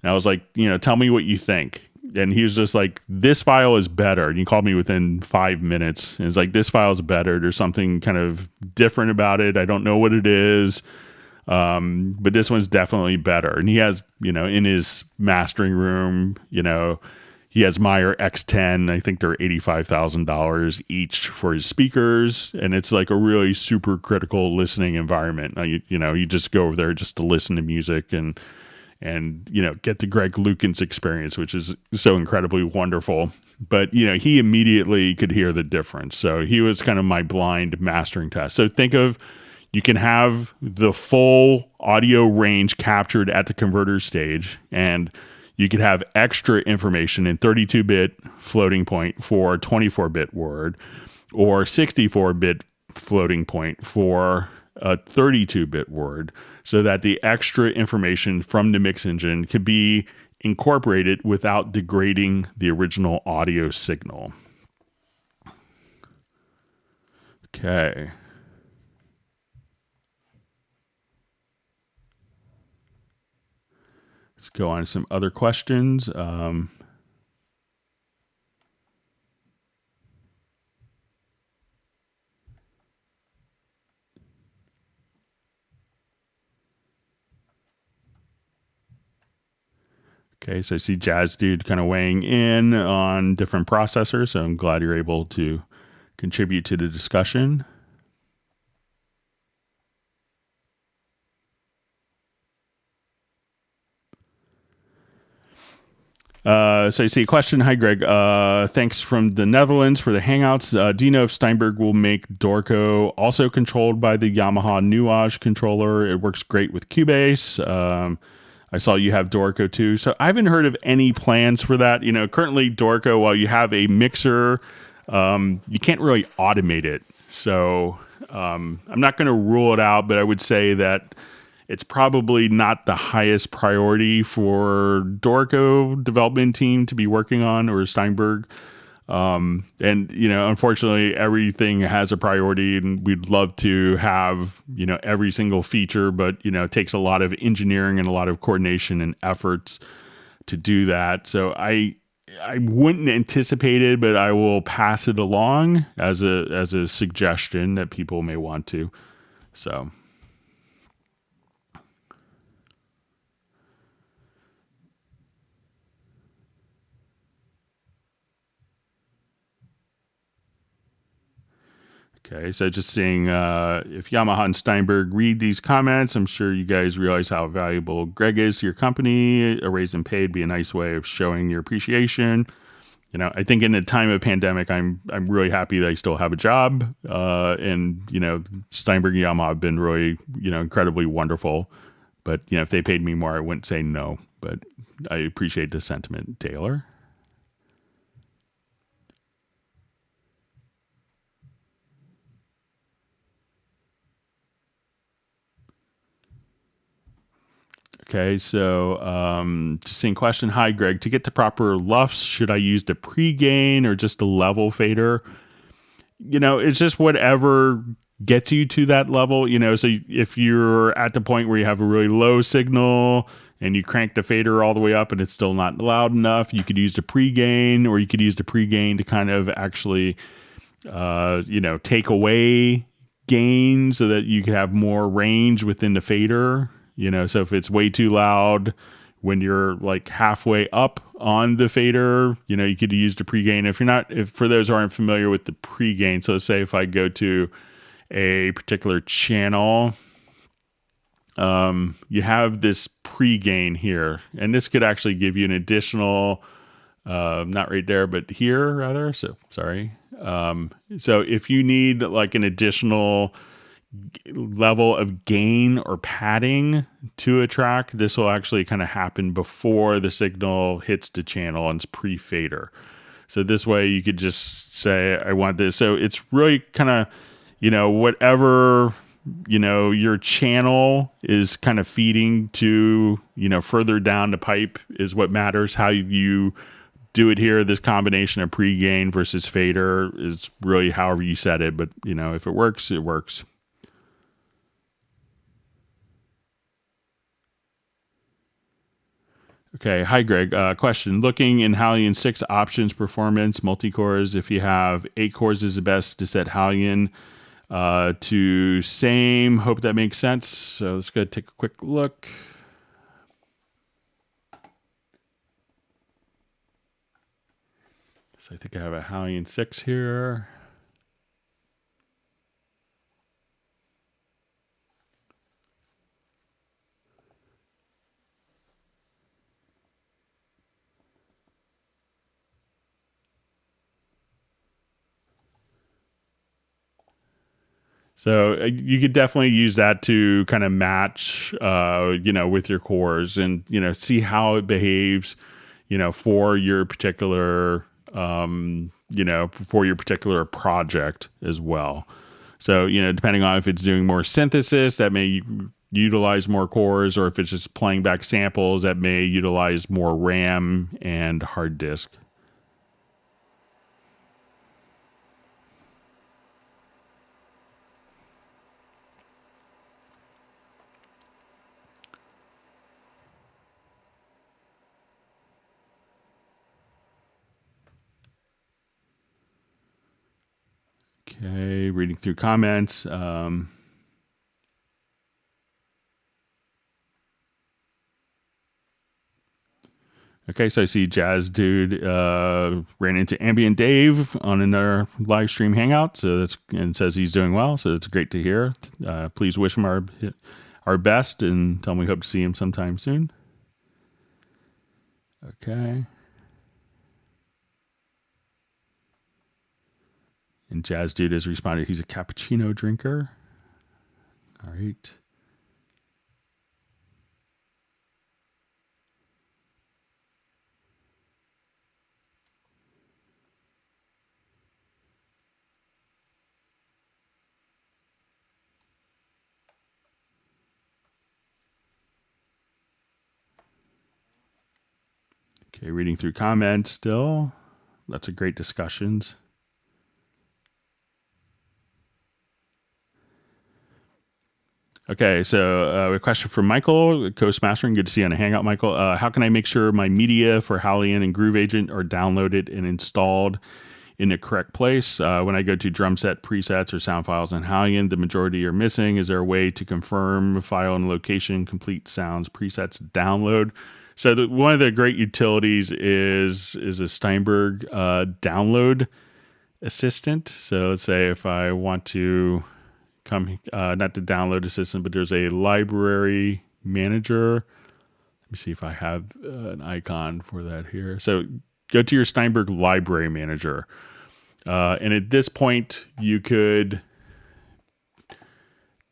Speaker 1: And I was like, tell me what you think. And he was just like, this file is better. And he called me within 5 minutes. And it's like, this file is better. There's something kind of different about it. I don't know what it is. But this one's definitely better. And he has, in his mastering room, he has Meyer X10. I think they're $85,000 each for his speakers. And it's like a really super critical listening environment. Now, you just go over there just to listen to music and get the Greg Lukens experience, which is so incredibly wonderful. But, he immediately could hear the difference. So he was kind of my blind mastering test. So think of, you can have the full audio range captured at the converter stage, and you could have extra information in 32-bit floating point for 24-bit word, or 64-bit floating point for a 32-bit word, so that the extra information from the mix engine could be incorporated without degrading the original audio signal. Okay. Let's go on to some other questions. Okay, so I see Jazz Dude kind of weighing in on different processors, so I'm glad you're able to contribute to the discussion. So I see a question. Hi, Greg. Thanks from the Netherlands for the Hangouts. Do you know if Steinberg will make Dorco also controlled by the Yamaha Nuage controller? It works great with Cubase. I saw you have Dorco too. So I haven't heard of any plans for that. Currently Dorco, while you have a mixer, you can't really automate it. So I'm not going to rule it out, but I would say that it's probably not the highest priority for Dorco development team to be working on, or Steinberg. Unfortunately, everything has a priority, and we'd love to have, every single feature, but, it takes a lot of engineering and a lot of coordination and efforts to do that. So I wouldn't anticipate it, but I will pass it along as a suggestion that people may want to. So. Okay, so just seeing if Yamaha and Steinberg read these comments, I'm sure you guys realize how valuable Greg is to your company. A raise in pay would be a nice way of showing your appreciation. You know, I think in a time of pandemic, I'm really happy that I still have a job. And you know, Steinberg and Yamaha have been really, you know, incredibly wonderful. But you know, if they paid me more, I wouldn't say no. But I appreciate the sentiment, Taylor. Okay, so just seeing question. Hi, Greg. To get to proper LUFS, should I use the pre-gain or just the level fader? You know, it's just whatever gets you to that level. You know, so if you're at the point where you have a really low signal and you crank the fader all the way up and it's still not loud enough, you could use the pre-gain, or you could use the pre-gain to kind of actually, you know, take away gain so that you can have more range within the fader. You know, so if it's way too loud when you're like halfway up on the fader, you know, you could use the pre-gain. If for those who aren't familiar with the pre-gain, so let's say if I go to a particular channel, you have this pre-gain here, and this could actually give you an additional, not right there, but here rather. So sorry. So if you need like an additional level of gain or padding to a track, this will actually kind of happen before the signal hits the channel and it's pre-fader. So this way you could just say, I want this. So it's really kind of, you know, whatever, you know, your channel is kind of feeding to, you know, further down the pipe is what matters. How you do it here, this combination of pre-gain versus fader is really however you set it. But, you know, if it works, it works. Okay. Hi, Greg. Question. Looking in Hallian 6 options performance, multi-cores, if you have 8 cores is the best to set Hallian to same. Hope that makes sense. So let's go take a quick look. So I think I have a Hallian 6 here. So you could definitely use that to kind of match, you know, with your cores and, you know, see how it behaves, you know, for your particular, you know, for your particular project as well. So, you know, depending on if it's doing more synthesis, that may utilize more cores, or if it's just playing back samples, that may utilize more RAM and hard disk. Okay, reading through comments. Okay, so I see Jazz Dude ran into Ambient Dave on another live stream hangout, so that's and says he's doing well. So it's great to hear. Please wish him our best and tell him we hope to see him sometime soon. Okay. And Jazz Dude has responded he's a cappuccino drinker. All right. Okay, reading through comments still. Lots of great discussions. Okay, so a question from Michael, co-mastering. Good to see you on a hangout, Michael. How can I make sure my media for Hallian and Groove Agent are downloaded and installed in the correct place? When I go to drum set presets or sound files in Hallian, the majority are missing. Is there a way to confirm file and location, complete sounds, presets, download? So one of the great utilities is a Steinberg download assistant. So let's say if I want to come, not to download assistant, but there's a library manager. Let me see if I have an icon for that here. So go to your Steinberg library manager. And at this point, you could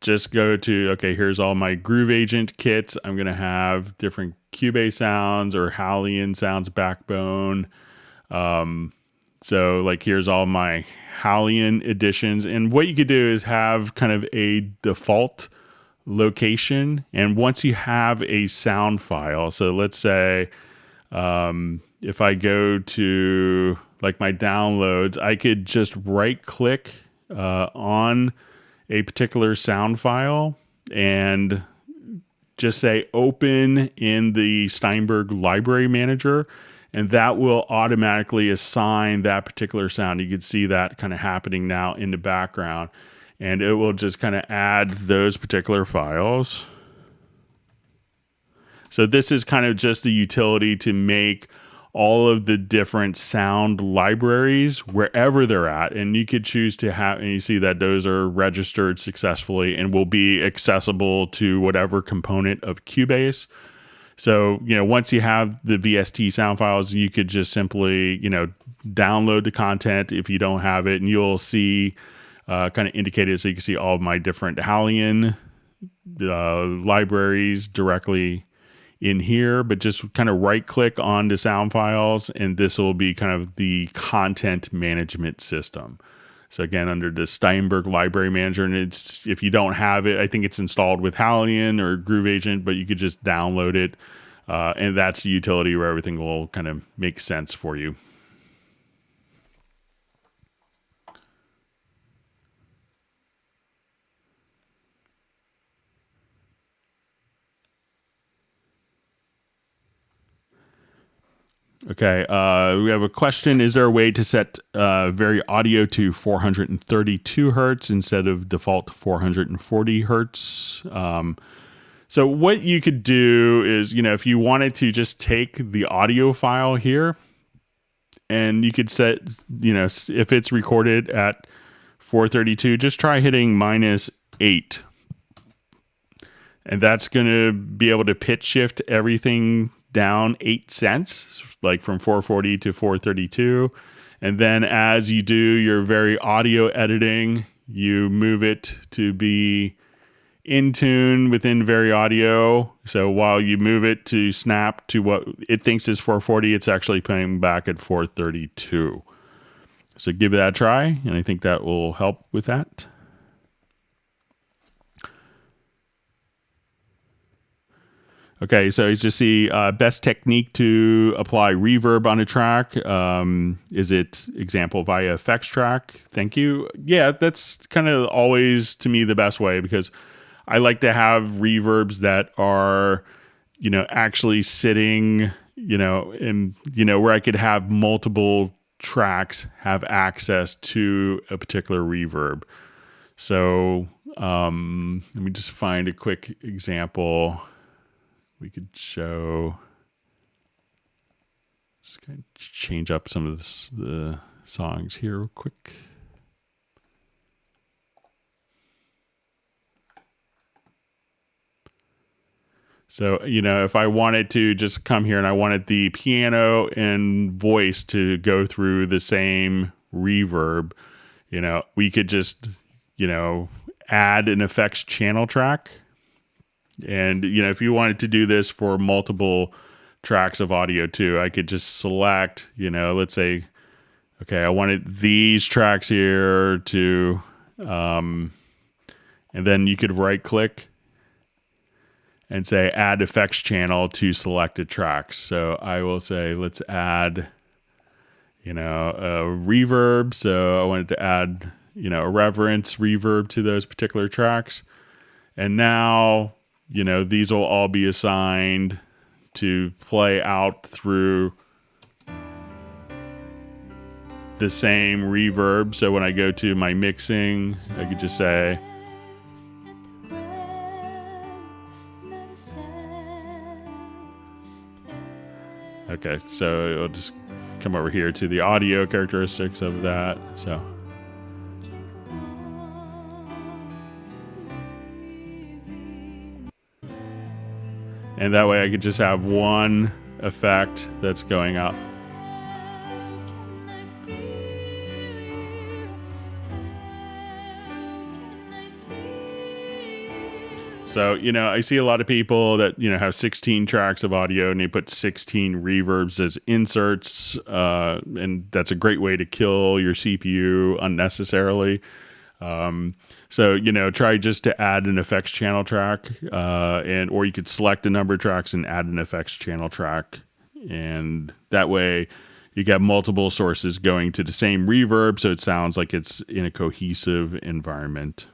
Speaker 1: just go to, okay, here's all my Groove Agent kits. I'm going to have different Cubase sounds or Hallian sounds backbone. So like here's all my Hallian editions. And what you could do is have kind of a default location. And once you have a sound file, so let's say if I go to like my downloads, I could just right click on a particular sound file and just say open in the Steinberg library manager, and that will automatically assign that particular sound. You can see that kind of happening now in the background, and it will just kind of add those particular files. So this is kind of just a utility to make all of the different sound libraries wherever they're at. And you could choose to have, and you see that those are registered successfully and will be accessible to whatever component of Cubase. So, once you have the VST sound files, you could just simply, download the content if you don't have it, and you'll see kind of indicated, so you can see all of my different Hallian libraries directly in here, but just kind of right click on the sound files, and this will be kind of the content management system. So again, under the Steinberg library manager, and it's, if you don't have it, I think it's installed with Hallian or Groove Agent, but you could just download it. And that's the utility where everything will kind of make sense for you. Okay, we have a question. Is there a way to set vary audio to 432 hertz instead of default 440 hertz? So what you could do is, if you wanted to just take the audio file here, and you could set, if it's recorded at 432, just try hitting -8. And that's going to be able to pitch shift everything down 8 cents, like from 440 to 432. And then as you do your very audio editing, you move it to be in tune within very audio. So while you move it to snap to what it thinks is 440, it's actually playing back at 432. So give that a try, and I think that will help with that. Okay, so you just see best technique to apply reverb on a track. Is it example via effects track? Thank you. Yeah, that's kind of always, to me, the best way, because I like to have reverbs that are, actually sitting, in, where I could have multiple tracks have access to a particular reverb. So let me just find a quick example. We could show, just kind of change up some of the songs here real quick. So, if I wanted to just come here and I wanted the piano and voice to go through the same reverb, we could just, add an effects channel track. And, if you wanted to do this for multiple tracks of audio too, I could just select, let's say, okay, I wanted these tracks here to, and then you could right click and say add effects channel to selected tracks. So I will say, let's add, a reverb. So I wanted to add, a reverence reverb to those particular tracks. And now, these will all be assigned to play out through the same reverb. So when I go to my mixing, I could just say, okay, so it'll just come over here to the audio characteristics of that. So. And that way I could just have one effect that's going up. So, I see a lot of people that, have 16 tracks of audio and they put 16 reverbs as inserts. And that's a great way to kill your CPU unnecessarily. So, try just to add an effects channel track, or you could select a number of tracks and add an effects channel track. And that way you get multiple sources going to the same reverb. So it sounds like it's in a cohesive environment.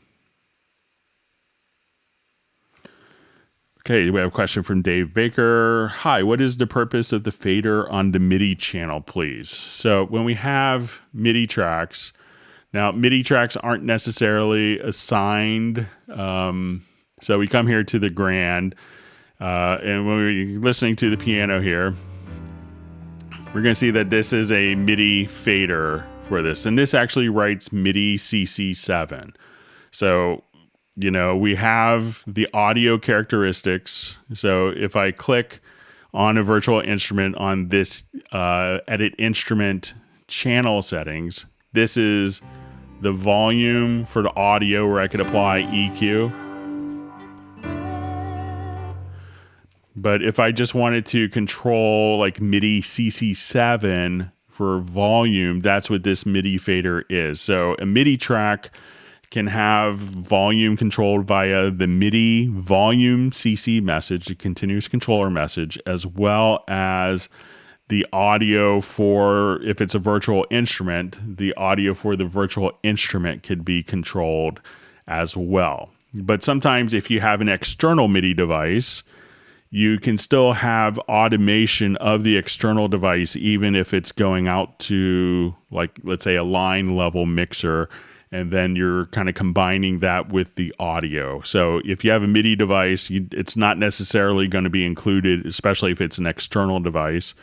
Speaker 1: Okay, we have a question from Dave Baker. Hi, what is the purpose of the fader on the MIDI channel, please? So when we have MIDI tracks, now MIDI tracks aren't necessarily assigned. So we come here to the grand, and when we're listening to the piano here, we're going to see that this is a MIDI fader for this. And this actually writes MIDI CC7. So we have the audio characteristics. So if I click on a virtual instrument on this edit instrument channel settings, this is the volume for the audio where I could apply EQ. But if I just wanted to control like MIDI CC7 for volume, that's what this MIDI fader is. So a MIDI track can have volume controlled via the MIDI volume CC message, the continuous controller message, as well as the audio for, if it's a virtual instrument, the audio for the virtual instrument could be controlled as well. But sometimes if you have an external MIDI device, you can still have automation of the external device, even if it's going out to, like, let's say a line level mixer, and then you're kind of combining that with the audio. So if you have a MIDI device, it's not necessarily going to be included, especially if it's an external device,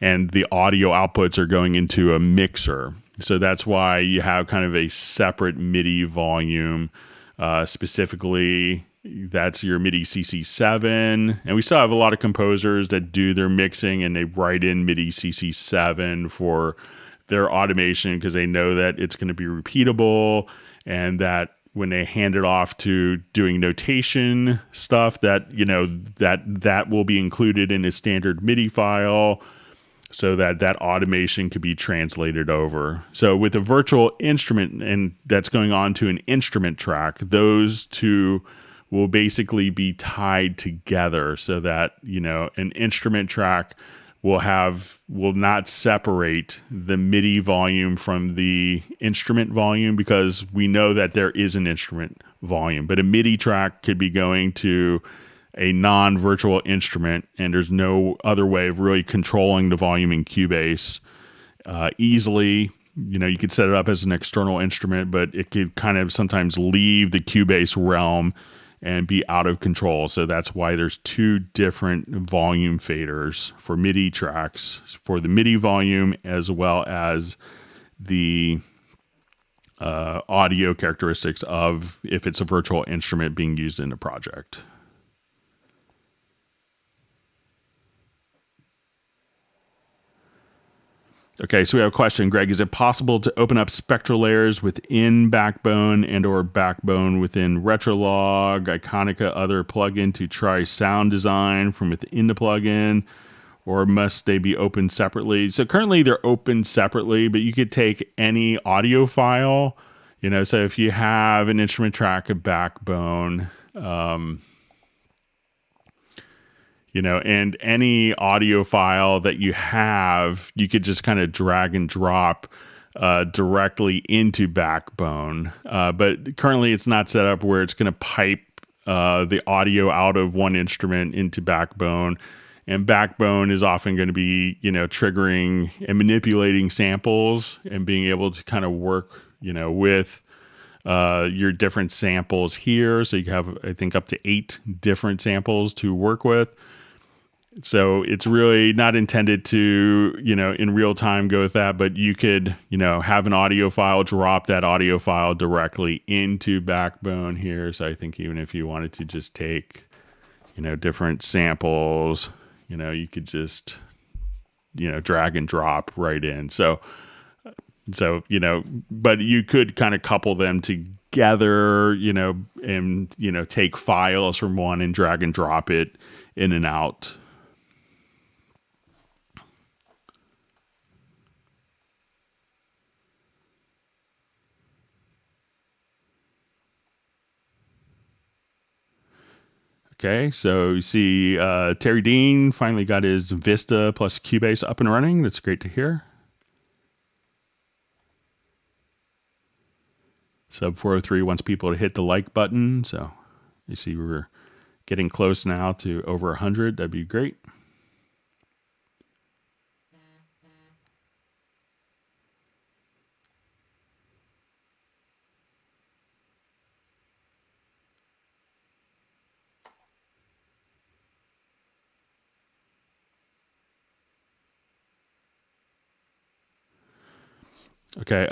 Speaker 1: and the audio outputs are going into a mixer. So that's why you have kind of a separate MIDI volume. Specifically, that's your MIDI CC7. And we still have a lot of composers that do their mixing and they write in MIDI CC7 for their automation because they know that it's going to be repeatable, and that when they hand it off to doing notation stuff, that that will be included in a standard MIDI file, so that automation could be translated over. So with a virtual instrument, and that's going on to an instrument track, those two will basically be tied together so that an instrument track will not separate the MIDI volume from the instrument volume, because we know that there is an instrument volume. But a MIDI track could be going to a non-virtual instrument, and there's no other way of really controlling the volume in Cubase easily. You could set it up as an external instrument, but it could kind of sometimes leave the Cubase realm and be out of control. So that's why there's two different volume faders for MIDI tracks, for the MIDI volume as well as the audio characteristics of if it's a virtual instrument being used in a project. Okay, so we have a question, Greg. Is it possible to open up spectral layers within Backbone and or Backbone within Retrolog, Iconica, other plugin to try sound design from within the plugin, or must they be opened separately? So currently they're open separately, but you could take any audio file, so if you have an instrument track of Backbone, and any audio file that you have, you could just kind of drag and drop directly into Backbone. But currently it's not set up where it's going to pipe the audio out of one instrument into Backbone. And Backbone is often going to be, triggering and manipulating samples and being able to kind of work, with your different samples here. So you have, I think, up to 8 different samples to work with. So it's really not intended to, in real time go with that, but you could, have an audio file, drop that audio file directly into Backbone here. So I think even if you wanted to just take, different samples, you could just, drag and drop right in. So, but you could kind of couple them together, and, take files from one and drag and drop it in and out. Okay, so you see Terry Dean finally got his Vista plus Cubase up and running. That's great to hear. Sub 403 wants people to hit the like button. So you see we're getting close now to over 100. That'd be great. Okay,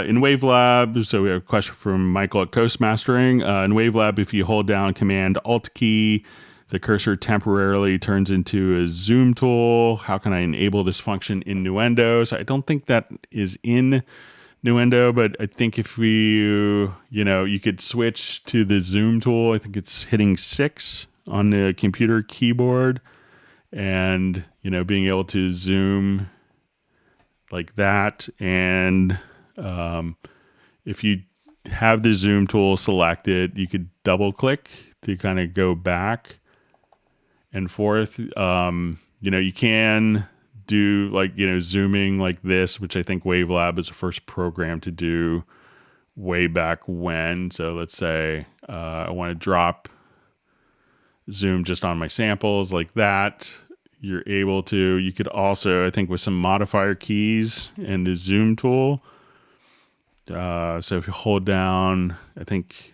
Speaker 1: in Wavelab, so we have a question from Michael at Coast Mastering. In Wavelab, if you hold down Command Alt key, the cursor temporarily turns into a zoom tool. How can I enable this function in Nuendo? So I don't think that is in Nuendo, but I think if you could switch to the zoom tool. I think it's hitting 6 on the computer keyboard, and being able to zoom like that. And if you have the zoom tool selected, you could double click to kind of go back and forth. You can do zooming like this, which I think Wavelab is the first program to do way back when. So let's say I want to drop zoom just on my samples like that. You're able to. You could also, I think, with some modifier keys and the zoom tool. So if you hold down, I think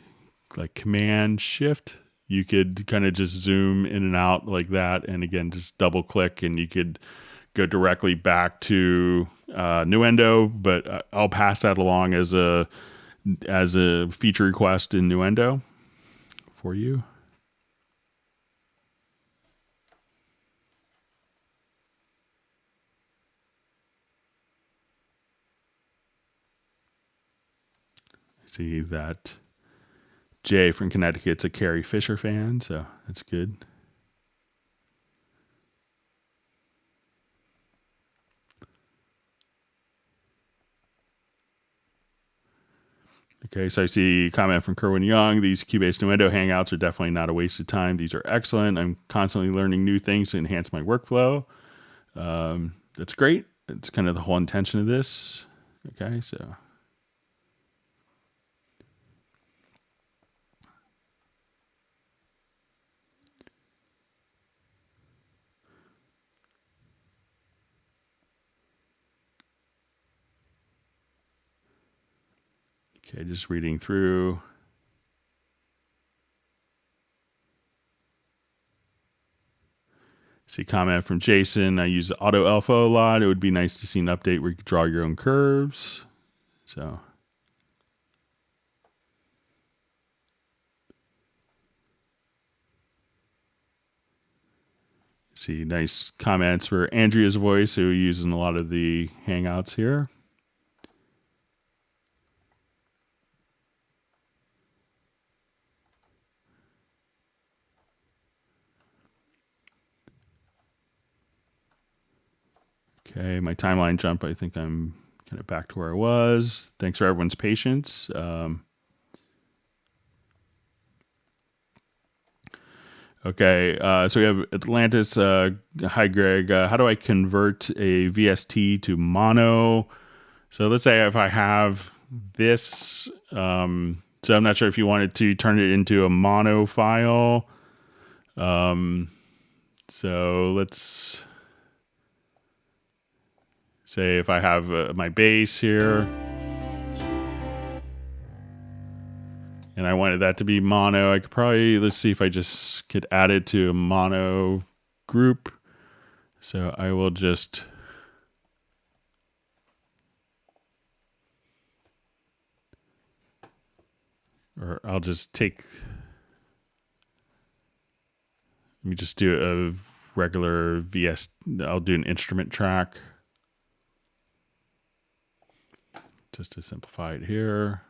Speaker 1: like Command Shift, you could kind of just zoom in and out like that. And again, just double click and you could go directly back to Nuendo. But I'll pass that along as a feature request in Nuendo for you. See that Jay from Connecticut's a Carrie Fisher fan, so that's good. Okay, so I see a comment from Kerwin Young. These Cubase Nuendo Hangouts are definitely not a waste of time. These are excellent. I'm constantly learning new things to enhance my workflow. That's great. That's kind of the whole intention of this. Okay, so... Okay, just reading through. See a comment from Jason. I use Auto Alpha a lot. It would be nice to see an update where you could draw your own curves. So... See nice comments for Andrea's voice, who uses in a lot of the Hangouts here. Okay, my timeline jump, I think I'm kind of back to where I was. Thanks for everyone's patience. Okay, so we have Atlantis. Hi, Greg. How do I convert a VST to mono? So let's say if I have this, so I'm not sure if you wanted to turn it into a mono file. So let's say if I have my bass here and I wanted that to be mono, I could probably, let's see if I just could add it to a mono group. So I will just I'll just take, let me just do a regular VS, I'll do an instrument track just to simplify it here.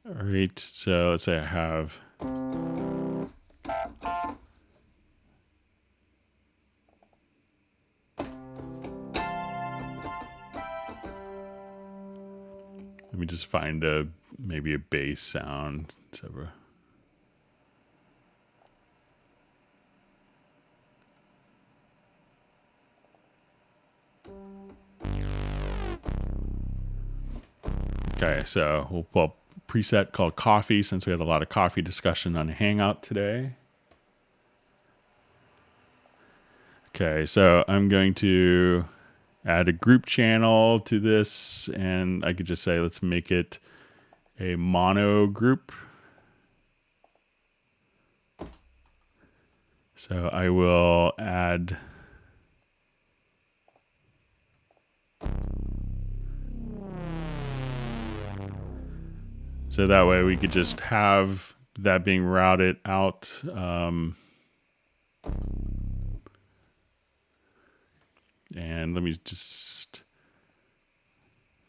Speaker 1: All right, so let's say I have, let me just find maybe a bass sound, etc. Okay, so we'll pull up a preset called Coffee, since we had a lot of coffee discussion on Hangout today. Okay, so I'm going to add a group channel to this, and I could just say, let's make it a mono group. So I will add, so that way we could just have that being routed out. And let me just,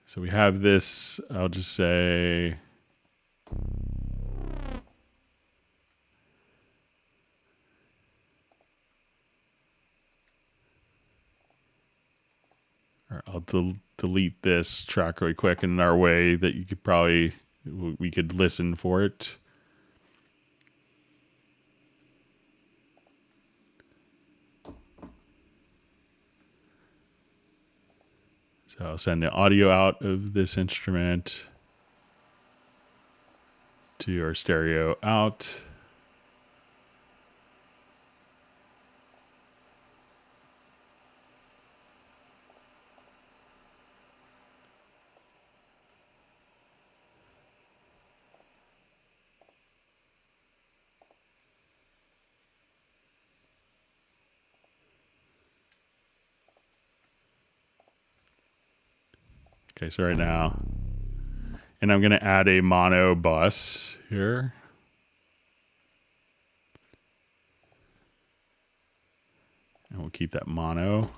Speaker 1: so we have this, I'll just say, or I'll delete this track really quick in our way that you could probably, we could listen for it. So I'll send the audio out of this instrument to our stereo out. Okay, so right now, and I'm going to add a mono bus here. And we'll keep that mono.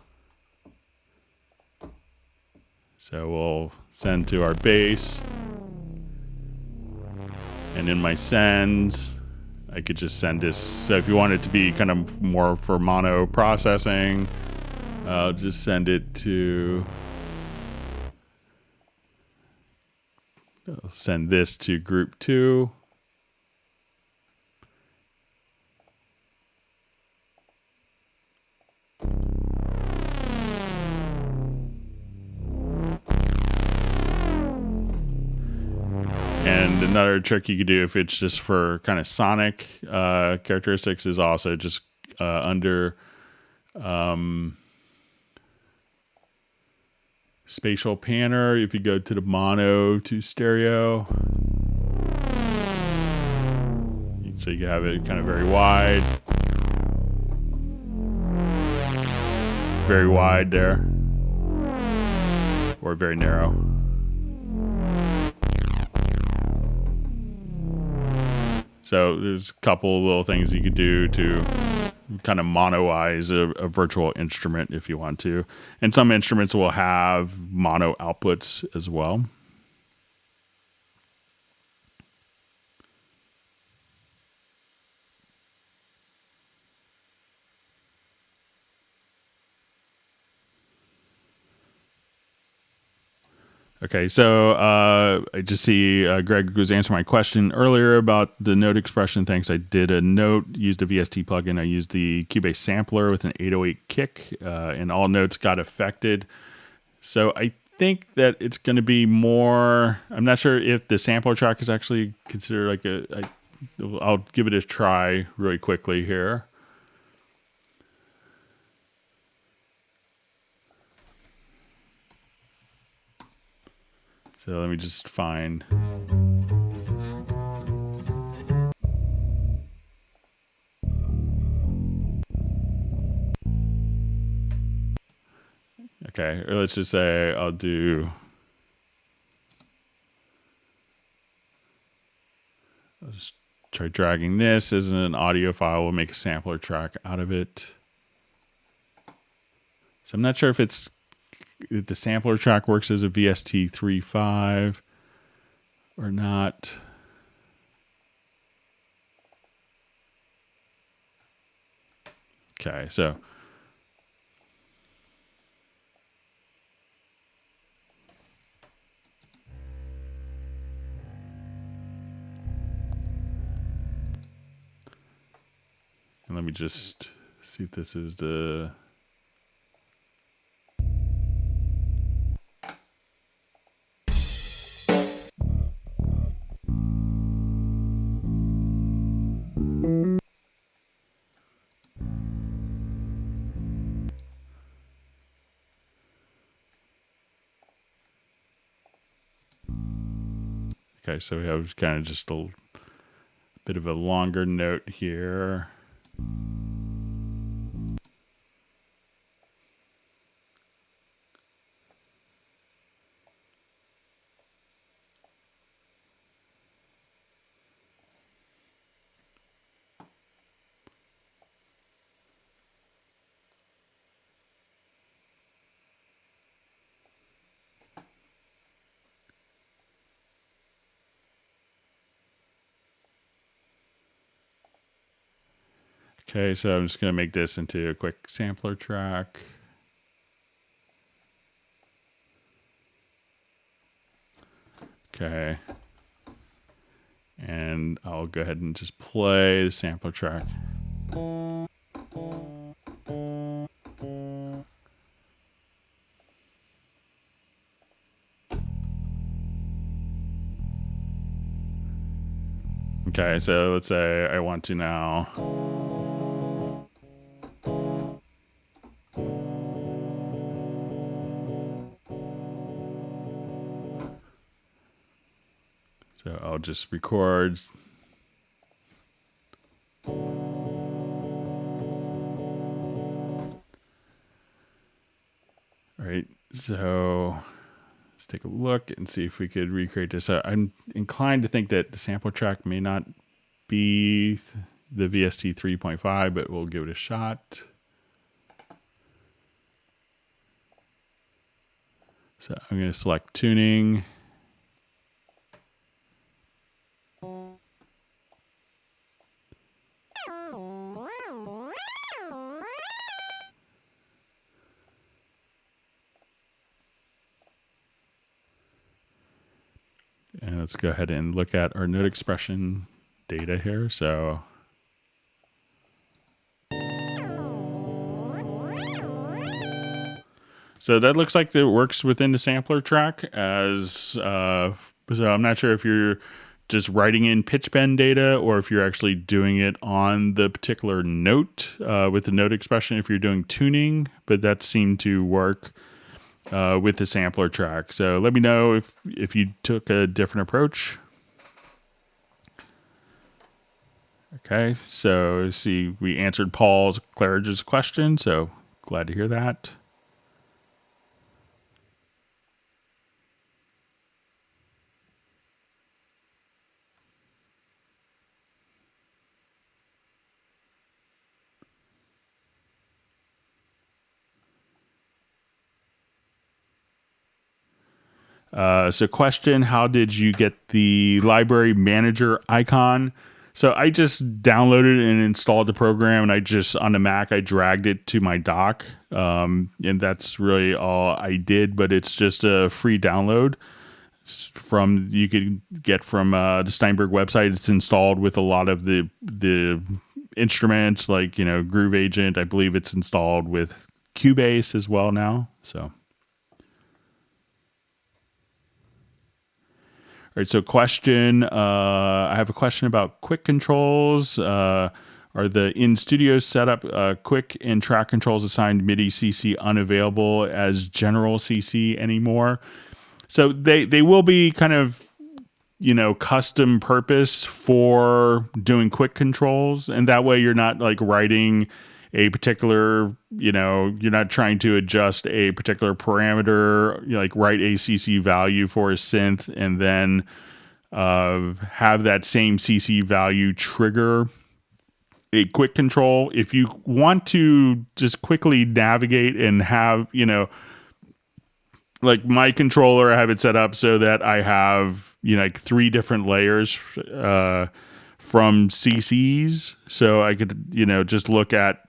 Speaker 1: So we'll send to our bass. And in my sends, I could just send this. So if you want it to be kind of more for mono processing, I'll just send it to, I'll send this to group 2. And another trick you could do if it's just for kind of sonic characteristics is also just under spatial panner, if you go to the mono to stereo, so you have it kind of very wide there, or very narrow. So there's a couple little things you could do to kind of monoize a virtual instrument if you want to. And some instruments will have mono outputs as well. Okay, so I just see Greg was answering my question earlier about the note expression. Thanks. I did a note, used a VST plugin. I used the Cubase sampler with an 808 kick, and all notes got affected. So I think that it's going to be more. I'm not sure if the sampler track is actually considered like I'll give it a try really quickly here. So let me just find. Okay, or let's just say I'll just try dragging this as an audio file. We'll make a sampler track out of it. So I'm not sure if the sampler track works as a VST 3.5 or not. Okay, so and let me just see if this is the. Okay, so we have kind of just a bit of a longer note here. Okay, so I'm just going to make this into a quick sampler track. Okay. And I'll go ahead and just play the sampler track. Okay, so let's say I want to now. So I'll just record. All right, so let's take a look and see if we could recreate this. I'm inclined to think that the sample track may not be the VST 3.5, but we'll give it a shot. So I'm going to select tuning. And let's go ahead and look at our note expression data here. So that looks like it works within the sampler track as so I'm not sure if you're just writing in pitch bend data or if you're actually doing it on the particular note with the note expression if you're doing tuning, but that seemed to work with the sampler track. So let me know if you took a different approach. Okay, so see, we answered Paul Claridge's question, so glad to hear that. So question, how did you get the library manager icon? So I just downloaded and installed the program, and I just, on the Mac, I dragged it to my dock. And that's really all I did, but it's just a free download you could get from the Steinberg website. It's installed with a lot of the instruments like, Groove Agent. I believe it's installed with Cubase as well now. So. right, so question. I have a question about quick controls. Are the in studio setup quick and track controls assigned MIDI CC unavailable as general CC anymore? So they will be kind of, custom purpose for doing quick controls, and that way you're not like writing a particular, you're not trying to adjust a particular parameter, like write a CC value for a synth and then have that same CC value trigger a quick control. If you want to just quickly navigate and have, like my controller, I have it set up so that I have, like 3 different layers from CCs. So I could, just look at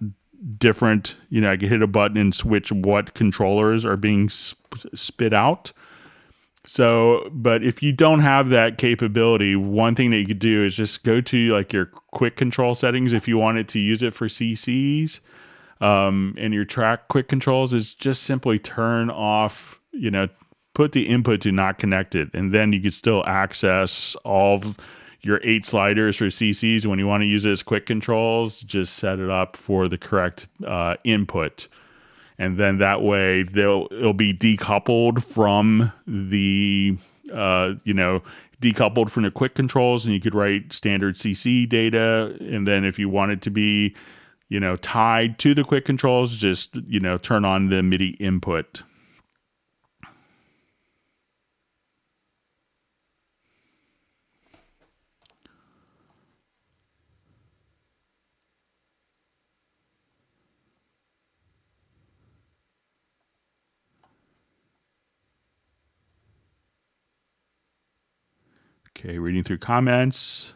Speaker 1: different, I could hit a button and switch what controllers are being spit out. So, but if you don't have that capability, one thing that you could do is just go to like your quick control settings if you wanted to use it for CCs. And your track quick controls is just simply turn off, put the input to not connected, and then you can still access all of your 8 sliders for CCs. When you want to use it as quick controls, just set it up for the correct input. And then that way it'll be decoupled from the, decoupled from the quick controls, and you could write standard CC data. And then if you want it to be, tied to the quick controls, just, turn on the MIDI input. Okay, reading through comments.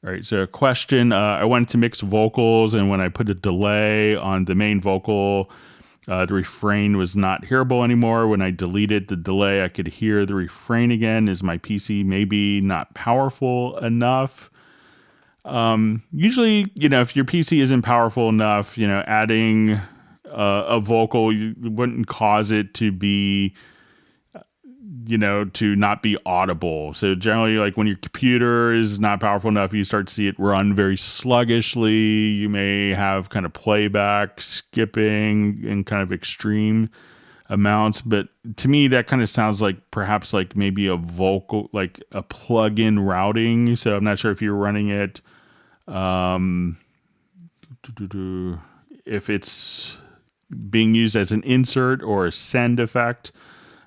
Speaker 1: All right, so a question. I wanted to mix vocals, and when I put a delay on the main vocal, the refrain was not hearable anymore. When I deleted the delay, I could hear the refrain again. Is my PC maybe not powerful enough? Usually, if your PC isn't powerful enough, adding a vocal wouldn't cause it to be, to not be audible. So generally, like when your computer is not powerful enough, you start to see it run very sluggishly. You may have kind of playback, skipping, and kind of extreme amounts. But to me, that kind of sounds like perhaps like maybe a vocal, like a plug-in routing. So I'm not sure if you're running it. If it's being used as an insert or a send effect,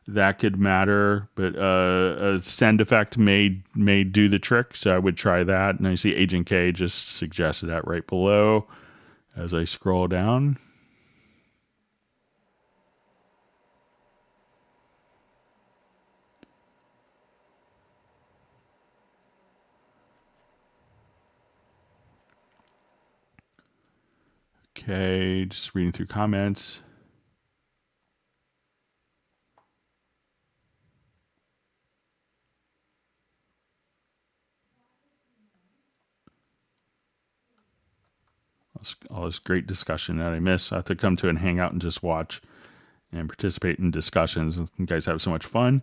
Speaker 1: that could matter. But a send effect may do the trick. So I would try that. And I see Agent K just suggested that right below as I scroll down. Okay, just reading through comments. All this great discussion that I miss. I have to come to and hang out and just watch and participate in discussions. You guys have so much fun.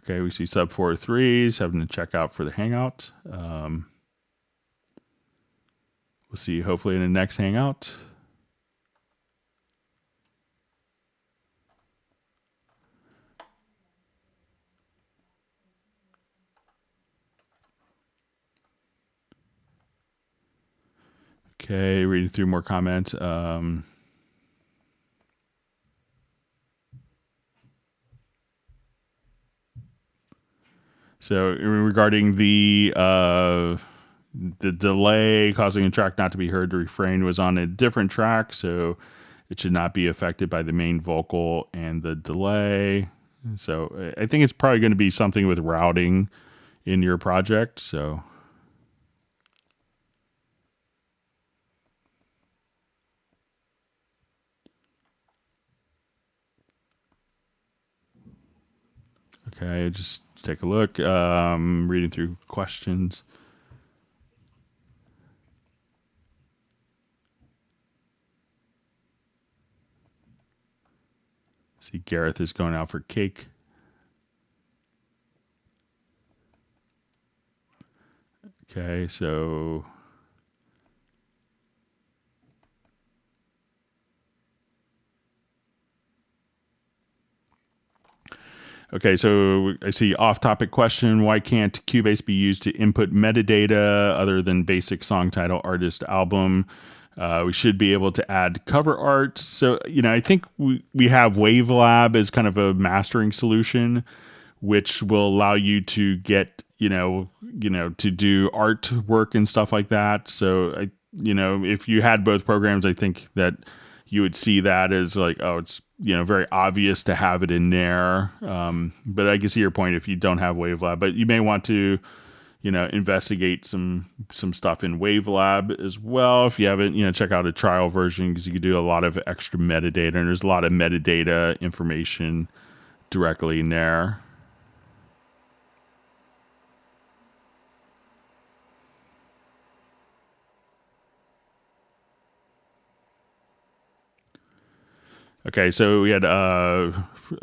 Speaker 1: Okay, we see sub 403s having to check out for the hangout. We'll see hopefully in the next hangout. Okay, reading through more comments. So regarding the delay causing a track not to be heard, the refrain was on a different track, so it should not be affected by the main vocal and the delay. So I think it's probably going to be something with routing in your project. So Okay, just take a look. Reading through questions. See, Gareth is going out for cake. Okay, so I see off-topic question. Why can't Cubase be used to input metadata other than basic song title, artist, album? We should be able to add cover art. So, I think we have WaveLab as kind of a mastering solution, which will allow you to get, to do artwork and stuff like that. So, if you had both programs, I think that you would see that as like, oh, it's, very obvious to have it in there. But I can see your point if you don't have WaveLab, but you may want to, investigate some stuff in WaveLab as well. If you haven't, check out a trial version because you can do a lot of extra metadata, and there's a lot of metadata information directly in there. Okay, so we had a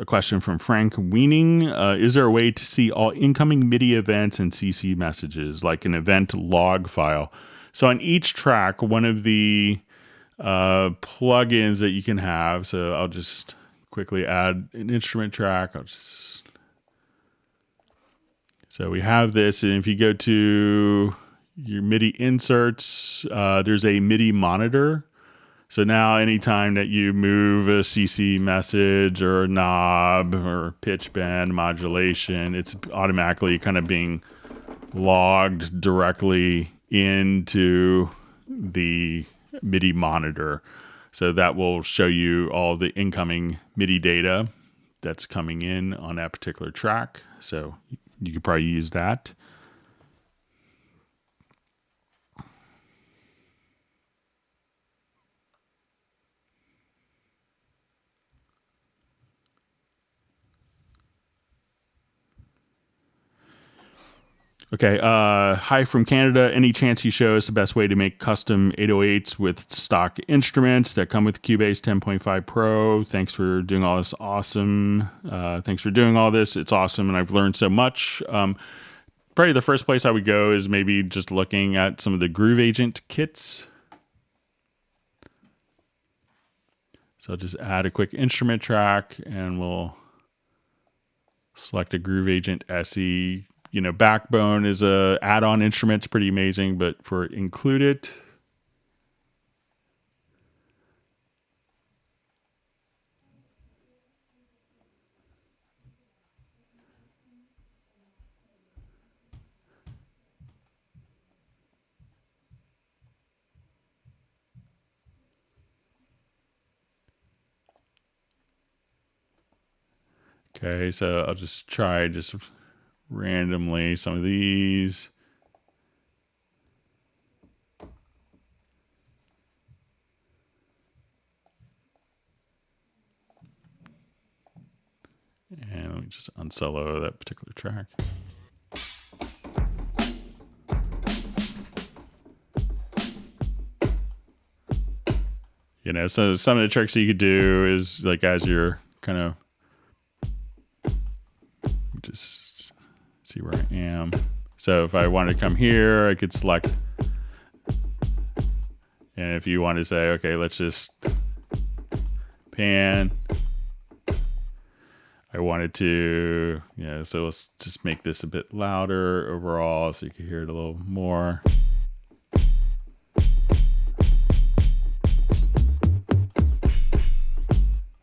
Speaker 1: question from Frank Weening. Is there a way to see all incoming MIDI events and CC messages, like an event log file? So on each track, one of the plugins that you can have, so I'll just quickly add an instrument track. So we have this, and if you go to your MIDI inserts, there's a MIDI monitor. So now anytime that you move a CC message or a knob or pitch bend modulation, it's automatically kind of being logged directly into the MIDI monitor. So that will show you all the incoming MIDI data that's coming in on that particular track. So you could probably use that. Okay, hi from Canada. Any chance you show us the best way to make custom 808s with stock instruments that come with Cubase 10.5 Pro? Thanks for doing all this. Awesome. Thanks for doing all this. It's awesome, and I've learned so much. Probably the first place I would go is maybe just looking at some of the Groove Agent kits. So I'll just add a quick instrument track, and we'll select a Groove Agent SE. Backbone is a add-on instrument. It's pretty amazing, but for included, okay, so I'll just try randomly some of these. And let me just unsolo that particular track. So some of the tricks that you could do is like as you're kind of just see where I am. So if I wanted to come here, I could select. And if you want to say, okay, let's just pan. I wanted to, so let's just make this a bit louder overall so you can hear it a little more.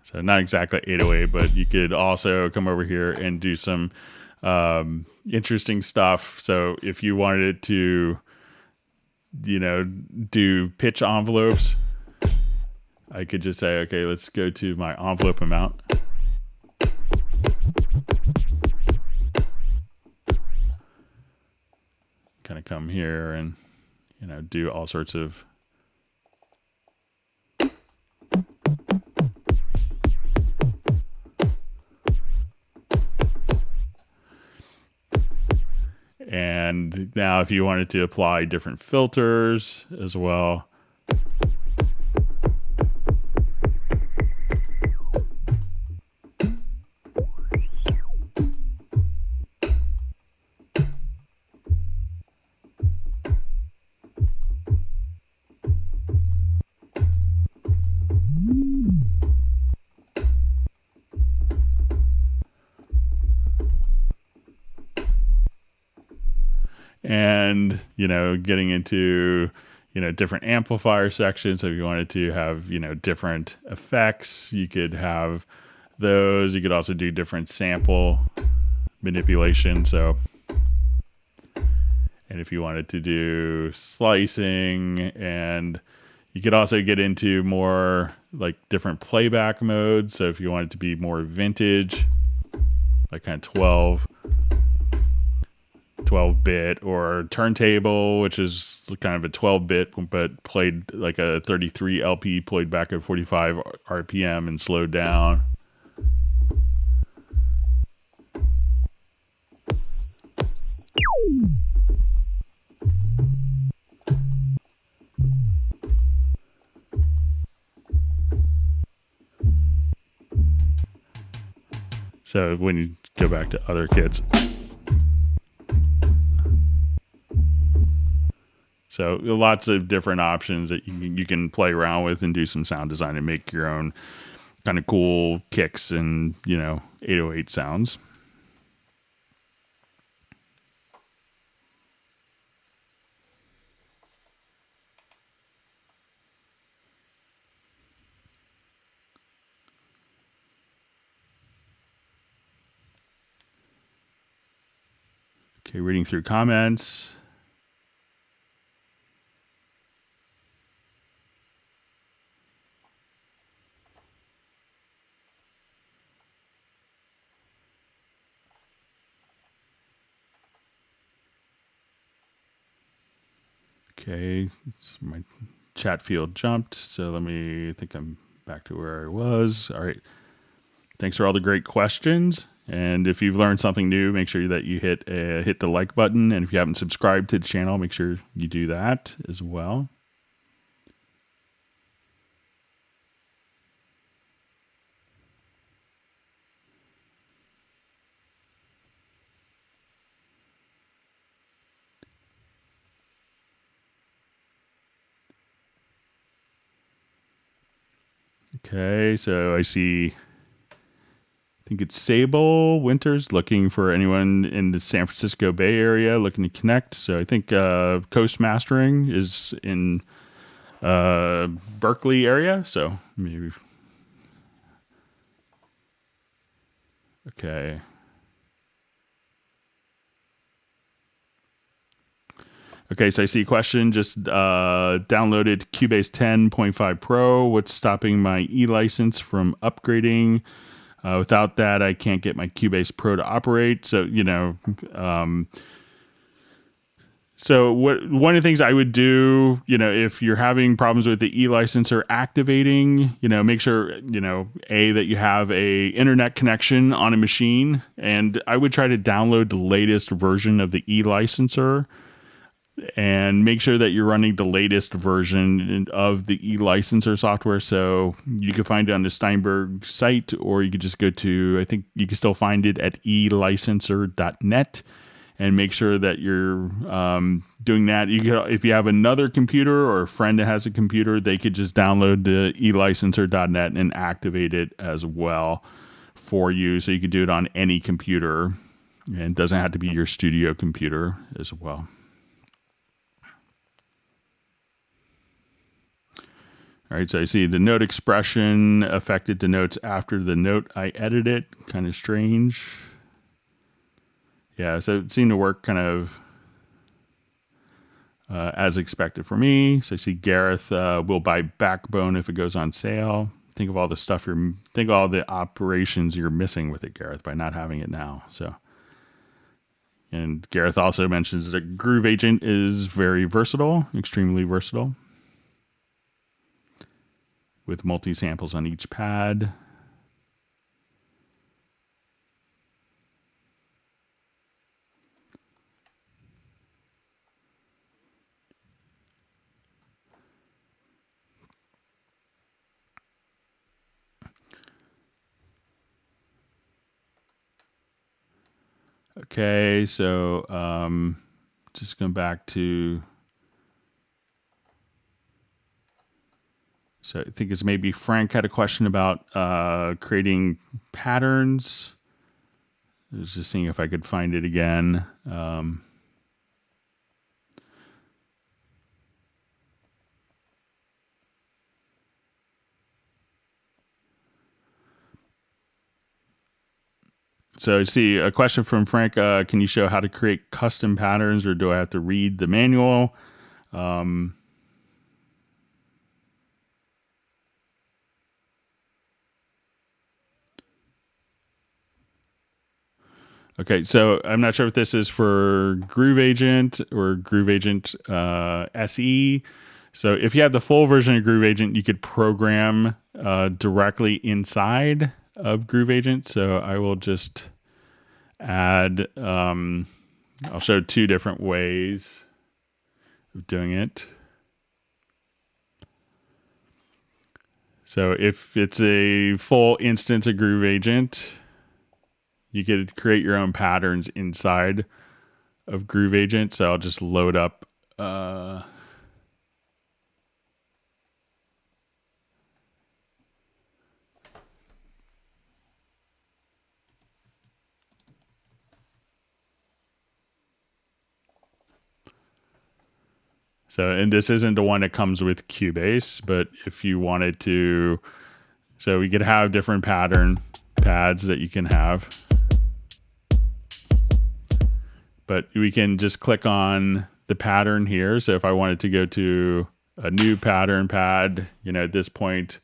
Speaker 1: So not exactly 808, but you could also come over here and do some interesting stuff. So if you wanted to, do pitch envelopes, I could just say, okay, let's go to my envelope amount. Kind of come here and, do all sorts of And now if you wanted to apply different filters as well, and getting into different amplifier sections. So if you wanted to have different effects, you could have those. You could also do different sample manipulation. So, and if you wanted to do slicing, and you could also get into more like different playback modes. So if you wanted to be more vintage, like kind of 12-bit, or turntable, which is kind of a 12-bit but played like a 33 LP, played back at 45 RPM and slowed down. So when you go back to other kits, so lots of different options that you can play around with and do some sound design and make your own kind of cool kicks and 808 sounds. Okay, reading through comments. Okay, my chat field jumped, so I think I'm back to where I was. All right. Thanks for all the great questions. And if you've learned something new, make sure that you hit the like button. And if you haven't subscribed to the channel, make sure you do that as well. Okay, so I think it's Sable Winters looking for anyone in the San Francisco Bay Area looking to connect. So I think Coast Mastering is in Berkeley area. So maybe. Okay. Okay, so I see a question. Just downloaded Cubase 10.5 Pro. What's stopping my e-license from upgrading? Without that, I can't get my Cubase Pro to operate. So, one of the things I would do, if you're having problems with the e-licenser activating, make sure, that you have a internet connection on a machine. And I would try to download the latest version of the e-licenser and make sure that you're running the latest version of the e-licenser software. So you can find it on the Steinberg site, or you could just go to, I think you can still find it at elicenser.net, and make sure that you're doing that. If you have another computer or a friend that has a computer, they could just download the elicenser.net and activate it as well for you. So you could do it on any computer, and it doesn't have to be your studio computer as well. All right, so I see the note expression affected the notes after the note I edited. Kind of strange. Yeah, so it seemed to work kind of as expected for me. So I see Gareth will buy Backbone if it goes on sale. Think of all the operations you're missing with it, Gareth, by not having it now. So, and Gareth also mentions that Groove Agent is very versatile, extremely versatile, with multi-samples on each pad. Okay, so just going back to, so I think it's maybe Frank had a question about creating patterns. I was just seeing if I could find it again. So I see a question from Frank. Can you show how to create custom patterns, or do I have to read the manual? Okay, so I'm not sure if this is for Groove Agent or Groove Agent SE. So if you have the full version of Groove Agent, you could program directly inside of Groove Agent. So I will just add, I'll show two different ways of doing it. So if it's a full instance of Groove Agent, you could create your own patterns inside of Groove Agent. So I'll just load up. So, and this isn't the one that comes with Cubase, but if you wanted to, so we could have different pattern pads that you can have. But we can just click on the pattern here. So if I wanted to go to a new pattern pad, at this point,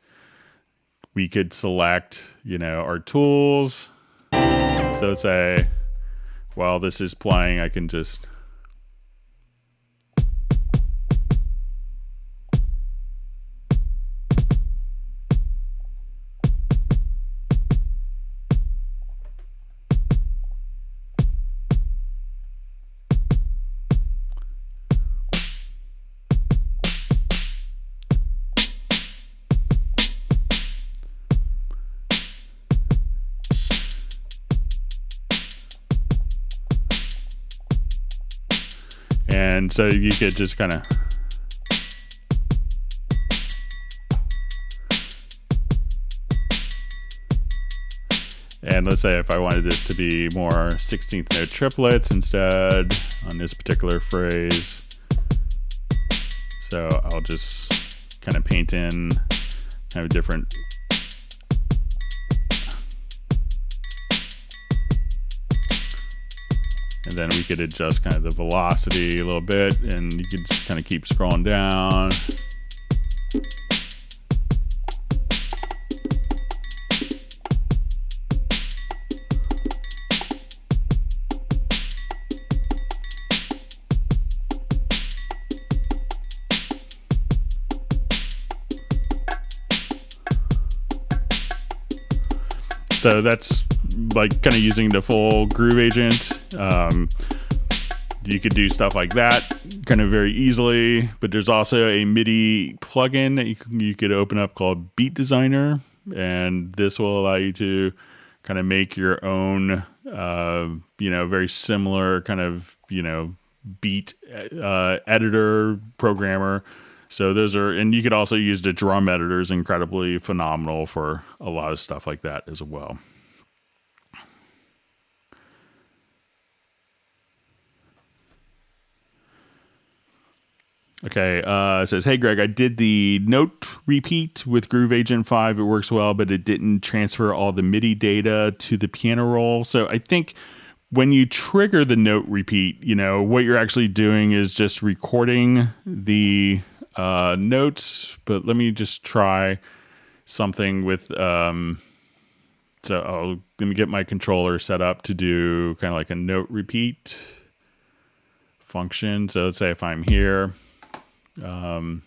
Speaker 1: we could select, our tools. So say, while this is playing, I can just and so you could just kind of and let's say if I wanted this to be more 16th note triplets instead on this particular phrase, so I'll just kind of paint in kind of different and then we could adjust kind of the velocity a little bit, and you could just kind of keep scrolling down. So that's like kind of using the full Groove Agent. You could do stuff like that kind of very easily, but there's also a MIDI plugin that you could open up called Beat Designer, and this will allow you to kind of make your own, very similar kind of, beat editor programmer. So those are, and you could also use the drum editors, incredibly phenomenal for a lot of stuff like that as well. Okay, it says, hey, Greg, I did the note repeat with Groove Agent 5. It works well, but it didn't transfer all the MIDI data to the piano roll. So I think when you trigger the note repeat, what you're actually doing is just recording the notes. But let me just try something with, so I'm going to get my controller set up to do kind of like a note repeat function. So let's say if I'm here, so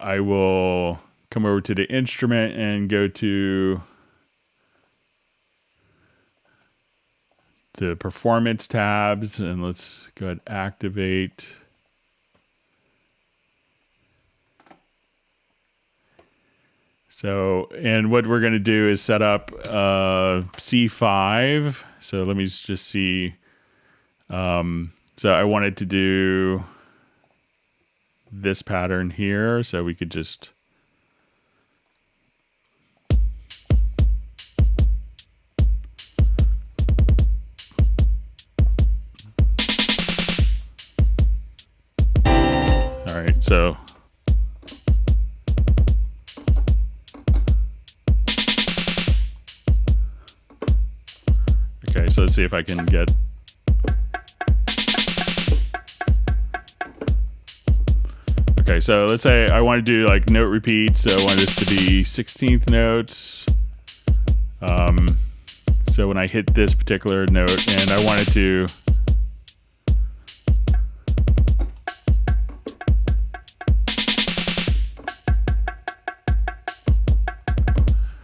Speaker 1: I will come over to the instrument and go to the performance tabs, and let's go ahead and activate. So, and what we're going to do is set up C5. So let me just see. So I wanted to do this pattern here, so we could just all right, so okay, so let's see if I can get okay, so let's say I want to do like note repeats, so I want this to be 16th notes. So when I hit this particular note and I wanted to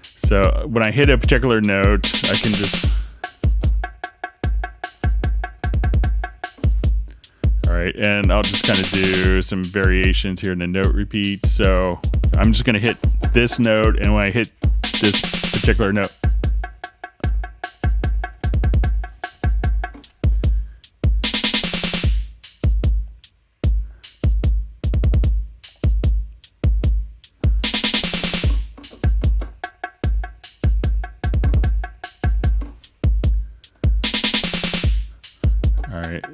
Speaker 1: so when I hit a particular note, I can just all right, and I'll just kind of do some variations here in the note repeat. So I'm just going to hit this note, and when I hit this particular note, all right.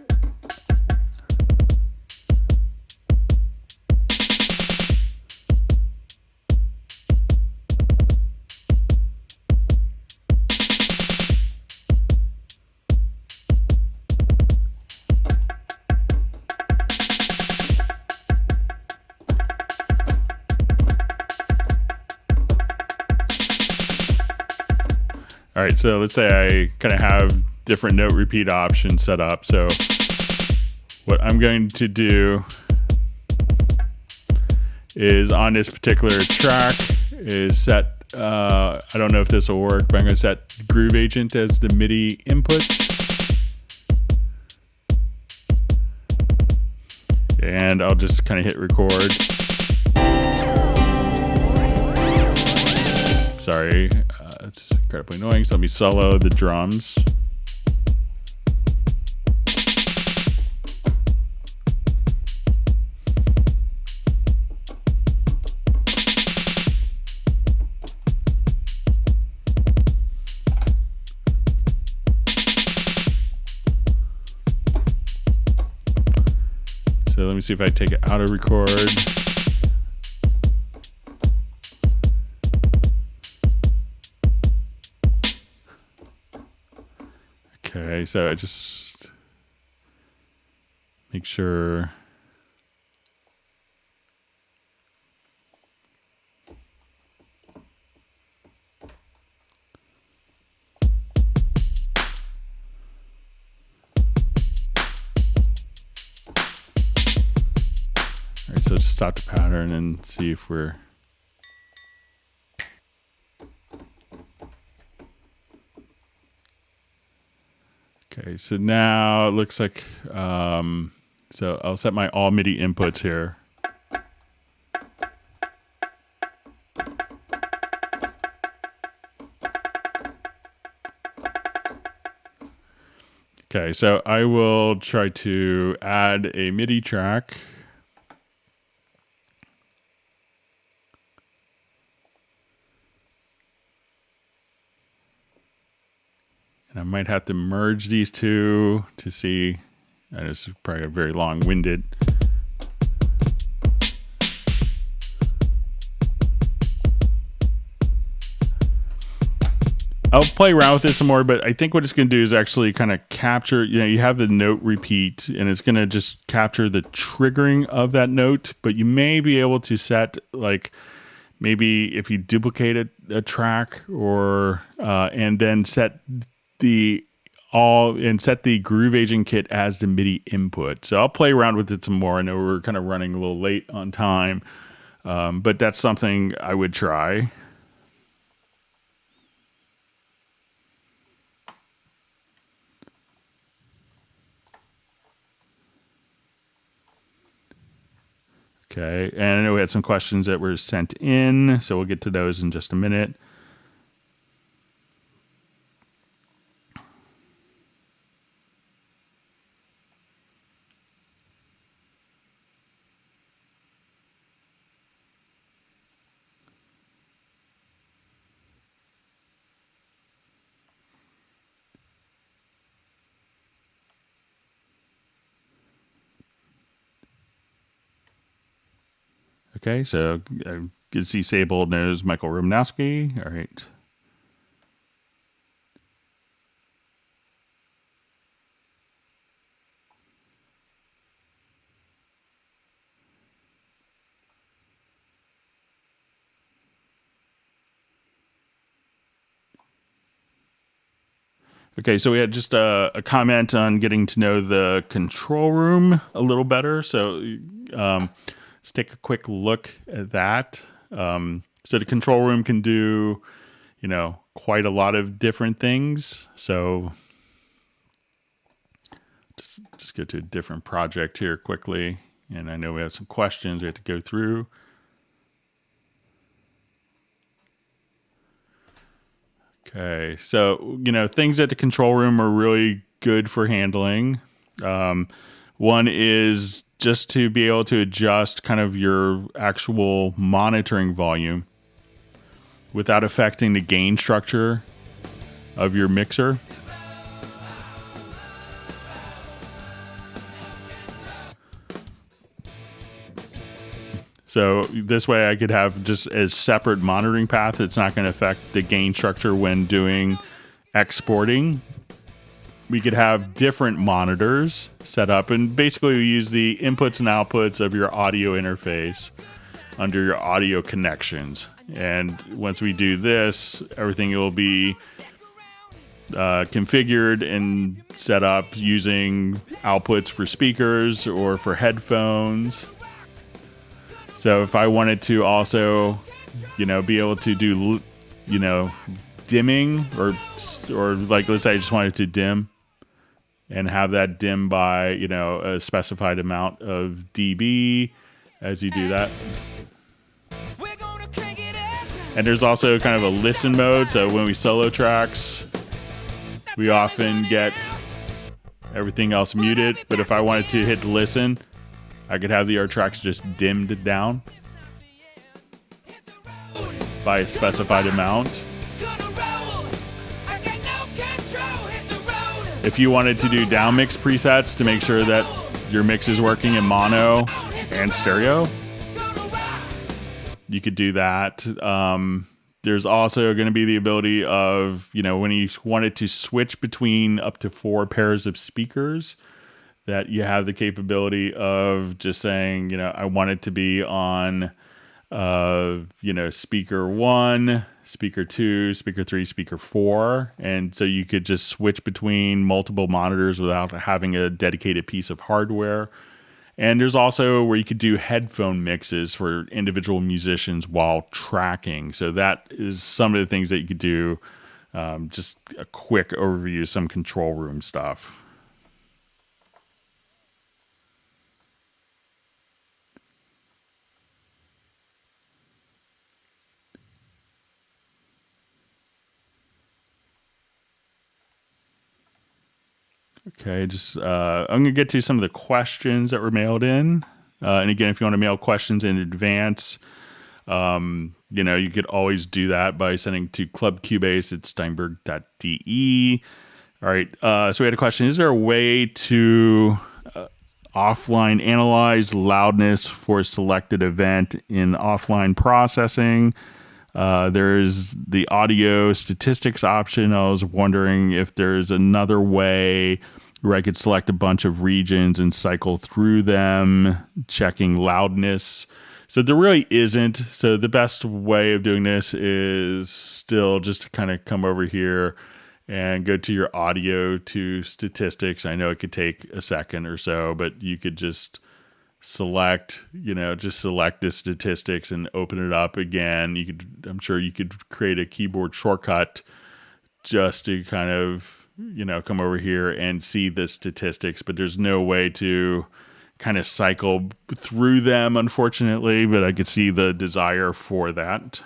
Speaker 1: All right, so let's say I kind of have different note repeat options set up. So what I'm going to do is on this particular track is set, I don't know if this will work, but I'm going to set Groove Agent as the MIDI input. And I'll just kind of hit record. Sorry, it's incredibly annoying. So let me solo the drums. So let me see if I take it out of record. Okay, so I just make sure. All right, so just stop the pattern and see if we're. Okay, so now it looks like, so I'll set my all MIDI inputs here. Okay, so I will try to add a MIDI track. And I might have to merge these two to see. And this is probably very long-winded. I'll play around with this some more, but I think what it's going to do is actually kind of capture, you have the note repeat, and it's going to just capture the triggering of that note, but you may be able to set, like, maybe if you duplicate a track or, and then set the Groove Agent kit as the MIDI input. So I'll play around with it some more. I know we're kind of running a little late on time, but that's something I would try. Okay, and I know we had some questions that were sent in, so we'll get to those in just a minute. Okay, so good to see Sable knows Michael Romanowski. All right. Okay, so we had just a comment on getting to know the control room a little better. So let's take a quick look at that. So the control room can do, quite a lot of different things. So just go to a different project here quickly. And I know we have some questions we have to go through. Okay, so things at the control room are really good for handling. One is just to be able to adjust kind of your actual monitoring volume without affecting the gain structure of your mixer. So this way I could have just a separate monitoring path. It's not going to affect the gain structure when doing exporting. We could have different monitors set up, and basically we use the inputs and outputs of your audio interface under your audio connections. And once we do this, everything will be configured and set up using outputs for speakers or for headphones. So if I wanted to also, be able to do, dimming or like, let's say I just wanted to dim and have that dim by, a specified amount of dB as you do that. And there's also kind of a listen mode. So when we solo tracks, we often get everything else muted. But if I wanted to hit listen, I could have the other tracks just dimmed down by a specified amount. If you wanted to do down mix presets to make sure that your mix is working in mono and stereo, you could do that. There's also going to be the ability of, when you wanted to switch between up to 4 pairs of speakers, that you have the capability of just saying, I want it to be on, speaker 1, speaker 2, speaker 3, speaker 4. And so you could just switch between multiple monitors without having a dedicated piece of hardware. And there's also where you could do headphone mixes for individual musicians while tracking. So that is some of the things that you could do. Just a quick overview of some control room stuff. Okay, I'm going to get to some of the questions that were mailed in. And again, if you want to mail questions in advance, you could always do that by sending to clubcubase at steinberg.de. All right, so we had a question. Is there a way to offline analyze loudness for a selected event in offline processing? There's the audio statistics option. I was wondering if there's another way where I could select a bunch of regions and cycle through them, checking loudness. So there really isn't. So the best way of doing this is still just to kind of come over here and go to your audio to statistics. I know it could take a second or so, but you could just select the statistics and open it up again. I'm sure you could create a keyboard shortcut just to kind of, come over here and see the statistics, but there's no way to kind of cycle through them, unfortunately, but I could see the desire for that.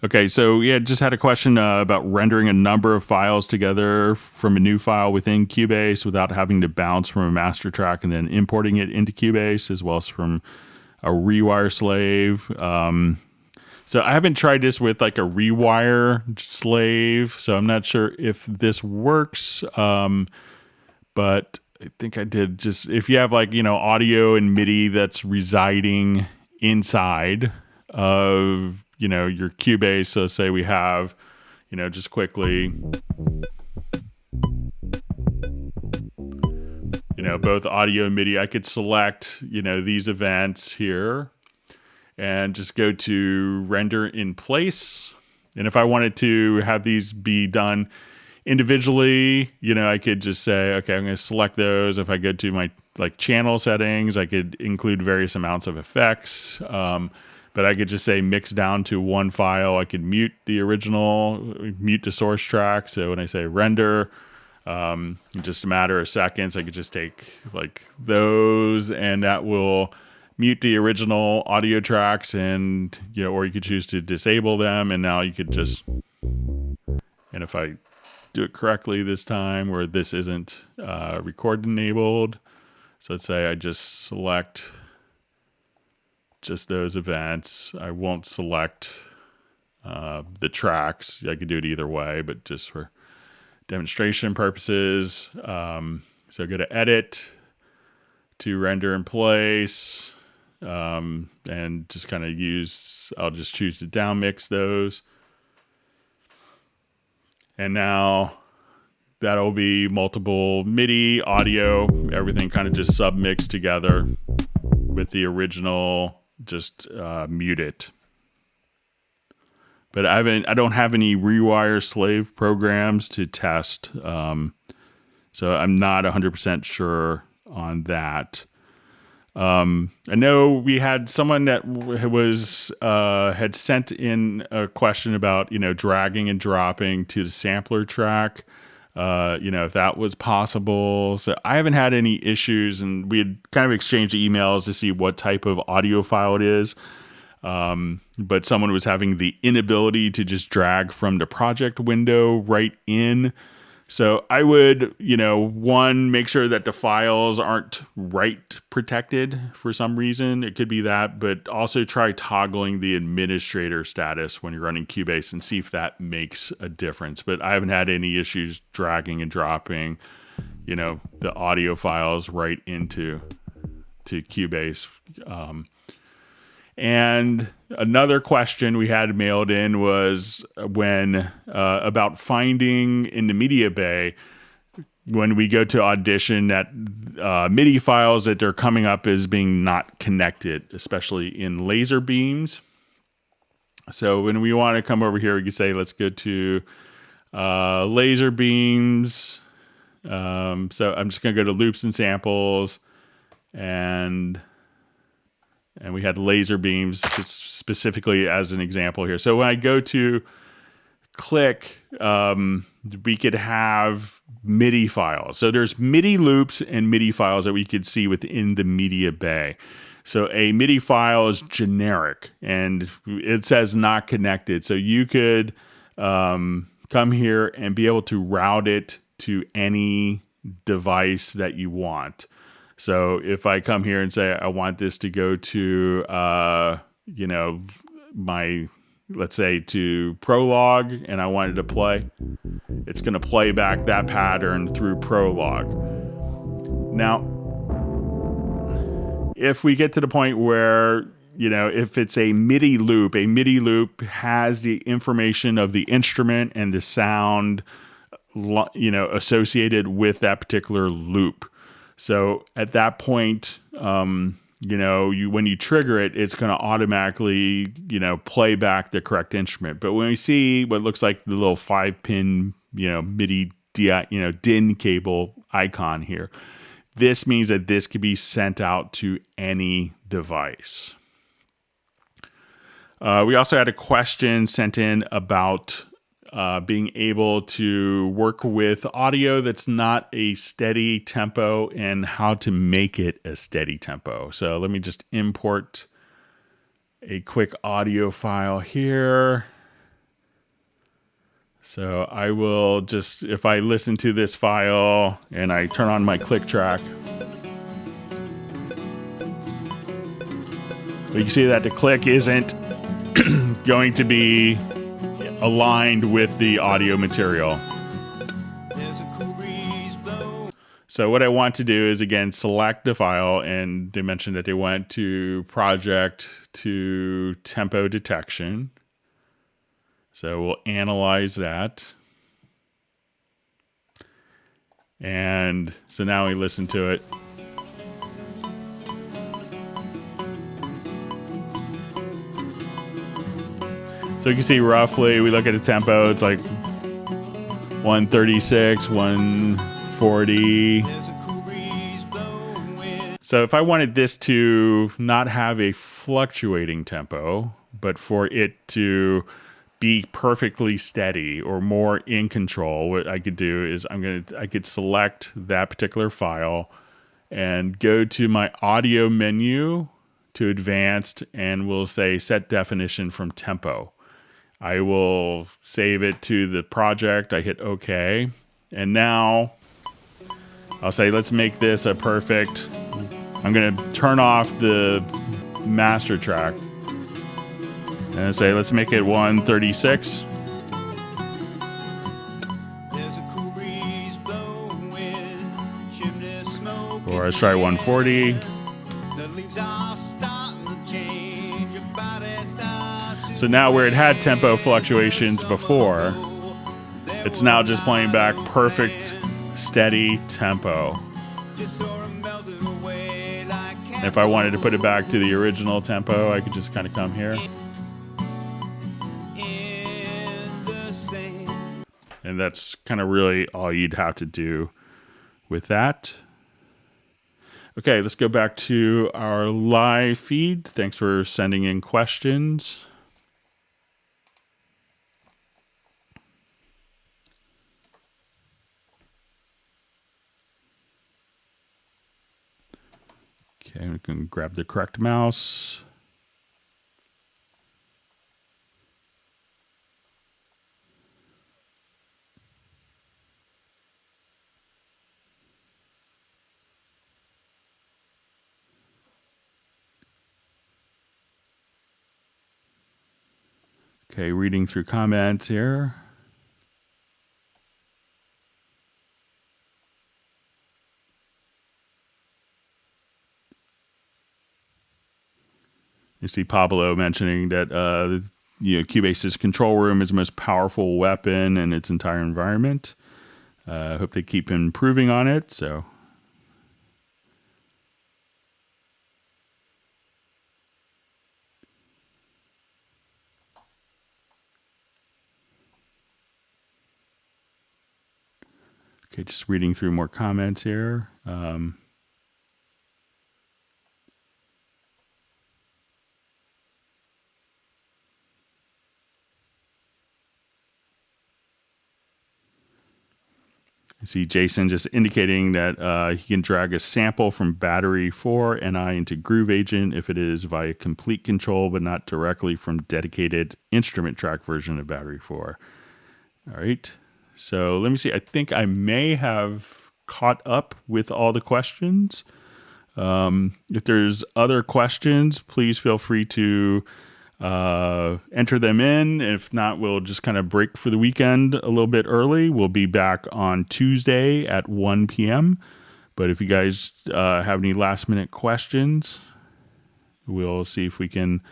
Speaker 1: Okay, so just had a question about rendering a number of files together from a new file within Cubase without having to bounce from a master track and then importing it into Cubase, as well as from a rewire slave. So I haven't tried this with like a rewire slave, so I'm not sure if this works. But I think I did just, if you have like, audio and MIDI that's residing inside of, your Cubase. So say we have, just quickly, both audio and MIDI, I could select, these events here and just go to render in place. And if I wanted to have these be done individually, I could just say, okay, I'm going to select those. If I go to my channel settings, I could include various amounts of effects. But I could just say mix down to one file. I could mute the original, mute the source track. So when I say render, in just a matter of seconds, I could just take those, and that will mute the original audio tracks, and or you could choose to disable them, and now you could just, and if I do it correctly this time, where this isn't record enabled, so let's say I just select just those events. I won't select the tracks. I could do it either way, but just for demonstration purposes. So go to edit, to render in place, and just kind of I'll just choose to down mix those. And now that'll be multiple MIDI, audio, everything kind of just submixed together with the original, just mute it. But I don't have any rewire slave programs to test. So I'm not 100% sure on that. I know we had someone that had sent in a question about, dragging and dropping to the sampler track, if that was possible. So I haven't had any issues, and we had kind of exchanged emails to see what type of audio file it is. But someone was having the inability to just drag from the project window right in. So I would, one, make sure that the files aren't write protected for some reason. It could be that, but also try toggling the administrator status when you're running Cubase and see if that makes a difference. But I haven't had any issues dragging and dropping, the audio files right into Cubase. And another question we had mailed in was about finding in the media bay, when we go to Audition, that MIDI files that they're coming up as being not connected, especially in laser beams. So when we want to come over here, we can say, let's go to laser beams. So I'm just going to go to loops and samples, and we had laser beams specifically as an example here. So when I go to click, we could have MIDI files. So there's MIDI loops and MIDI files that we could see within the media bay. So a MIDI file is generic, and it says not connected. So you could come here and be able to route it to any device that you want. So if I come here and say I want this to go to, let's say to Prologue, and I wanted to play, it's going to play back that pattern through Prologue. Now, if we get to the point where, if it's a MIDI loop has the information of the instrument and the sound, associated with that particular loop. So at that point, when you trigger it, it's going to automatically, play back the correct instrument. But when we see what looks like the little 5-pin, MIDI, DIN cable icon here, this means that this could be sent out to any device. We also had a question sent in about being able to work with audio that's not a steady tempo and how to make it a steady tempo. So let me just import a quick audio file here. So I will just, if I listen to this file and I turn on my click track, you can see that the click isn't going to be aligned with the audio material. So what I want to do is, again, select the file, and they mentioned that they went to project to tempo detection. So we'll analyze that. And so now we listen to it. So you can see roughly, we look at the tempo, it's like 136, 140. So if I wanted this to not have a fluctuating tempo, but for it to be perfectly steady or more in control, what I could do is I could select that particular file and go to my audio menu to advanced, and we'll say set definition from tempo. I will save it to the project. I hit OK. And now I'll say, let's make this a perfect. I'm going to turn off the master track. And I say, let's make it 136. Or let's try 140. So now where it had tempo fluctuations before, it's now just playing back perfect, steady tempo. And if I wanted to put it back to the original tempo, I could just kind of come here. And that's kind of really all you'd have to do with that. Okay, let's go back to our live feed. Thanks for sending in questions. Okay, we can grab the correct mouse. Okay, reading through comments here. You see Pablo mentioning that Cubase's control room is the most powerful weapon in its entire environment. I hope they keep improving on it. So, okay, just reading through more comments here. I see Jason just indicating that he can drag a sample from Battery 4 NI into Groove Agent if it is via complete control, but not directly from dedicated instrument track version of Battery 4. All right. So let me see. I think I may have caught up with all the questions. If there's other questions, please feel free to enter them in. If not, we'll just kind of break for the weekend a little bit early. We'll be back on Tuesday at 1 p.m. But if you guys have any last minute questions, we'll see if we can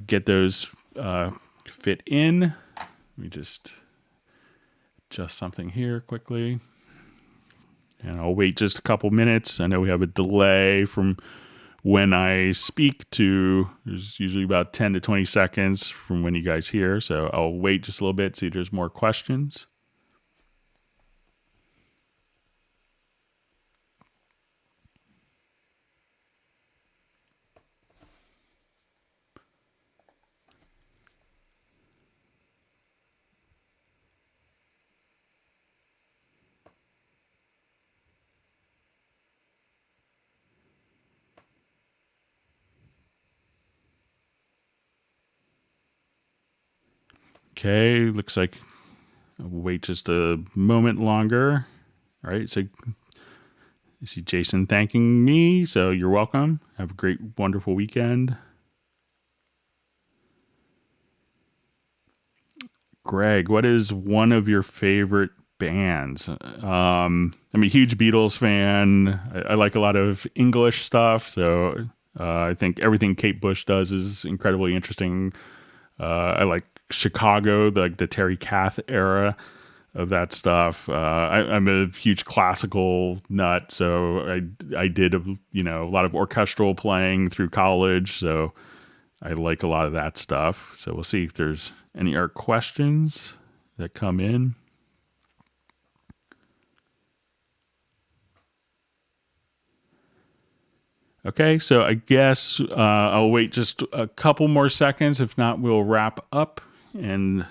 Speaker 1: get those fit in. Let me just adjust something here quickly. And I'll wait just a couple minutes. I know we have a delay from when I speak to, there's usually about 10 to 20 seconds from when you guys hear. So I'll wait just a little bit, see if there's more questions. Okay, looks like I'll wait just a moment longer. All right, so I see Jason thanking me, so you're welcome. Have a great, wonderful weekend. Greg, what is one of your favorite bands. I'm a huge Beatles fan. I like a lot of English stuff, so I think everything Kate Bush does is incredibly interesting. I like Chicago, the Terry Kath era of that stuff. I'm a huge classical nut, so I did a lot of orchestral playing through college, so I like a lot of that stuff. So we'll see if there's any other questions that come in. Okay, so I guess I'll wait just a couple more seconds. If not, we'll wrap up. And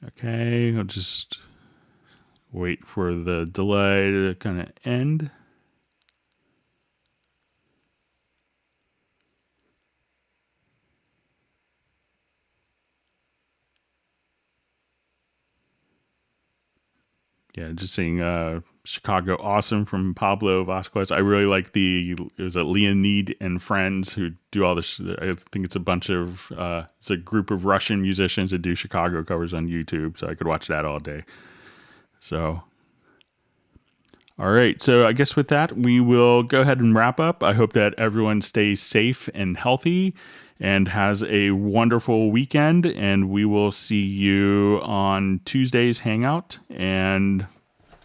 Speaker 1: okay, I'll just wait for the delay to kind of end. Yeah, just seeing Chicago Awesome from Pablo Vasquez. I really like it was a Leonid and friends who do all this. I think it's it's a group of Russian musicians that do Chicago covers on YouTube. So I could watch that all day. So, all right. So I guess with that, we will go ahead and wrap up. I hope that everyone stays safe and healthy and has a wonderful weekend. And we will see you on Tuesday's Hangout and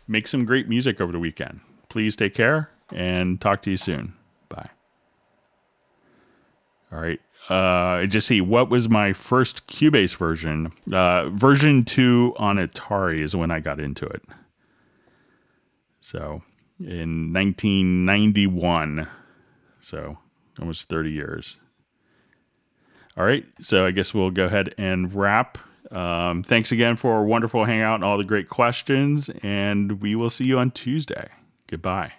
Speaker 1: make some great music over the weekend. Please take care and talk to you soon. Bye. All right. I just see what was my first Cubase version. Version 2 on Atari is when I got into it. So in 1991. So almost 30 years. All right. So I guess we'll go ahead and wrap. Thanks again for a wonderful hangout and all the great questions. And we will see you on Tuesday. Goodbye.